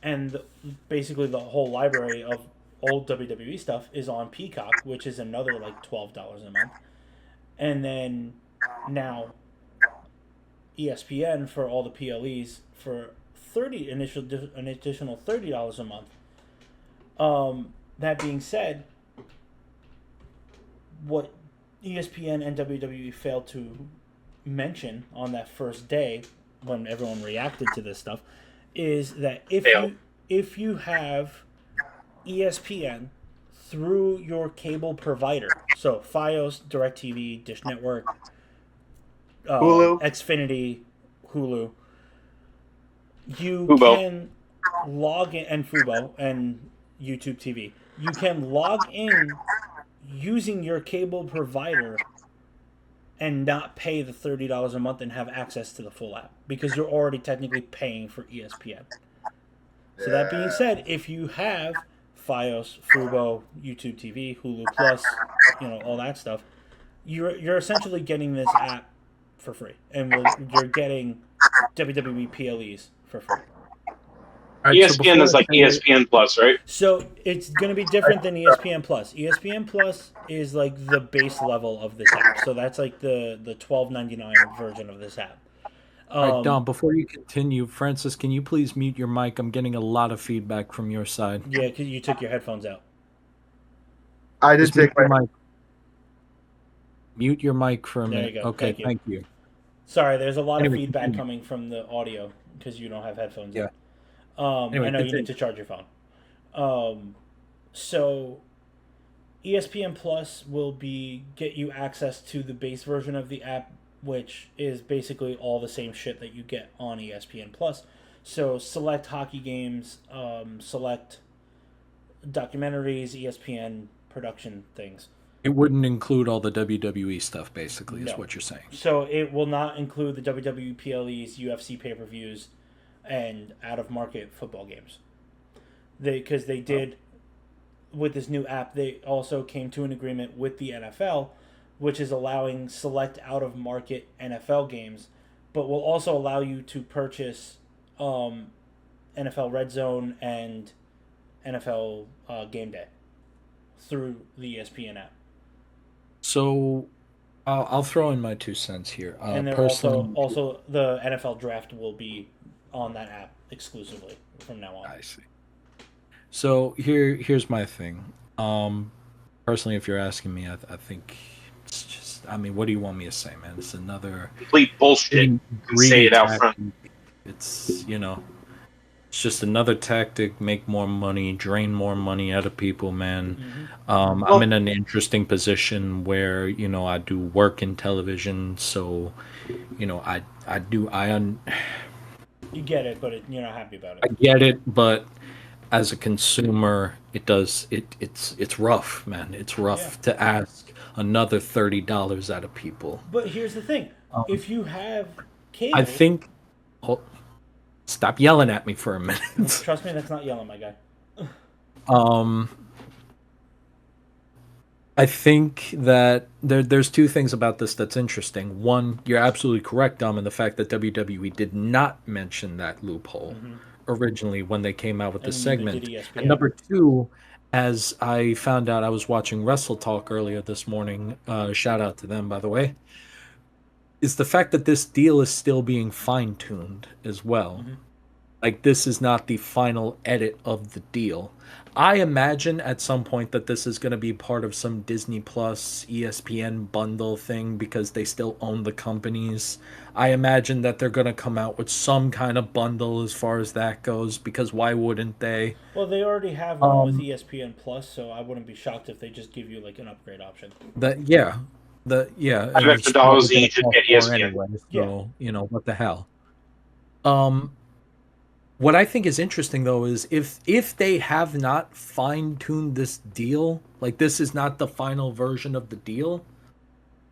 and basically the whole library of old WWE stuff is on Peacock, which is another like $12 a month. And then now ESPN for all the PLEs for an additional $30 a month. That being said, what ESPN and WWE failed to mention on that first day when everyone reacted to this stuff is that if you have ESPN through your cable provider, so Fios, DirecTV, Dish Network, Hulu, Xfinity, Hulu, you Fubo. can log in, and Fubo and YouTube TV. You can log in using your cable provider and not pay the $30 a month and have access to the full app because you're already technically paying for ESPN. So that being said, if you have Fios, Fubo, YouTube TV, Hulu Plus, all that stuff, you're essentially getting this app for free, and you're getting WWE PLEs for free. Right, ESPN is like ESPN Plus, right? So it's going to be different than ESPN Plus. ESPN Plus is like the base level of this app. So that's like the $12.99 version of this app. All right, Dom, before you continue, Francis, can you please mute your mic? I'm getting a lot of feedback from your side. Yeah, because you took your headphones out. I did Just mute take my. your mic. Mute your mic for a There you minute. go. Okay, Thank you. thank you. Sorry, there's a lot of Anyway, feedback continue. coming from the audio because you don't have headphones Yeah. in. Anyway, I know you need continue. to charge your phone. So ESPN Plus will be get you access to the base version of the app, which is basically all the same shit that you get on ESPN Plus. So select hockey games, select documentaries, ESPN production things. It wouldn't include all the WWE stuff, basically, is No. what you're saying. So it will not include the WWE PLEs, UFC pay per views, and out of market football games. Because they did with this new app, they also came to an agreement with the NFL, which is allowing select out of market NFL games, but will also allow you to purchase NFL Red Zone and NFL Game Day through the ESPN app. So I'll throw in my 2 cents here. And then Personally, also the NFL Draft will be on that app exclusively from now on. I see. So here's my thing. Personally, if you're asking me, I think it's just. I mean, what do you want me to say, man? It's another Complete bullshit. Say greedy it out tactic. front. It's it's just another tactic. Make more money, drain more money out of people, man. Mm-hmm. I'm in an interesting position where I do work in television, so I do You get it, but you're not happy about I it. get it, but as a consumer, it's rough, man. It's rough to ask another $30 out of people. But here's the thing: if you have cable, I think. Oh, stop yelling at me for a minute. trust me, that's not yelling, my guy. um, I think that there's 2 things about this that's interesting. One, you're absolutely correct, Dom, in the fact that WWE did not mention that loophole originally when they came out with the And neither segment. did ESPN. And number 2, as I found out, I was watching Wrestle Talk earlier this morning. Shout out to them, by the way. Is the fact that this deal is still being fine tuned as well. Like, this is not the final edit of the deal. I imagine at some point that this is going to be part of some Disney Plus, ESPN bundle thing because they still own the companies. I imagine that they're going to come out with some kind of bundle as far as that goes because why wouldn't they? Well, they already have one with ESPN Plus, so I wouldn't be shocked if they just give you like an upgrade option. Yeah, $5 and extra it's dollars probably and you gonna should get cost more ESPN. anyway. So what the hell? What I think is interesting though is if they have not fine-tuned this deal, like this is not the final version of the deal,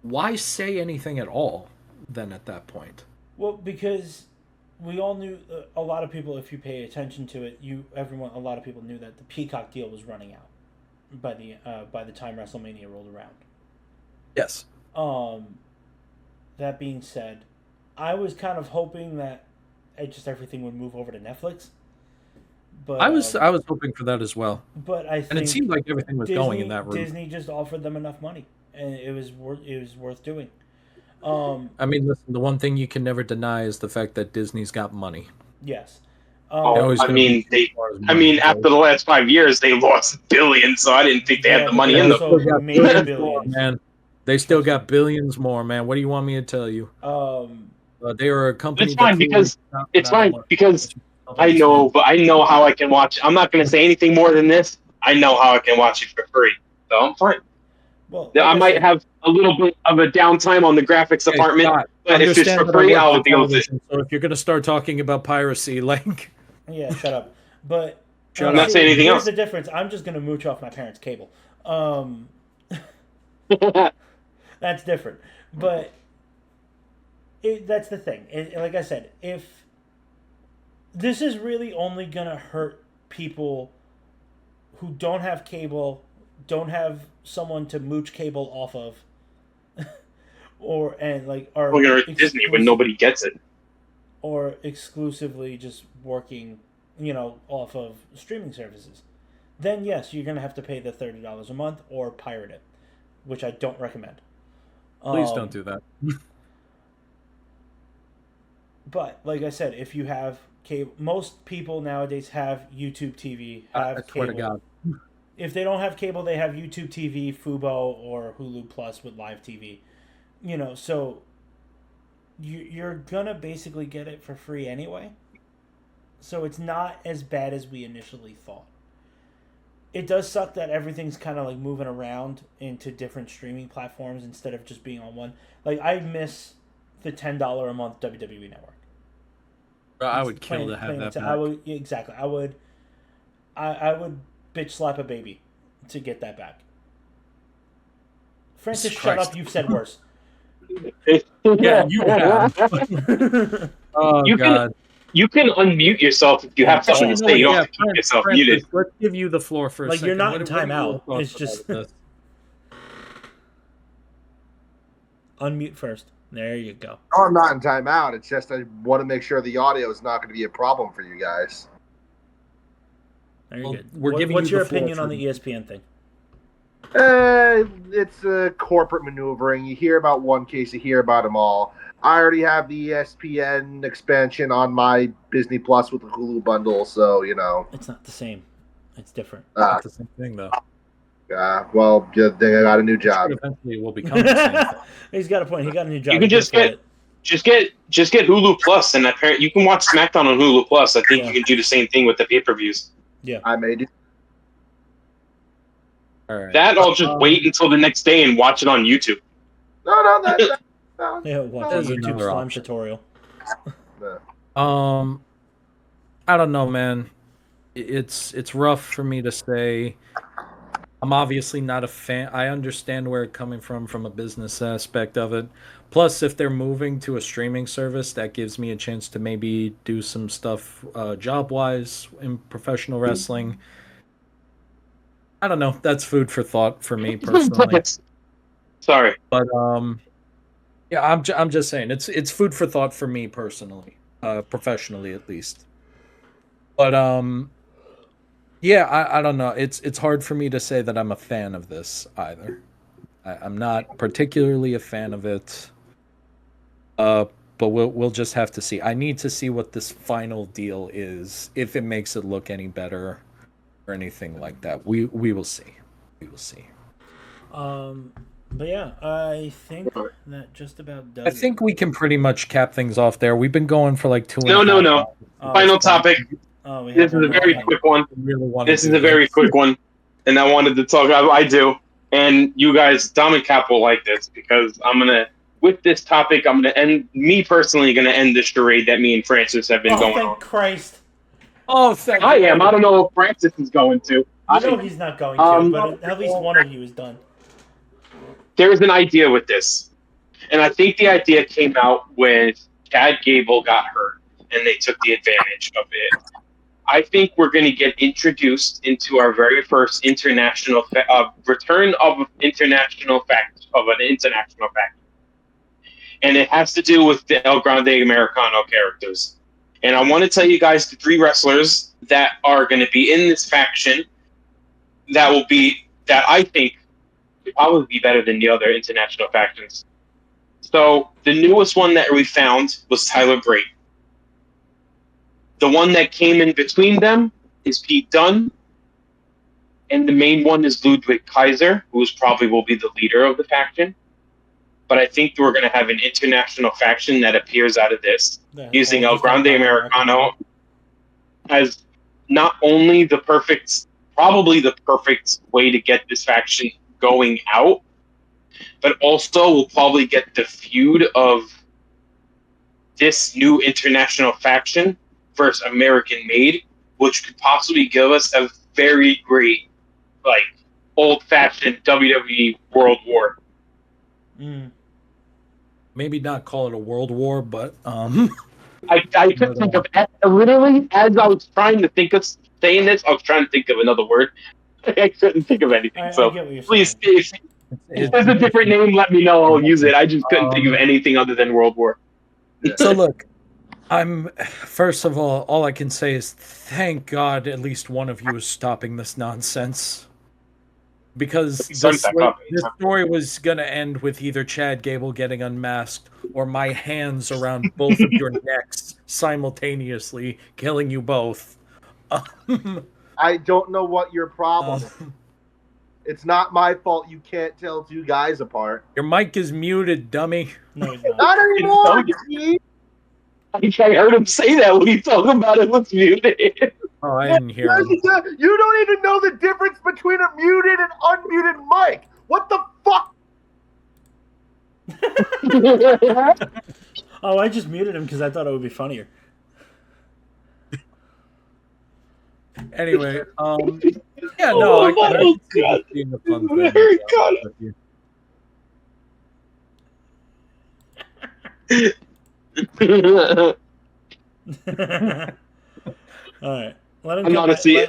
why say anything at all then at that point? Well, because we all knew a lot of people. If you pay attention to it, a lot of people knew that the Peacock deal was running out by the time WrestleMania rolled around. Yes. That being said, I was kind of hoping that everything would move over to Netflix. But I was hoping for that as well. But I think And it seemed like everything was going in that route. Disney just offered them enough money, and it was worth doing. I mean, listen, the one thing you can never deny is the fact that Disney's got money. Yes. After the last 5 years, they lost billions, so I didn't think they had the money in them. Made billions. Man, they still got billions more, man. What do you want me to tell you? They are a company. It's fine because I know, but I know how I can watch. I'm not going to say anything more than this. I know how I can watch it for free, so I'm fine. Well, I might have a little bit of a downtime on the graphics department, Scott, but if it's for free, I'll deal with it. So if you're going to start talking about piracy, like, yeah, shut up. But I'm not saying anything else. Here's the difference. I'm just going to mooch off my parents' cable. That's different, but that's the thing. Like I said, if this is really only going to hurt people who don't have cable, don't have someone to mooch cable off of, are we're going to hurt Disney when nobody gets it, or exclusively just working, off of streaming services, then yes, you're going to have to pay the $30 a month or pirate it, which I don't recommend. Please don't do that. But like I said, if you have cable, most people nowadays have YouTube TV, I have swear to cable. God. If they don't have cable, they have YouTube TV, Fubo, or Hulu Plus with live TV. So you're gonna basically get it for free anyway. So it's not as bad as we initially thought. It does suck that everything's kind of like moving around into different streaming platforms instead of just being on one. Like I miss the $10 a month WWE Network. I It's would kill plain to have plain and that simple. I back. would exactly. I would bitch slap a baby to get that back. Francis, Jesus shut up. Christ. You've said worse. Yeah, you have. Oh You can God. you can unmute yourself if you Yeah, have something Actually, to you know say. what? You don't Yeah, have to keep yourself Francis, muted. let's give you the floor for a like you're second. not in What are your timeout. thoughts It's about just this? unmute first. There you go. Oh, I'm not in timeout. It's just I want to make sure the audio is not going to be a problem for you guys. There you Well, good. we're giving What's you your the floor opinion for on the ESPN thing? It's corporate maneuvering. You hear about one case, you hear about them all. I already have the ESPN expansion on my Disney Plus with the Hulu bundle, so It's not the same. It's different. Uh, Not the same thing, though. well, then I got a new I'm sure job. eventually it will become the same thing. He's got a point. He got a new You job. He can can just afford get it. just get Hulu Plus, and apparently you can watch SmackDown on Hulu Plus. I think Yeah. you can do the same thing with the pay-per-views. Yeah. I may do. All right. That I'll just wait until the next day and watch it on YouTube. No. Yeah. Watch a There's YouTube another slime option. tutorial. I don't know, man. It's rough for me to say. I'm obviously not a fan. I understand where it's coming from a business aspect of it. Plus, if they're moving to a streaming service, that gives me a chance to maybe do some stuff job wise in professional wrestling. I don't know. That's food for thought for me personally. Sorry. But yeah, I'm just saying it's food for thought for me personally, professionally at least. But yeah, I don't know. It's hard for me to say that I'm a fan of this either. I'm not particularly a fan of it. Uh, but we'll just have to see. I need to see what this final deal is, if it makes it look any better or anything like that. We will see. We will see. But yeah, I think that just about does I it. think we can pretty much cap things off there. We've been going for like 2.5 No. hours. Final topic. Oh, we have This is one a more very thing. quick one. I really want to This is do a very this. quick one, and I wanted to talk. I do, and you guys, Dom and Cap will like this because with this topic, I'm gonna end. Me personally, gonna end the charade that me and Francis have been Oh, going thank on. Christ! Oh, thank I am. God. I don't know if Francis is going to. You know he's not going to, but at least one of you is done. There's an idea with this, and I think the idea came out when Chad Gable got hurt, and they took the advantage of it. I think we're going to get introduced into our very first international return of international fact of an international fact, and it has to do with the El Grande Americano characters. And I want to tell you guys the three wrestlers that are going to be in this faction that I think would probably be better than the other international factions. So the newest one that we found was Tyler Bate. The one that came in between them is Pete Dunne, and the main one is Ludwig Kaiser, who probably will be the leader of the faction. But I think we're going to have an international faction that appears out of this, using El Grande Americano as not only probably the perfect way to get this faction going out, but also we'll probably get the feud of this new international faction versus American made, which could possibly give us a very great, like, old-fashioned WWE World War. Maybe not call it a world war, but I could think of literally as I was trying to think of saying this, I was trying to think of another word. I couldn't think of anything. I So get what you're please, saying. if there's a different name, let me know. I'll use it. I just couldn't think of Um, anything other than World War. So look, I'm first of all I can say is thank God at least one of you is stopping this nonsense. because this story was going to end with either Chad Gable getting unmasked or my hands around both of your necks simultaneously, killing you both. I don't know what your problem is. It's not my fault you can't tell two guys apart. Your mic is muted, dummy. No, he's not. Not anymore, Steve. I heard him say that when he talked about it was muted. Oh, I didn't hear him. You don't even know the difference between a muted and unmuted mic. What the fuck? Oh, I just muted him because I thought it would be funnier. Anyway, yeah, no, I can see it being a fun thing. All right. I'm honestly,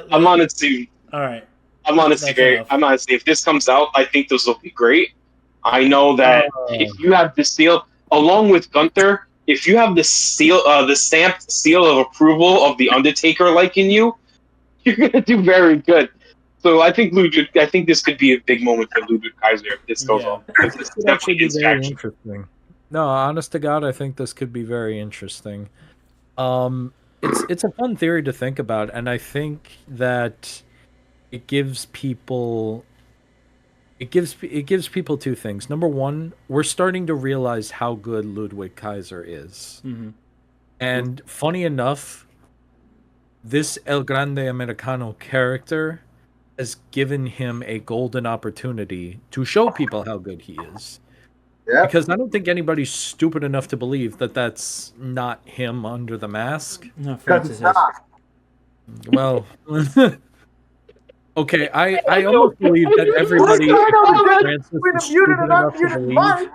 all right. I'm honestly, if this comes out, I think this will be great. I know that if you have the seal, along with Gunther, if you have the seal, the stamped seal of approval of the Undertaker liking you, you're gonna do very good. So I think this could be a big moment for Ludwig Kaiser if this goes on. Because this It actually be very interesting. No, honest to God, I think this could be very interesting. It's a fun theory to think about, and I think that it gives people two things. Number one, we're starting to realize how good Ludwig Kaiser is. Mm-hmm. And funny enough, this El Grande Americano character has given him a golden opportunity to show people how good he is. Yeah. Because I don't think anybody's stupid enough to believe that that's not him under the mask. No, Francis is. Well, okay, I almost believe that everybody Francis is stupid enough to believe.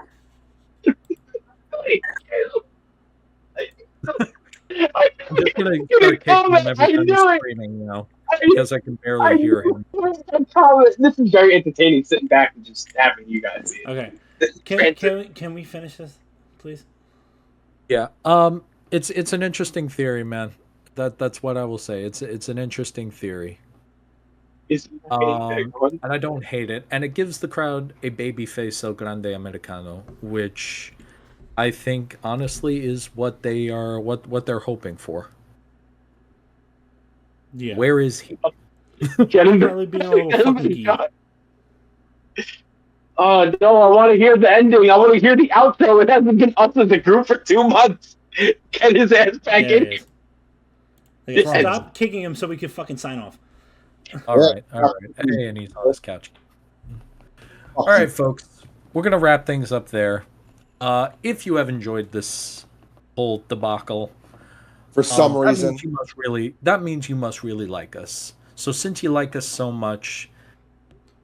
I'm just gonna start kicking him every time he's screaming now, because I can barely hear him. This is very entertaining, sitting back and just having you guys see it. Okay. Can we finish this, please? Yeah. It's an interesting theory, man. That's what I will say. It's an interesting theory. And I don't hate it. And it gives the crowd a babyface El Grande Americano, which I think honestly is what they're hoping for. Yeah. Where is he? Get him Probably being a little fucking geek. Oh no, I want to hear the ending. I want to hear the outro. It hasn't been us as a group for 2 months. Get his ass back in. Okay, stop kicking him so we can fucking sign off. All right. Hey, and he's on his couch. All right, folks. We're going to wrap things up there. If you have enjoyed this whole debacle, for some reason, that means you must really like us. So since you like us so much,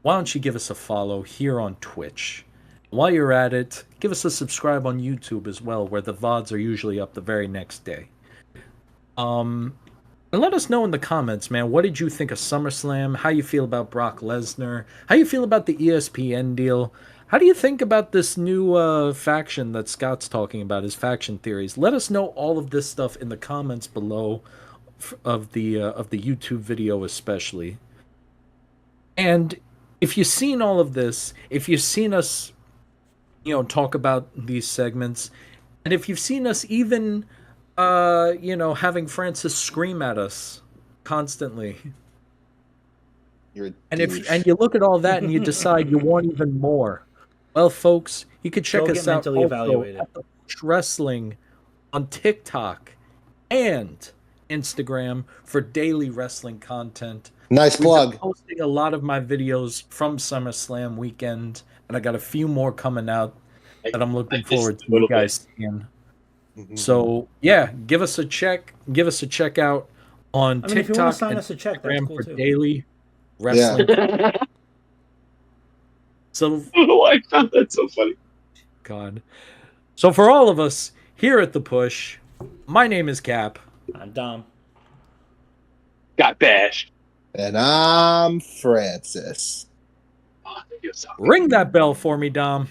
why don't you give us a follow here on Twitch? While you're at it, give us a subscribe on YouTube as well, where the VODs are usually up the very next day. And let us know in the comments, man, what did you think of SummerSlam? How you feel about Brock Lesnar? How you feel about the ESPN deal? How do you think about this new faction that Scott's talking about, his faction theories? Let us know all of this stuff in the comments below of the YouTube video especially. And if you've seen all of this, if you've seen us, talk about these segments, and if you've seen us even, having Francis scream at us constantly, and you look at all that and you decide you want even more, well, folks, you could check us out also at the Push Wrestling on TikTok and Instagram for daily wrestling content. Nice plug. We've been posting a lot of my videos from SummerSlam weekend, and I got a few more coming out that I'm looking forward to you guys seeing. So yeah, give us a check. Give us a check out on TikTok if you want to sign and us a check, that's Instagram cool for too. daily wrestling. Yeah. So I found that so funny. God. So for all of us here at The Push, my name is Cap. I'm Dom. Got bashed. And I'm Francis. Ring that bell for me, Dom.